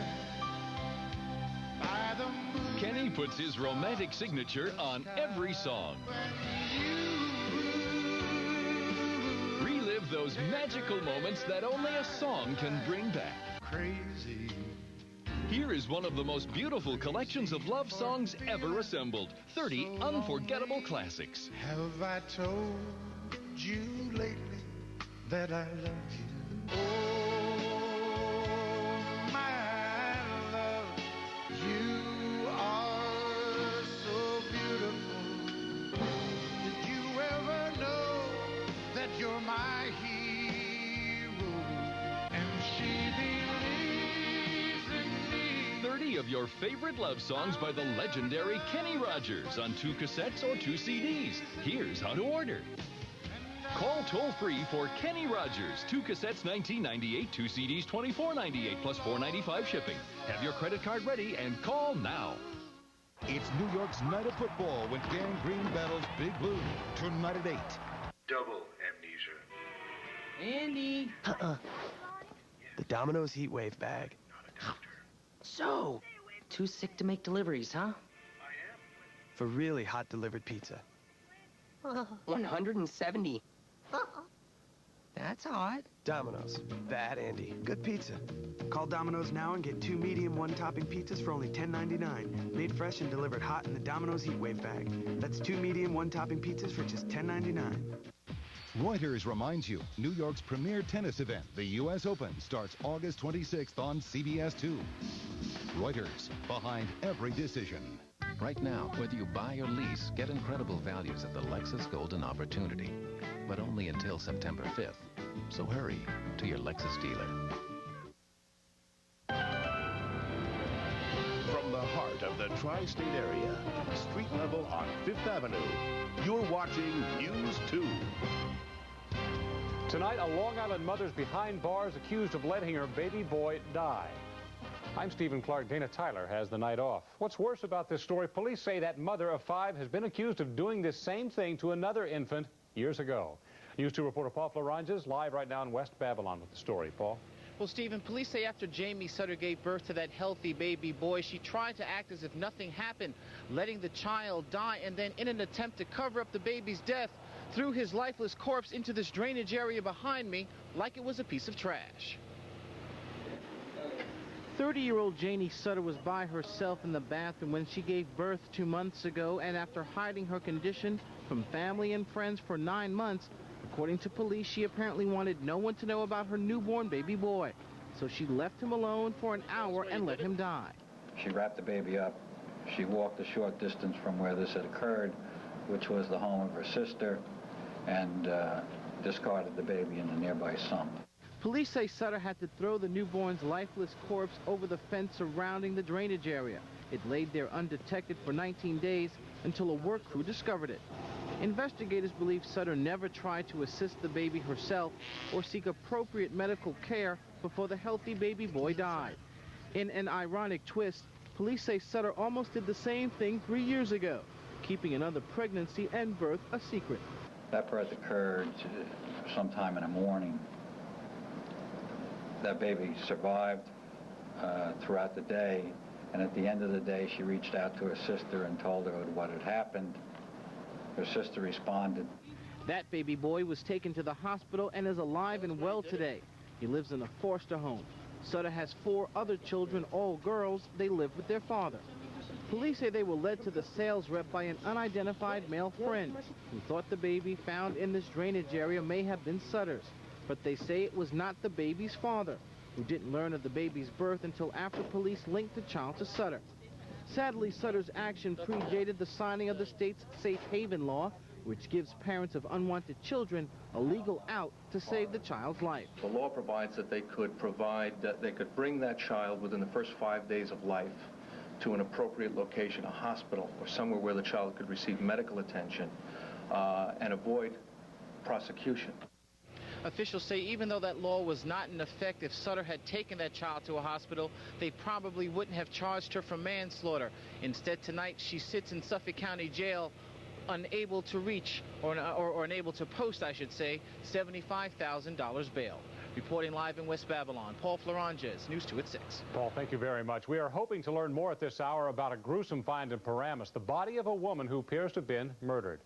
by the moon. Kenny puts his romantic signature on every song. Relive those magical moments that only a song can bring back. Crazy. Here is one of the most beautiful collections of love songs ever assembled. 30 unforgettable classics. Have I told you lately that I love you? Oh, my love, you are so beautiful. Did you ever know that you're my hero? And she believes in me. 30 of your favorite love songs by the legendary Kenny Rogers on 2 cassettes or 2 CDs. Here's how to order. Call toll-free for Kenny Rogers. 2 cassettes, $19.98, 2 CDs, $24.98, plus $4.95 shipping. Have your credit card ready and call now. It's New York's Night of Football when Gang Green battles Big Blue. Tonight at 8. Double amnesia. Andy. The Domino's Heat Wave bag. So, too sick to make deliveries, huh? For really hot delivered pizza. 170. That's odd. Domino's. Bad Andy. Good pizza. Call Domino's now and get 2 medium 1-topping pizzas for only $10.99. Made fresh and delivered hot in the Domino's Heat Wave bag. That's 2 medium 1-topping pizzas for just $10.99. Reuters reminds you, New York's premier tennis event, the U.S. Open, starts August 26th on CBS-2. Reuters, behind every decision. Right now, whether you buy or lease, get incredible values at the Lexus Golden Opportunity. But only until September 5th. So hurry to your Lexus dealer. From the heart of the tri-state area, street level on Fifth Avenue, you're watching News 2. Tonight, a Long Island mother's behind bars accused of letting her baby boy die. I'm Stephen Clark. Dana Tyler has the night off. What's worse about this story, police say that mother of 5 has been accused of doing this same thing to another infant years ago. News 2 reporter Paul Floranges live right now in West Babylon with the story. Paul? Well, Stephen, police say after Jamie Sutter gave birth to that healthy baby boy, she tried to act as if nothing happened, letting the child die, and then in an attempt to cover up the baby's death, threw his lifeless corpse into this drainage area behind me like it was a piece of trash. 30-year-old Janie Sutter was by herself in the bathroom when she gave birth 2 months ago, and after hiding her condition from family and friends for 9 months, according to police, she apparently wanted no one to know about her newborn baby boy. So she left him alone for an hour and let him die. She wrapped the baby up. She walked a short distance from where this had occurred, which was the home of her sister, and discarded the baby in a nearby sump. Police say Sutter had to throw the newborn's lifeless corpse over the fence surrounding the drainage area. It laid there undetected for 19 days until a work crew discovered it. Investigators believe Sutter never tried to assist the baby herself or seek appropriate medical care before the healthy baby boy died. In an ironic twist, police say Sutter almost did the same thing 3 years ago, keeping another pregnancy and birth a secret. That birth occurred sometime in the morning. That baby survived throughout the day, and at the end of the day, she reached out to her sister and told her what had happened. Her sister responded. That baby boy was taken to the hospital and is alive and well today. He lives in a foster home. Sutter has 4 other children, all girls. They live with their father. Police say they were led to the sales rep by an unidentified male friend who thought the baby found in this drainage area may have been Sutter's. But they say it was not the baby's father, who didn't learn of the baby's birth until after police linked the child to Sutter. Sadly, Sutter's action predated the signing of the state's safe haven law, which gives parents of unwanted children a legal out to save the child's life. The law provides that they could bring that child within the first 5 days of life to an appropriate location, a hospital, or somewhere where the child could receive medical attention and avoid prosecution. Officials say even though that law was not in effect, if Sutter had taken that child to a hospital, they probably wouldn't have charged her for manslaughter. Instead, tonight, she sits in Suffolk County Jail, unable to reach, or unable to post, I should say, $75,000 bail. Reporting live in West Babylon, Paul Floranges, News 2 at 6. Paul, thank you very much. We are hoping to learn more at this hour about a gruesome find in Paramus, the body of a woman who appears to have been murdered.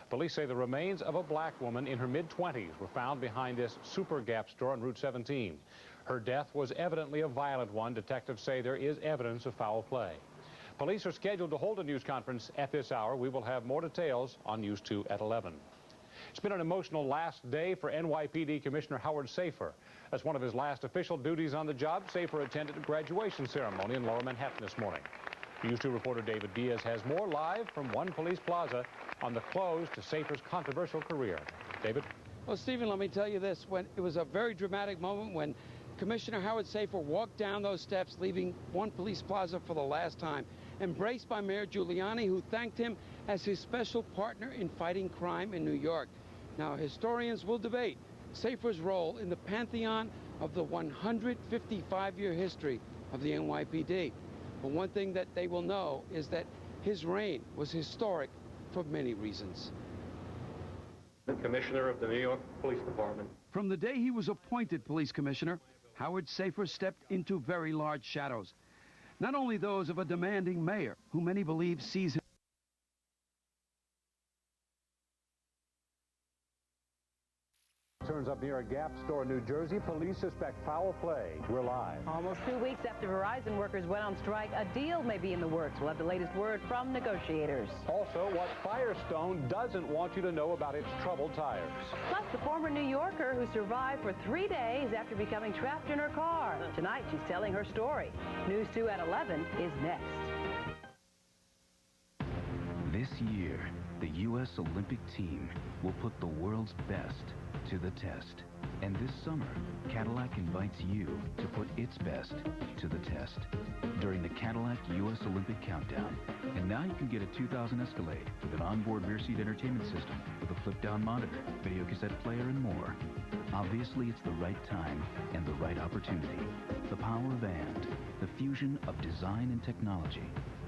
Police say the remains of a black woman in her mid-20s were found behind this Super Gap store on Route 17. Her death was evidently a violent one. Detectives say there is evidence of foul play. Police are scheduled to hold a news conference at this hour. We will have more details on News 2 at 11. It's been an emotional last day for NYPD Commissioner Howard Safir. As one of his last official duties on the job, Safir attended a graduation ceremony in Lower Manhattan this morning. News 2 reporter David Diaz has more live from One Police Plaza on the close to Safir's controversial career. David? Well, Stephen, let me tell you this. It was a very dramatic moment when Commissioner Howard Safir walked down those steps, leaving One Police Plaza for the last time, embraced by Mayor Giuliani, who thanked him as his special partner in fighting crime in New York. Now, historians will debate Safir's role in the pantheon of the 155-year history of the NYPD. But one thing that they will know is that his reign was historic for many reasons. The Commissioner of the New York Police Department. From the day he was appointed police commissioner, Howard Safir stepped into very large shadows. Not only those of a demanding mayor, who many believe sees him turns up near a Gap store in New Jersey. Police suspect foul play. We're live. Almost 2 weeks after Verizon workers went on strike, a deal may be in the works. We'll have the latest word from negotiators. Also, what Firestone doesn't want you to know about its troubled tires. Plus, the former New Yorker who survived for 3 days after becoming trapped in her car. Tonight, she's telling her story. News 2 at 11 is next. This year, the U.S. Olympic team will put the world's best to the test. And this summer, Cadillac invites you to put its best to the test during the Cadillac U.S. Olympic Countdown. And now you can get a 2000 Escalade with an onboard rear seat entertainment system with a flip-down monitor, video cassette player, and more. Obviously, it's the right time and the right opportunity. The power of and, the fusion of design and technology.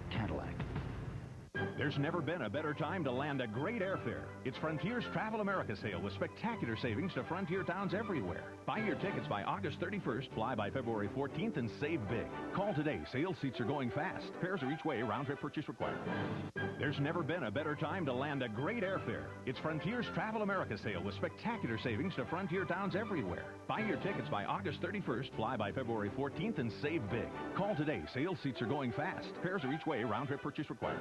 Cadillac. There's never been a better time to land a great airfare. It's Frontier's Travel America sale with spectacular savings to Frontier towns everywhere. Buy your tickets by August 31st, fly by February 14th, and save big. Call today. Sales seats are going fast. Fares are each way. Round-trip purchase required. There's never been a better time to land a great airfare. It's Frontier's Travel America sale with spectacular savings to Frontier towns everywhere. Buy your tickets by August 31st, fly by February 14th, and save big. Call today. Sales seats are going fast. Fares are each way. Round-trip purchase required.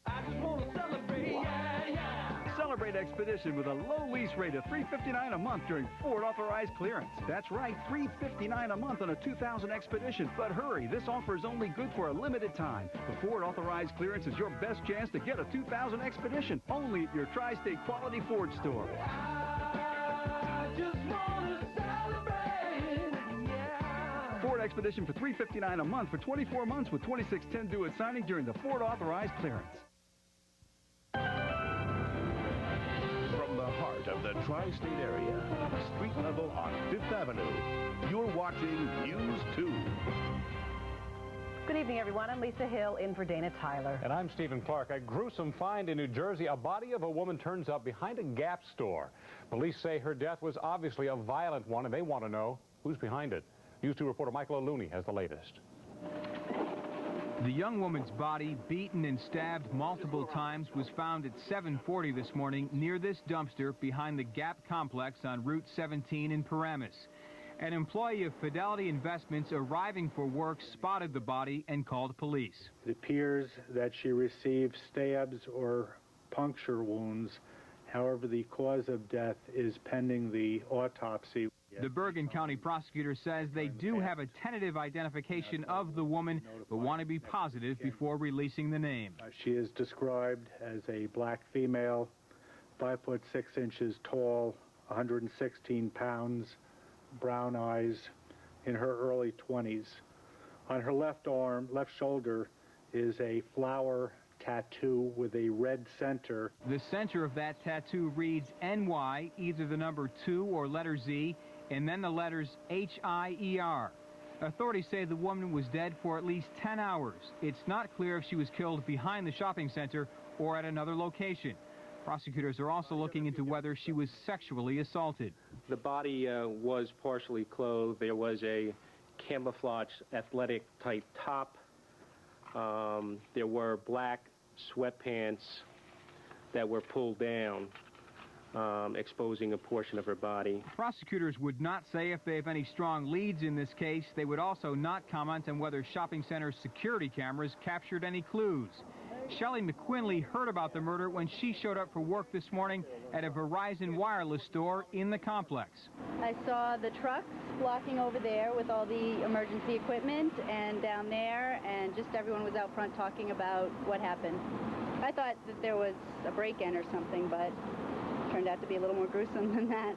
I just want to celebrate, yeah. Celebrate Expedition with a low lease rate of $359 a month during Ford authorized clearance. That's right, $359 a month on a 2000 Expedition. But hurry, this offer is only good for a limited time. The Ford authorized clearance is your best chance to get a 2000 Expedition, only at your Tri-State Quality Ford store. I just want to celebrate, yeah. Ford Expedition for $359 a month for 24 months with 2610 due at signing during the Ford authorized clearance. From the heart of the tri-state area, street level on 5th Avenue, you're watching News 2. Good evening, everyone. I'm Lisa Hill in for Dana Tyler. And I'm Stephen Clark. A gruesome find in New Jersey. A body of a woman turns up behind a Gap store. Police say her death was obviously a violent one, and they want to know who's behind it. News 2 reporter Michael O'Looney has the latest. The young woman's body, beaten and stabbed multiple times, was found at 7:40 this morning near this dumpster behind the Gap complex on Route 17 in Paramus. An employee of Fidelity Investments arriving for work spotted the body and called police. It appears that she received stabs or puncture wounds. However, the cause of death is pending the autopsy. The Bergen County prosecutor says they do have a tentative identification of the woman, but want to be positive before releasing the name. She is described as a black female, 5 foot 6 inches tall, 116 pounds, brown eyes, in her early 20s. On her left arm, left shoulder, is a flower tattoo with a red center. The center of that tattoo reads NY, either the number 2 or letter Z, and then the letters HIER. Authorities say the woman was dead for at least 10 hours. It's not clear if she was killed behind the shopping center or at another location. Prosecutors are also looking into whether she was sexually assaulted. The body was partially clothed. There was a camouflage athletic type top. There were black sweatpants that were pulled down, exposing a portion of her body. Prosecutors would not say if they have any strong leads in this case. They would also not comment on whether shopping center security cameras captured any clues. Shelley McQuinley heard about the murder when she showed up for work this morning at a Verizon wireless store in the complex. I saw the trucks blocking over there with all the emergency equipment and down there, and just everyone was out front talking about what happened. I thought that there was a break-in or something, but it turned out to be a little more gruesome than that.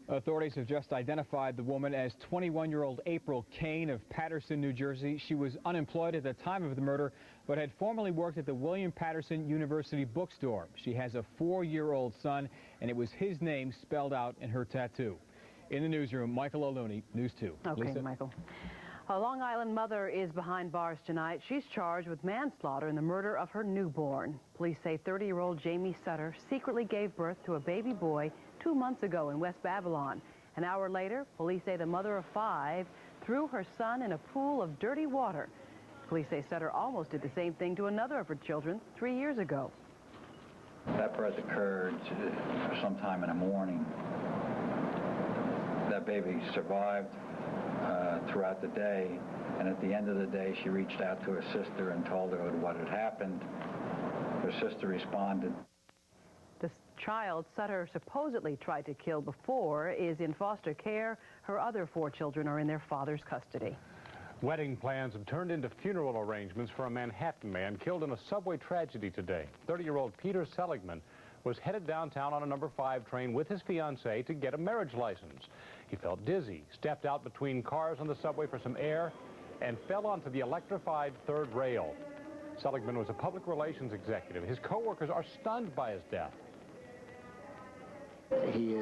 Authorities have just identified the woman as 21-year-old April Kane of Patterson, New Jersey. She was unemployed at the time of the murder, but had formerly worked at the William Patterson University bookstore. She has a 4-year-old son, and it was his name spelled out in her tattoo. In the newsroom, Michael O'Looney, News 2. Okay, Lisa? Michael. A Long Island mother is behind bars tonight. She's charged with manslaughter in the murder of her newborn. Police say 30-year-old Jamie Sutter secretly gave birth to a baby boy 2 months ago in West Babylon. An hour later, police say the mother of 5 threw her son in a pool of dirty water. Police say Sutter almost did the same thing to another of her children 3 years ago. That birth occurred sometime in the morning. that baby survived throughout the day, and at the end of the day, she reached out to her sister and told her what had happened. Her sister responded. The child Sutter supposedly tried to kill before is in foster care. Her other 4 children are in their father's custody. Wedding plans have turned into funeral arrangements for a Manhattan man killed in a subway tragedy today. 30-year-old Peter Seligman was headed downtown on a number 5 train with his fiancée to get a marriage license. He felt dizzy, stepped out between cars on the subway for some air, and fell onto the electrified 3rd rail. Seligman was a public relations executive. His co-workers are stunned by his death. He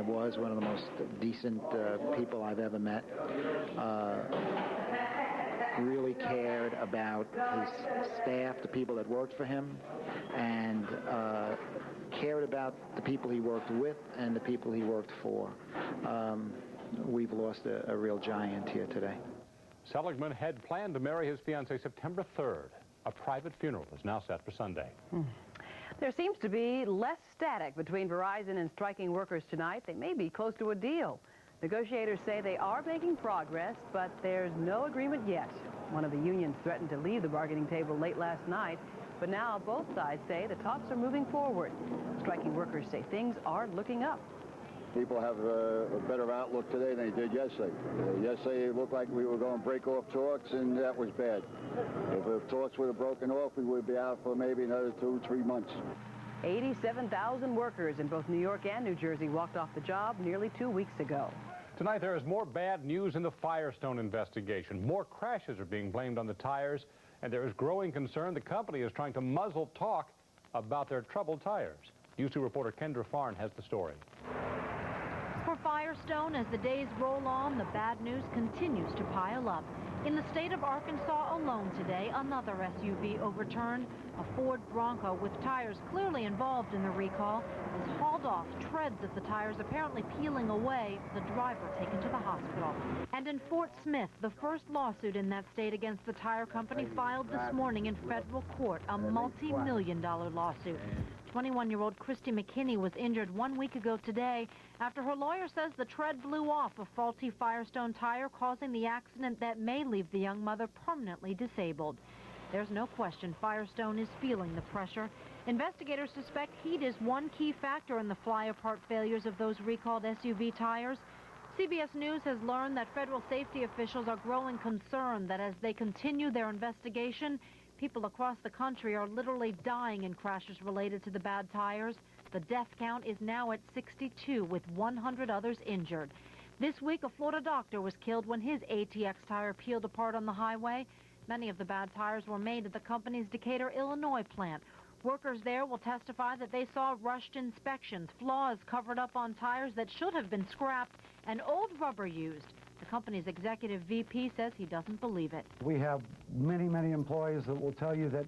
was one of the most decent people I've ever met. Really cared about his staff, the people that worked for him, and cared about the people he worked with and the people he worked for. We've lost a real giant here today. Seligman had planned to marry his fiancée September 3rd. A private funeral is now set for Sunday. There seems to be less static between Verizon and striking workers tonight. They may be close to a deal. Negotiators say they are making progress, but there's no agreement yet. One of the unions threatened to leave the bargaining table late last night, but now both sides say the talks are moving forward. Striking workers say things are looking up. People have a better outlook today than they did yesterday. Yesterday it looked like we were going to break off talks, and that was bad. If the talks would have broken off, we would be out for maybe another 2-3 months. 87,000 workers in both New York and New Jersey walked off the job nearly 2 weeks ago. Tonight there is more bad news in the Firestone investigation. More crashes are being blamed on the tires, and there is growing concern the company is trying to muzzle talk about their troubled tires. News 2 reporter Kendra Farn has the story. For Firestone, as the days roll on, the bad news continues to pile up. In the state of Arkansas alone today, another SUV overturned. A Ford Bronco with tires clearly involved in the recall is hauled off, treads of the tires apparently peeling away, the driver taken to the hospital. And in Fort Smith, the first lawsuit in that state against the tire company filed this morning in federal court, a multi-million-dollar lawsuit. 21-year-old Christy McKinney was injured 1 week ago today after her lawyer says the tread blew off a faulty Firestone tire, causing the accident that may leave the young mother permanently disabled. There's no question Firestone is feeling the pressure. Investigators suspect heat is one key factor in the fly-apart failures of those recalled SUV tires. CBS News has learned that federal safety officials are growing concerned that as they continue their investigation, people across the country are literally dying in crashes related to the bad tires. The death count is now at 62, with 100 others injured. This week, a Florida doctor was killed when his ATX tire peeled apart on the highway. Many of the bad tires were made at the company's Decatur, Illinois plant. Workers there will testify that they saw rushed inspections, flaws covered up on tires that should have been scrapped, and old rubber used. The company's executive VP says he doesn't believe it. We have many, many employees that will tell you that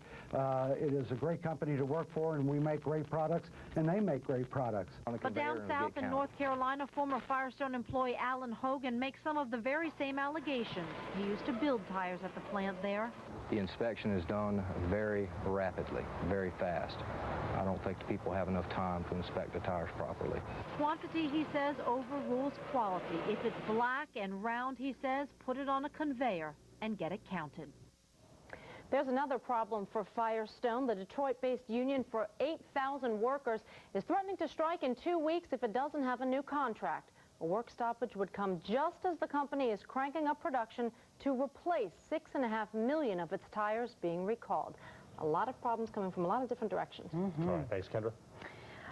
it is a great company to work for, and we make great products, and they make great products. But down south in North Carolina, former Firestone employee Alan Hogan makes some of the very same allegations. He used to build tires at the plant there. The inspection is done very rapidly, very fast. I don't think the people have enough time to inspect the tires properly. Quantity, he says, overrules quality. If it's black and round, he says, put it on a conveyor and get it counted. There's another problem for Firestone. The Detroit-based union for 8,000 workers is threatening to strike in 2 weeks if it doesn't have a new contract. A work stoppage would come just as the company is cranking up production to replace 6.5 million of its tires being recalled. A lot of problems coming from a lot of different directions. All right, thanks, Kendra.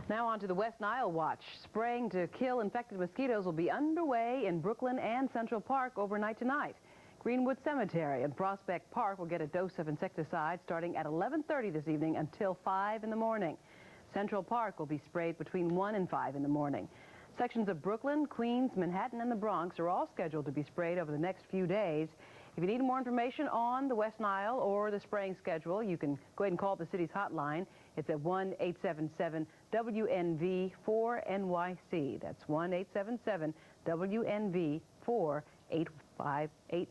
Now on to the West Nile watch. Spraying to kill infected mosquitoes will be underway in Brooklyn and Central Park overnight tonight. Greenwood Cemetery and Prospect Park will get a dose of insecticide starting at 11:30 this evening until 5 in the morning. Central Park will be sprayed between 1 and 5 in the morning. Sections of Brooklyn, Queens, Manhattan, and the Bronx are all scheduled to be sprayed over the next few days. If you need more information on the West Nile or the spraying schedule, you can go ahead and call the city's hotline. It's at 1-877-WNV-4NYC. That's 1-877-WNV-4858.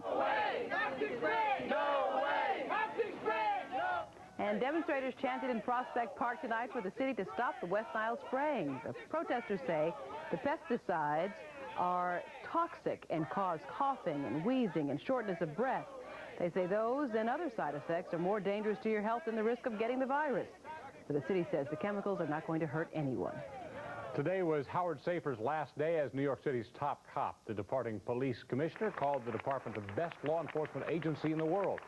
No way! Toxic spray! No way! Toxic spray! No! And demonstrators chanted in Prospect Park tonight for the city to stop the West Nile spraying. The protesters say the pesticides are toxic and cause coughing and wheezing and shortness of breath. They say those and other side effects are more dangerous to your health than the risk of getting the virus. But the city says the chemicals are not going to hurt anyone. Today was Howard Safir's last day as New York City's top cop. The departing police commissioner called the department the best law enforcement agency in the world.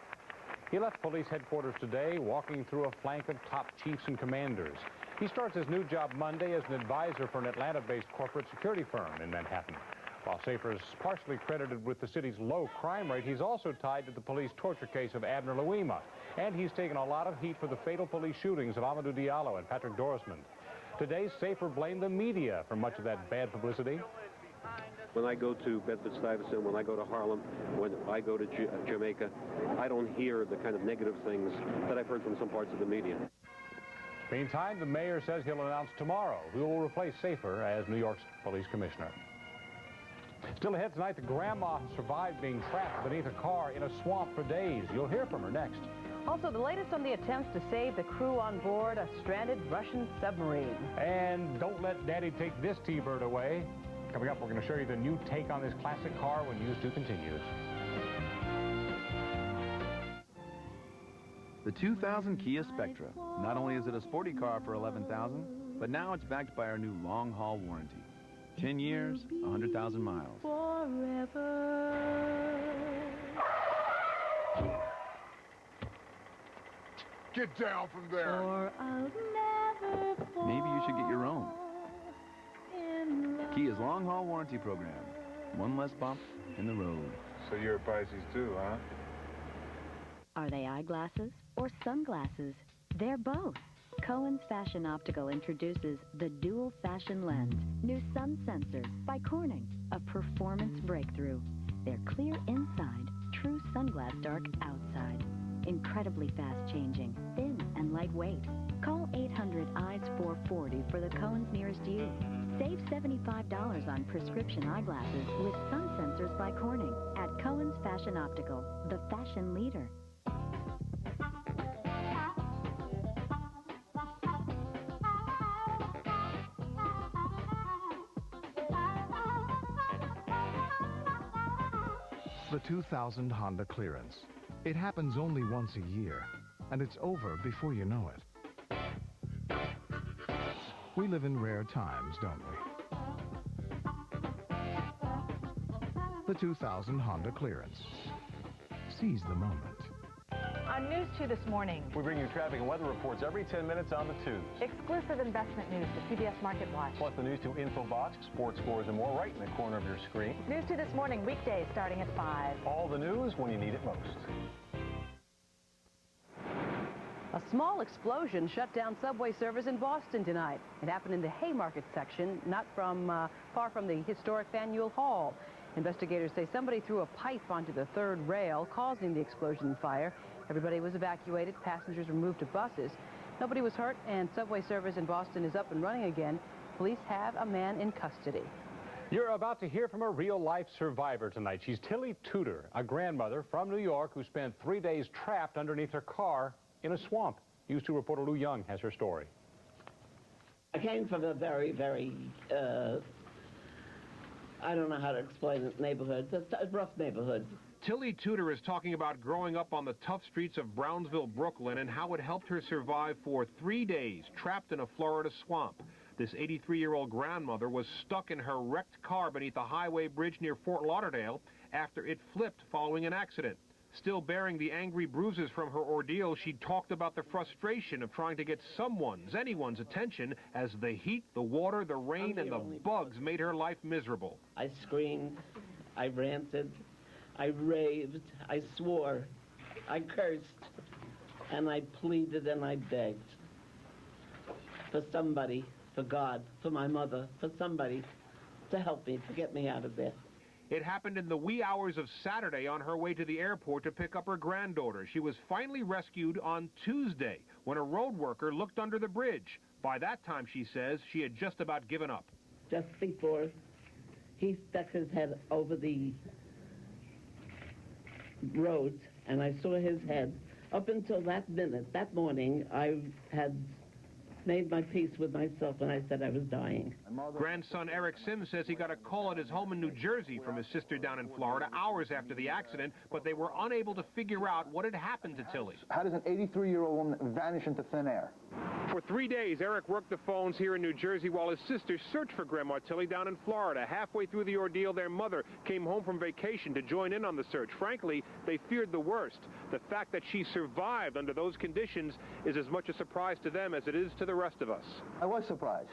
He left police headquarters today, walking through a flank of top chiefs and commanders. He starts his new job Monday as an advisor for an Atlanta-based corporate security firm in Manhattan. While Safir is partially credited with the city's low crime rate, he's also tied to the police torture case of Abner Louima. And he's taken a lot of heat for the fatal police shootings of Amadou Diallo and Patrick Dorismond. Today, Safir blamed the media for much of that bad publicity. When I go to Bedford-Stuyvesant, when I go to Harlem, when I go to Jamaica, I don't hear the kind of negative things that I've heard from some parts of the media. Meantime, the mayor says he'll announce tomorrow who will replace Safir as New York's police commissioner. Still ahead tonight, the grandma survived being trapped beneath a car in a swamp for days. You'll hear from her next. Also, the latest on the attempts to save the crew on board a stranded Russian submarine. And don't let Daddy take this T-Bird away. Coming up, we're going to show you the new take on this classic car when News 2 continues. The 2000 Kia Spectra. Not only is it a sporty car for $11,000, but now it's backed by our new long-haul warranty. 10 years, 100,000 miles. Forever. Get down from there. Or I'll never fall. Maybe you should get your own. Kia's long-haul warranty program. One less bump in the road. So you're a Pisces too, huh? Are they eyeglasses or sunglasses? They're both. Cohen's Fashion Optical introduces the Dual Fashion Lens, new sun sensors by Corning, a performance breakthrough. They're clear inside, true sunglass dark outside. Incredibly fast changing, thin and lightweight. Call 800-EYES-440 for the Cohen's nearest you. Save $75 on prescription eyeglasses with sun sensors by Corning at Cohen's Fashion Optical, the fashion leader. The 2000 Honda clearance. It happens only once a year, and it's over before you know it. We live in rare times, don't we? The 2000 Honda clearance. Seize the moment. On News 2 this morning, we bring you traffic and weather reports every 10 minutes on the 2s. Exclusive investment news to CBS Market Watch. Plus the News 2 info box, sports scores, and more right in the corner of your screen. News 2 this morning, weekdays starting at 5. All the news when you need it most. A small explosion shut down subway service in Boston tonight. It happened in the Haymarket section, not far from the historic Faneuil Hall. Investigators say somebody threw a pipe onto the third rail, causing the explosion and fire. Everybody was evacuated. Passengers were moved to buses. Nobody was hurt, and subway service in Boston is up and running again. Police have a man in custody. You're about to hear from a real-life survivor tonight. She's Tilly Tudor, a grandmother from New York who spent 3 days trapped underneath her car in a swamp. News 2 reporter Lou Young has her story. I came from a very, very, I don't know how to explain it, neighborhood. It's a rough neighborhood. Tilly Tudor is talking about growing up on the tough streets of Brownsville, Brooklyn, and how it helped her survive for 3 days trapped in a Florida swamp. This 83-year-old grandmother was stuck in her wrecked car beneath a highway bridge near Fort Lauderdale after it flipped following an accident. Still bearing the angry bruises from her ordeal, she talked about the frustration of trying to get anyone's attention as the heat, the water, the rain, and the bugs made her life miserable. I screamed, I ranted, I raved, I swore, I cursed, and I pleaded and I begged for somebody, for God, for my mother, for somebody to help me, to get me out of there. It happened in the wee hours of Saturday on her way to the airport to pick up her granddaughter. She was finally rescued on Tuesday when a road worker looked under the bridge. By that time, she says, she had just about given up. Just before he stuck his head over the road, and I saw his head Up until that minute, that morning, I had made my peace with myself and I said I was dying. Grandson Eric Sims says he got a call at his home in New Jersey from his sister down in Florida hours after the accident, but they were unable to figure out what had happened to Tilly. How does an 83-year-old woman vanish into thin air? For 3 days, Eric worked the phones here in New Jersey while his sister searched for Grandma Tilly down in Florida. Halfway through the ordeal, their mother came home from vacation to join in on the search. Frankly, they feared the worst. The fact that she survived under those conditions is as much a surprise to them as it is to the rest of us. I was surprised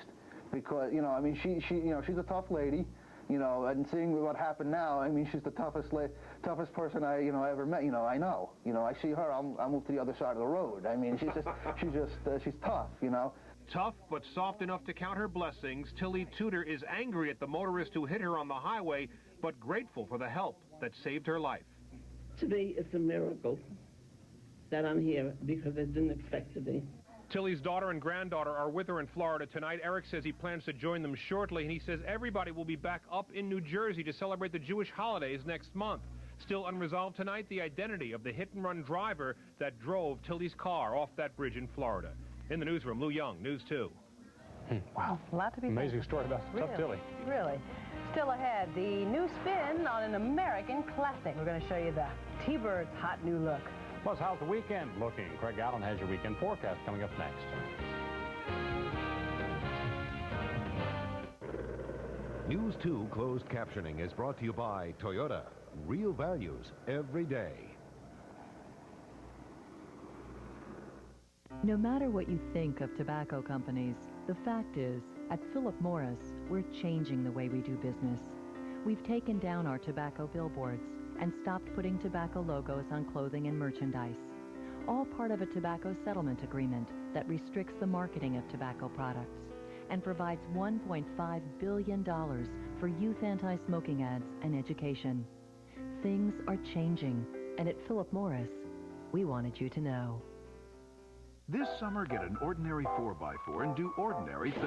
because, you know, I mean, she's a tough lady, you know, and seeing what happened now, I mean, she's the toughest person I ever met, you know, I know. You know, I see her, I'll move to the other side of the road. I mean, she's tough, you know. Tough, but soft enough to count her blessings, Tilly Tudor is angry at the motorist who hit her on the highway, but grateful for the help that saved her life. To me, it's a miracle that I'm here because I didn't expect to be. Tilly's daughter and granddaughter are with her in Florida tonight. Eric says he plans to join them shortly, and he says everybody will be back up in New Jersey to celebrate the Jewish holidays next month. Still unresolved tonight, the identity of the hit-and-run driver that drove Tilly's car off that bridge in Florida. In the newsroom, Lou Young, News 2. Wow. A lot to be amazing story about tough Tilly. Really. Still ahead, the new spin on an American classic. We're going to show you the T-Bird's hot new look. Plus, how's the weekend looking? Craig Allen has your weekend forecast coming up next. News 2 closed captioning is brought to you by Toyota. Real values every day. No matter what you think of tobacco companies, the fact is, at Philip Morris, we're changing the way we do business. We've taken down our tobacco billboards and stopped putting tobacco logos on clothing and merchandise, all part of a tobacco settlement agreement that restricts the marketing of tobacco products and provides $1.5 billion for youth anti-smoking ads and education. Things are changing, and at Philip Morris, we wanted you to know. This summer, get an ordinary 4x4 and do ordinary things.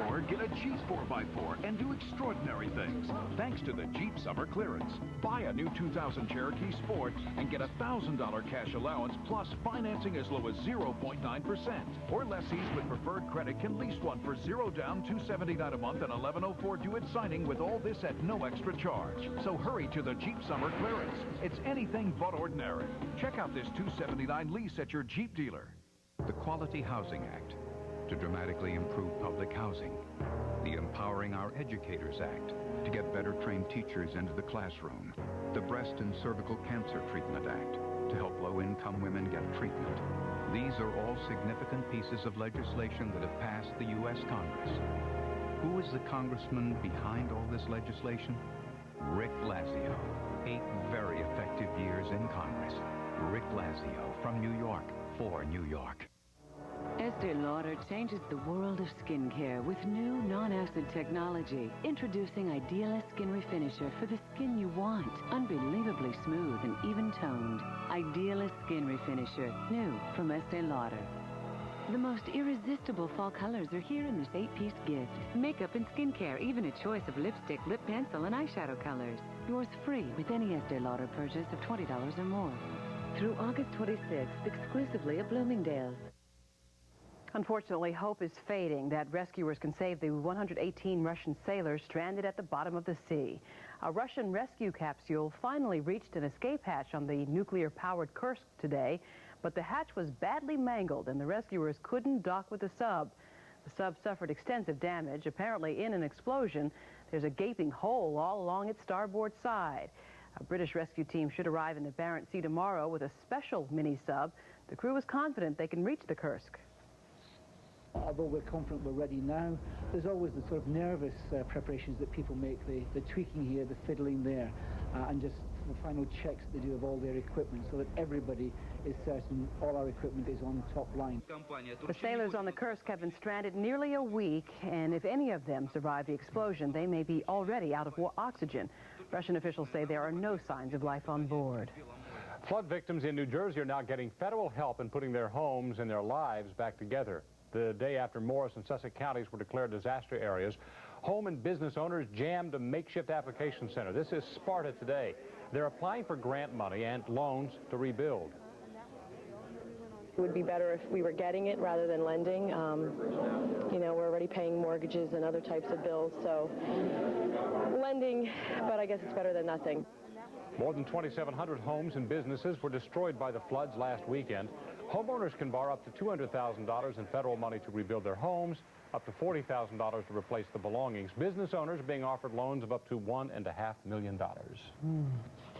Or get a Jeep 4x4 and do extraordinary things. Thanks to the Jeep Summer Clearance. Buy a new 2000 Cherokee Sport and get a $1,000 cash allowance plus financing as low as 0.9%. Or lessees with preferred credit can lease one for $0 down, $279 a month, and $1104 due at signing with all this at no extra charge. So hurry to the Jeep Summer Clearance. It's anything but ordinary. Check out this $279 lease at your Jeep dealer. The Quality Housing Act, to dramatically improve public housing. The Empowering Our Educators Act, to get better trained teachers into the classroom. The Breast and Cervical Cancer Treatment Act, to help low-income women get treatment. These are all significant pieces of legislation that have passed the U.S. Congress. Who is the congressman behind all this legislation? Rick Lazio. 8 very effective years in Congress. Rick Lazio from New York, for New York. Estee Lauder changes the world of skincare with new non-acid technology. Introducing Idealist Skin Refinisher for the skin you want. Unbelievably smooth and even-toned. Idealist Skin Refinisher, new from Estee Lauder. The most irresistible fall colors are here in this 8-piece gift. Makeup and skincare, even a choice of lipstick, lip pencil, and eyeshadow colors. Yours free with any Estee Lauder purchase of $20 or more. Through August 26th, exclusively at Bloomingdale's. Unfortunately, hope is fading that rescuers can save the 118 Russian sailors stranded at the bottom of the sea. A Russian rescue capsule finally reached an escape hatch on the nuclear-powered Kursk today, but the hatch was badly mangled and the rescuers couldn't dock with the sub. The sub suffered extensive damage. Apparently, in an explosion, there's a gaping hole all along its starboard side. A British rescue team should arrive in the Barents Sea tomorrow with a special mini-sub. The crew is confident they can reach the Kursk. Although we're confident we're ready now, there's always the sort of nervous preparations that people make, the tweaking here, the fiddling there, and just the final checks they do of all their equipment so that everybody is certain all our equipment is on top line. The sailors on the Kursk have been stranded nearly a week, and if any of them survive the explosion, they may be already out of oxygen. Russian officials say there are no signs of life on board. Flood victims in New Jersey are now getting federal help in putting their homes and their lives back together. The day after Morris and Sussex counties were declared disaster areas, home and business owners jammed a makeshift application center. This is Sparta today. They're applying for grant money and loans to rebuild. It would be better if we were getting it rather than lending. You know, we're already paying mortgages and other types of bills, so lending, but I guess it's better than nothing. More than 2,700 homes and businesses were destroyed by the floods last weekend. Homeowners can borrow up to $200,000 in federal money to rebuild their homes, up to $40,000 to replace the belongings. Business owners are being offered loans of up to $1.5 million.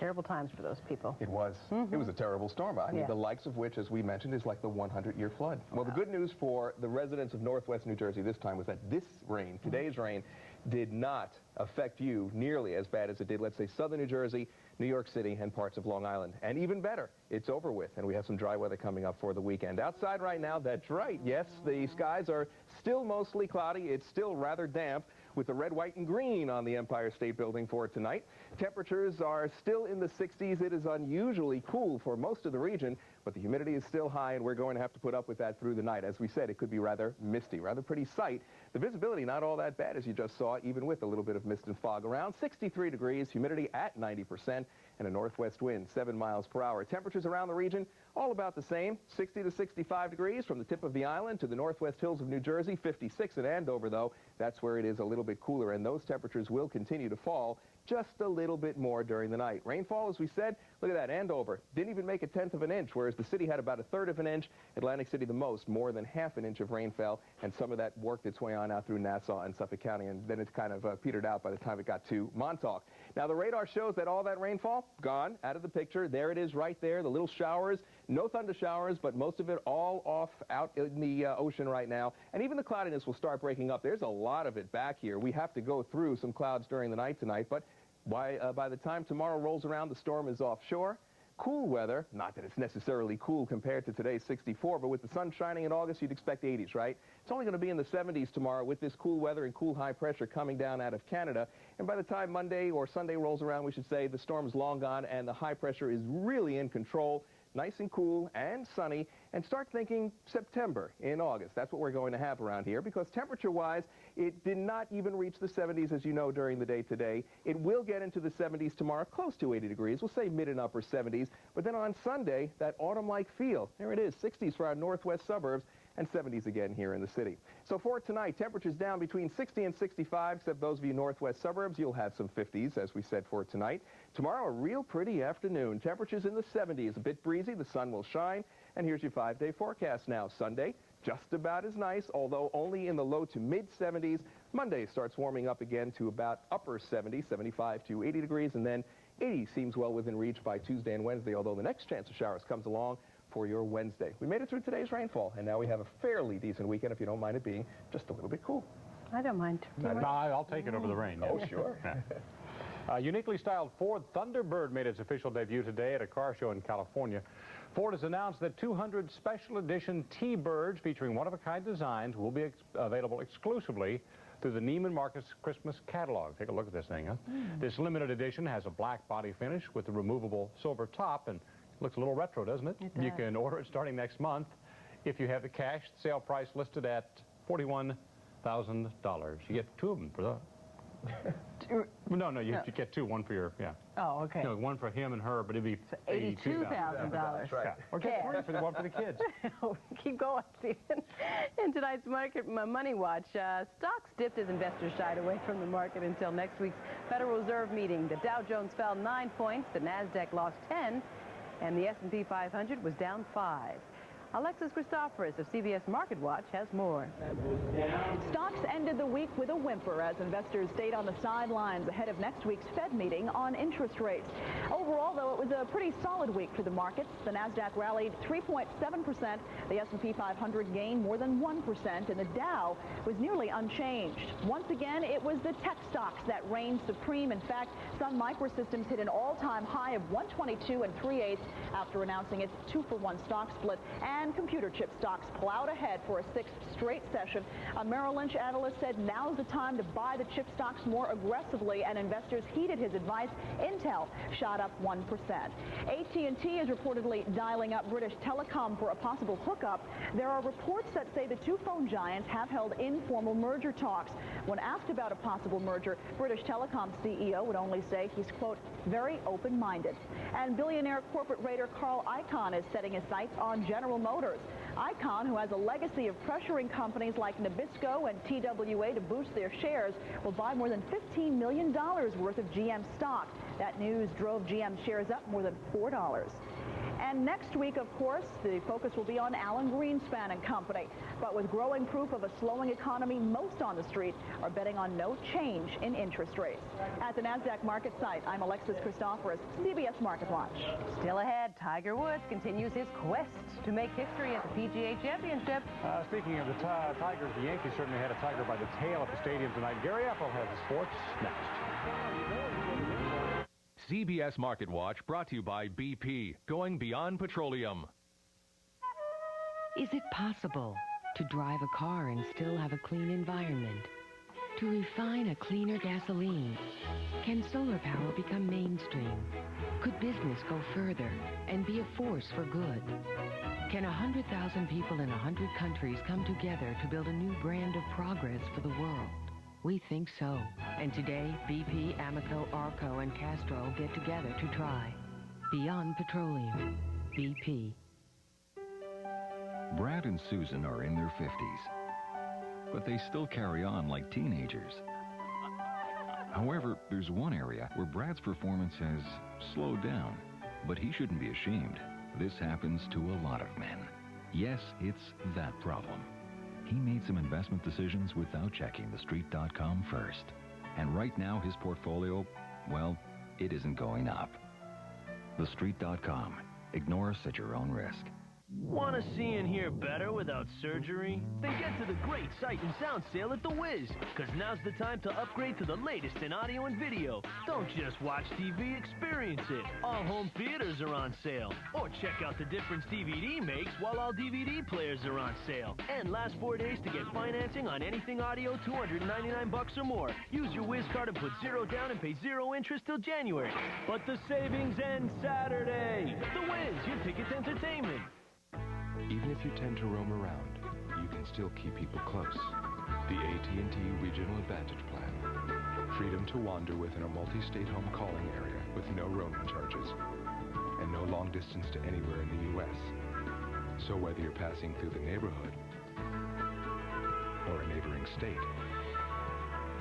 Terrible times for those people. It was. It was a terrible storm. I mean, the likes of which, as we mentioned, is like the 100-year flood. Well, the good news for the residents of northwest New Jersey this time was that this rain, today's rain, did not affect you nearly as bad as it did, let's say, southern New Jersey, New York City, and parts of Long Island. And even better, it's over with, and we have some dry weather coming up for the weekend. Outside right now, that's right, yes, the skies are still mostly cloudy. It's still rather damp, with the red, white, and green on the Empire State Building for tonight. Temperatures are still in the 60s. It is unusually cool for most of the region, but the humidity is still high, and we're going to have to put up with that through the night. As we said, it could be rather misty, rather pretty sight. The visibility not all that bad, as you just saw, even with a little bit of mist and fog around. 63 degrees, humidity at 90%, and a northwest wind, 7 miles per hour. Temperatures around the region, all about the same, 60 to 65 degrees from the tip of the island to the northwest hills of New Jersey, 56 at Andover, though. That's where it is a little bit cooler, and those temperatures will continue to fall just a little bit more during the night. Rainfall, as we said, look at that, Andover didn't even make a 1/10 of an inch, whereas the city had about 1/3 of an inch. Atlantic City the most, more than 1/2 an inch of rain fell, and some of that worked its way on out through Nassau and Suffolk County, and then it kind of petered out by the time it got to Montauk. Now, the radar shows that all that rainfall, gone, out of the picture. There it is right there, the little showers. No thunder showers, but most of it all off out in the ocean right now. And even the cloudiness will start breaking up. There's a lot of it back here. We have to go through some clouds during the night tonight, but by the time tomorrow rolls around, the storm is offshore. Cool weather, not that it's necessarily cool compared to today's 64, but with the sun shining in August, you'd expect 80s, right? It's only going to be in the 70s tomorrow with this cool weather and cool high pressure coming down out of Canada. And by the time Monday or Sunday rolls around, we should say the storm's long gone and the high pressure is really in control. Nice and cool and sunny, and start thinking September in August. That's what we're going to have around here, because temperature-wise, it did not even reach the 70s, as you know, during the day today. It will get into the 70s tomorrow, close to 80 degrees. We'll say mid and upper 70s. But then on Sunday, that autumn-like feel. There it is, 60s for our northwest suburbs, and 70s again here in the city. So for tonight, temperatures down between 60 and 65, except those of you northwest suburbs, you'll have some 50s, as we said, for tonight. Tomorrow, a real pretty afternoon. Temperatures in the 70s, a bit breezy, the sun will shine, and here's your 5-day forecast now. Sunday, just about as nice, although only in the low to mid-70s. Monday starts warming up again to about upper 70s, 75 to 80 degrees, and then 80 seems well within reach by Tuesday and Wednesday, although the next chance of showers comes along for your Wednesday. We made it through today's rainfall, and now we have a fairly decent weekend, if you don't mind it being just a little bit cool. I don't mind. I'll take it over the rain. Oh, sure. A uniquely styled Ford Thunderbird made its official debut today at a car show in California. Ford has announced that 200 special edition T-Birds featuring one-of-a-kind designs will be available exclusively through the Neiman Marcus Christmas catalog. Take a look at this thing, huh? This limited edition has a black body finish with a removable silver top, and looks a little retro, doesn't it? It does. You can order it starting next month. If you have the cash, the sale price listed at $41,000. You get 2 of them for that. No, you get 2, one for your, Oh, okay. No, one for him and her, but it'd be $82,000. Right. Yeah. Or get 3 for the one for the kids. Keep going, Stephen. In tonight's Market Money Watch, stocks dipped as investors shied away from the market until next week's Federal Reserve meeting. The Dow Jones fell 9 points, the NASDAQ lost 10, and the S&P 500 was down 5. Alexis Christoforous of CBS Market Watch has more. Stocks ended the week with a whimper as investors stayed on the sidelines ahead of next week's Fed meeting on interest rates. Overall, though, it was a pretty solid week for the markets. The NASDAQ rallied 3.7%, the S&P 500 gained more than 1%, and the Dow was nearly unchanged. Once again, it was the tech stocks that reigned supreme. In fact, Sun Microsystems hit an all-time high of 122 3/8 after announcing its 2-for-1 stock split. And computer chip stocks plowed ahead for a 6th straight session. A Merrill Lynch analyst said now's the time to buy the chip stocks more aggressively, and investors heeded his advice. Intel shot up 1%. AT&T is reportedly dialing up British Telecom for a possible hookup. There are reports that say the two phone giants have held informal merger talks. When asked about a possible merger, British Telecom CEO would only say he's, quote, very open-minded. And billionaire corporate raider Carl Icahn is setting his sights on General Motors Motors. Icon, who has a legacy of pressuring companies like Nabisco and TWA to boost their shares, will buy more than $15 million worth of GM stock. That news drove GM shares up more than $4. And next week, of course, the focus will be on Alan Greenspan and company. But with growing proof of a slowing economy, most on the street are betting on no change in interest rates. At the NASDAQ market site, I'm Alexis Christoforous, CBS Market Watch. Still ahead, Tiger Woods continues his quest to make history at the PGA Championship. Speaking of the Tigers, the Yankees certainly had a tiger by the tail at the stadium tonight. Gary Apple has the sports next. CBS Market Watch brought to you by BP, going beyond petroleum. Is it possible to drive a car and still have a clean environment? To refine a cleaner gasoline? Can solar power become mainstream? Could business go further and be a force for good? Can 100,000 people in 100 countries come together to build a new brand of progress for the world? We think so. And today, BP, Amoco, Arco, and Castro get together to try. Beyond petroleum. BP. Brad and Susan are in their 50s, but they still carry on like teenagers. However, there's one area where Brad's performance has slowed down, but he shouldn't be ashamed. This happens to a lot of men. Yes, it's that problem. He made some investment decisions without checking TheStreet.com first. And right now, his portfolio, well, it isn't going up. TheStreet.com. Ignore us at your own risk. Want to see and hear better without surgery? Then get to the great Sight and Sound sale at The Wiz, because now's the time to upgrade to the latest in audio and video. Don't just watch TV, experience it. All home theaters are on sale. Or check out the difference DVD makes while all DVD players are on sale. And last 4 days to get financing on anything audio, $299 or more. Use your Wiz card and put $0 down and pay 0 interest till January. But the savings end Saturday. The Wiz, your ticket to entertainment. Even if you tend to roam around, you can still keep people close. The AT&T Regional Advantage Plan. Freedom to wander within a multi-state home calling area with no roaming charges. And no long distance to anywhere in the U.S. So whether you're passing through the neighborhood or a neighboring state,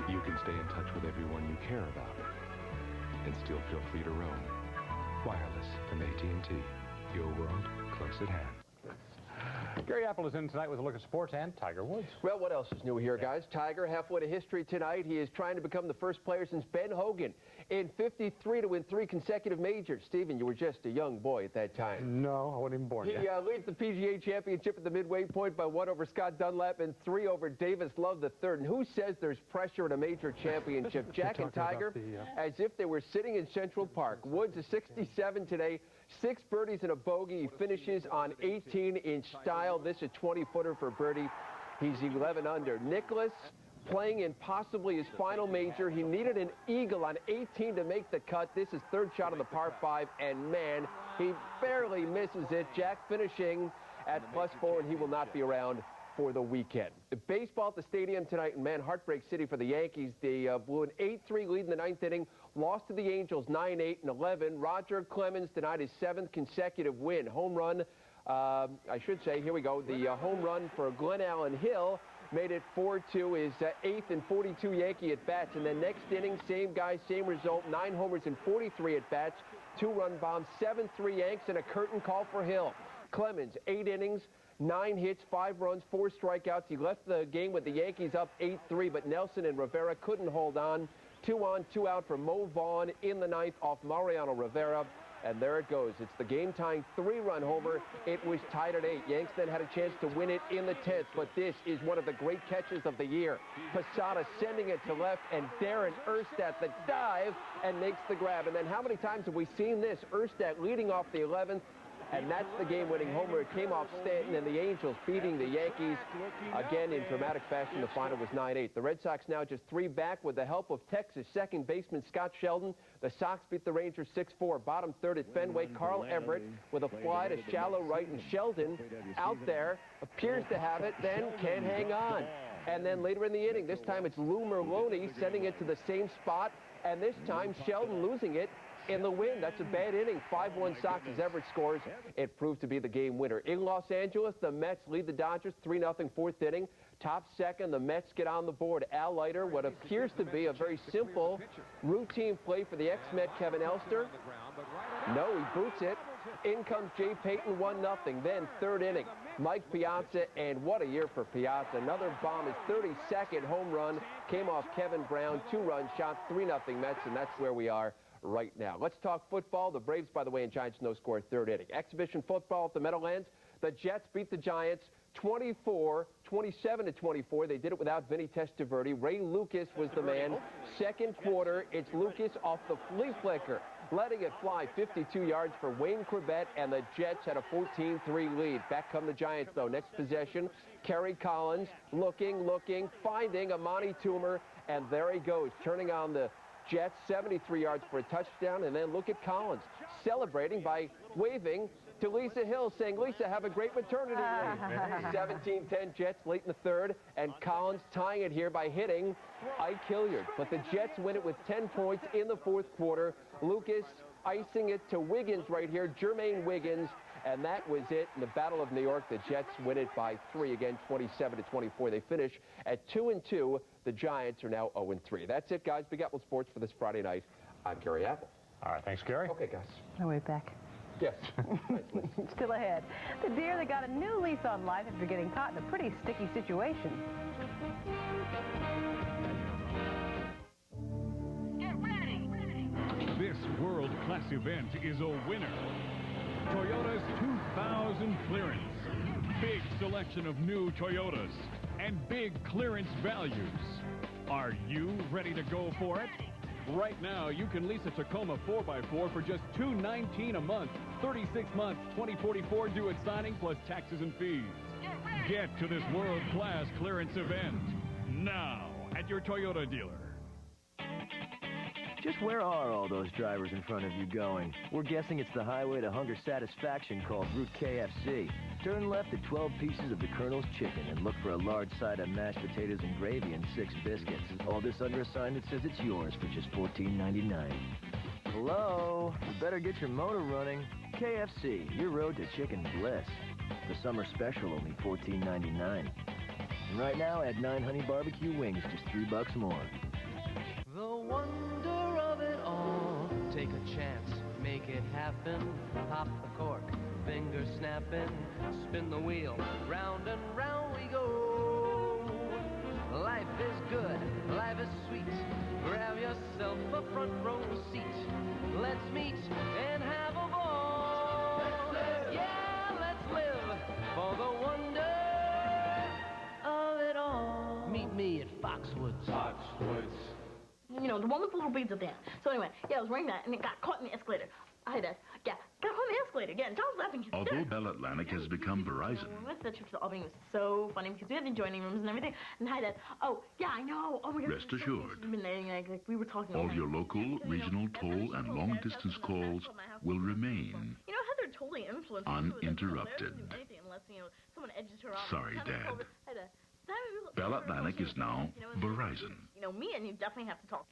you can stay in touch with everyone you care about and still feel free to roam. Wireless from AT&T. Your world close at hand. Gary Apple is in tonight with a look at sports and Tiger Woods. Well, what else is new here, guys? Tiger, halfway to history tonight. He is trying to become the first player since Ben Hogan in 53 to win 3 consecutive majors. Stephen, you were just a young boy at that time. No, I wasn't even born yet. He leads the PGA Championship at the midway point by 1 over Scott Dunlap and 3 over Davis Love III. And who says there's pressure in a major championship? Jack and Tiger, as if they were sitting in Central Park. Woods is 67 today. 6 birdies and a bogey. He finishes on 18 in style. This is a 20-footer for birdie. He's 11 under. Nicklaus playing in possibly his final major. He needed an eagle on 18 to make the cut. This is 3rd shot on the par 5, and man, he barely misses it. Jack finishing at +4, and he will not be around for the weekend. Baseball at the stadium tonight, and man, heartbreak city for the Yankees. They blew an 8-3 lead in the 9th inning, lost to the Angels 9-8 and 11. Roger Clemens denied his 7th consecutive win. Home run, I should say, here we go, the home run for Glenn Allen Hill made it 4-2, his 8th and 42 Yankee at-bats. And then next inning, same guy, same result, 9 homers and 43 at-bats, 2-run bomb, 7-3 Yanks, and a curtain call for Hill. Clemens, 8 innings, 9 hits, 5 runs, 4 strikeouts. He left the game with the Yankees up 8-3, but Nelson and Rivera couldn't hold on. 2 on, 2 out for Mo Vaughn in the 9th off Mariano Rivera. And there it goes. It's the game-tying 3-run homer. It was tied at 8. Yanks then had a chance to win it in the 10th, but this is one of the great catches of the year. Posada sending it to left, and Darren Erstad the dive and makes the grab. And then how many times have we seen this? Erstad leading off the 11th. And that's the game-winning homer. It came off Stanton, and the Angels beating the Yankees again in dramatic fashion. The final was 9-8. The Red Sox now just 3 back with the help of Texas second baseman Scott Sheldon. The Sox beat the Rangers 6-4. Bottom 3rd at Fenway, Carl Everett with a fly to shallow right, and Sheldon out there appears to have it, then can't hang on. And then later in the inning, this time it's Lou Merlone sending it to the same spot, and this time Sheldon losing it. in the win. That's a bad inning. 5-1 Sox as Everett scores. It proved to be the game winner. In Los Angeles, the Mets lead the Dodgers 3-0 fourth inning. Top second, the Mets get on the board. Al Leiter, what appears to be a very simple routine play for the ex-Met Kevin Elster. No, he boots it. In comes Jay Payton, 1-0. Then third inning, Mike Piazza, and what a year for Piazza. Another bomb, his 32nd home run came off Kevin Brown. 2-run shot, 3-0 Mets, and that's where we are right now. Let's talk football. The Braves, by the way, in Giants no score third inning. Exhibition football at the Meadowlands. The Jets beat the Giants 27-24. They did it without Vinny Testaverde. Ray Lucas was the man. Second quarter, it's Lucas off the flea flicker, letting it fly 52 yards for Wayne Corbett, and the Jets had a 14-3 lead. Back come the Giants, though. Next possession, Kerry Collins looking, finding Amani Toomer, and there he goes, turning on the Jets, 73 yards for a touchdown. And then look at Collins celebrating by waving to Lisa Hill, saying, Lisa, have a great maternity leave. 17-10 Jets late in the third, and Collins tying it here by hitting Ike Hilliard. But the Jets win it with 10 points in the fourth quarter. Lucas icing it to Wiggins right here, Jermaine Wiggins, and that was it in the Battle of New York. The Jets win it by 3, again, 27-24. They finish at 2-2. The Giants are now 0-3. That's it, guys. Big Apple Sports for this Friday night. I'm Gary Apple. All right, thanks, Gary. Okay, guys. No way back. Yes. Still ahead. The deer that got a new lease on life after getting caught in a pretty sticky situation. This world-class event is a winner. Toyota's 2000 clearance. Big selection of new Toyotas and big clearance values. Are you ready to go for it? Right now, you can lease a Tacoma 4x4 for just $219 a month, 36 months, 2044 due at signing plus taxes and fees. Get to this world-class clearance event now at your Toyota dealer. Just where are all those drivers in front of you going? We're guessing it's the highway to hunger satisfaction called Route KFC. Turn left at 12 pieces of the Colonel's chicken and look for a large side of mashed potatoes and gravy and 6 biscuits. All this under a sign that says it's yours for just $14.99. Hello? You better get your motor running. KFC, your road to chicken bliss. The summer special, only $14.99. And right now, add 9 honey barbecue wings, just $3 more. The wonder of it all. Take a chance, make it happen. Pop the cork, finger snapping. Spin the wheel, round and round we go. Life is good, life is sweet. Grab yourself a front row seat. Let's meet and have a ball. Yeah, let's live for the wonder of it all. Meet me at Foxwoods. Foxwoods. You know, the wonderful little beads of that. So anyway, yeah, I was wearing that, and it got caught in the escalator. I had that. Yeah, got caught in the escalator. Yeah, and John was laughing. Although Bell Atlantic has become Verizon. When we went to the trip to Albany, it was so funny because we had the adjoining rooms and everything. And I had that. Oh, yeah, I know. Oh my God. Rest assured, like, we were talking. all your local, regional, toll, and long-distance calls will remain You know how they're totally influenced. uninterrupted. Unless, you know, someone edges her off. Sorry, Dad. Bell Atlantic is now Verizon. You know, me and you definitely have to talk.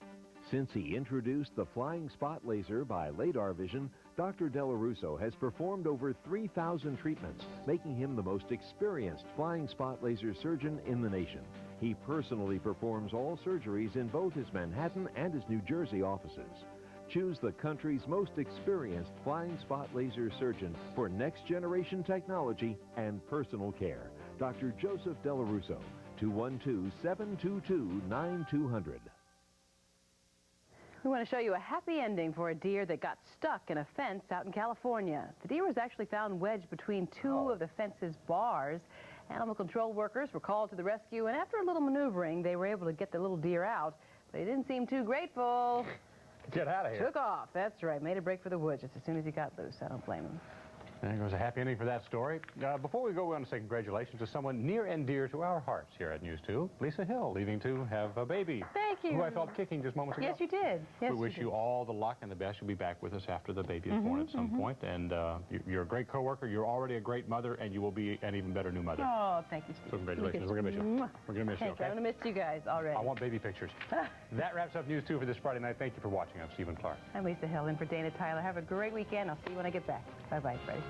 Since he introduced the Flying Spot Laser by Radar Vision, Dr. Delarusso has performed over 3,000 treatments, making him the most experienced flying spot laser surgeon in the nation. He personally performs all surgeries in both his Manhattan and his New Jersey offices. Choose the country's most experienced flying spot laser surgeon for next-generation technology and personal care. Dr. Joseph Delarusso, 212-722-9200. We want to show you a happy ending for a deer that got stuck in a fence out in California. The deer was actually found wedged between 2 of the fence's bars. Animal control workers were called to the rescue, and after a little maneuvering, they were able to get the little deer out. But he didn't seem too grateful. Get out of here. Took off. That's right. Made a break for the woods just as soon as he got loose. I don't blame him. There goes a happy ending for that story. Before we go, we want to say congratulations to someone near and dear to our hearts here at News 2, Lisa Hill, leaving to have a baby. Thank you. Who I felt kicking just moments ago. Yes, you did. Yes, we wish you all the luck and the best. You'll be back with us after the baby is born at some point. And you're a great coworker. You're already a great mother, and you will be an even better new mother. Oh, thank you, Steve. So congratulations. We're going to miss you. We're going to miss you, okay? I'm going to miss you guys already. I want baby pictures. That wraps up News 2 for this Friday night. Thank you for watching. I'm Stephen Clark. I'm Lisa Hill, in for Dana Tyler. Have a great weekend. I'll see you when I get back. Bye-bye, Freddie.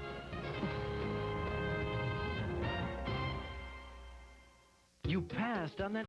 You passed on that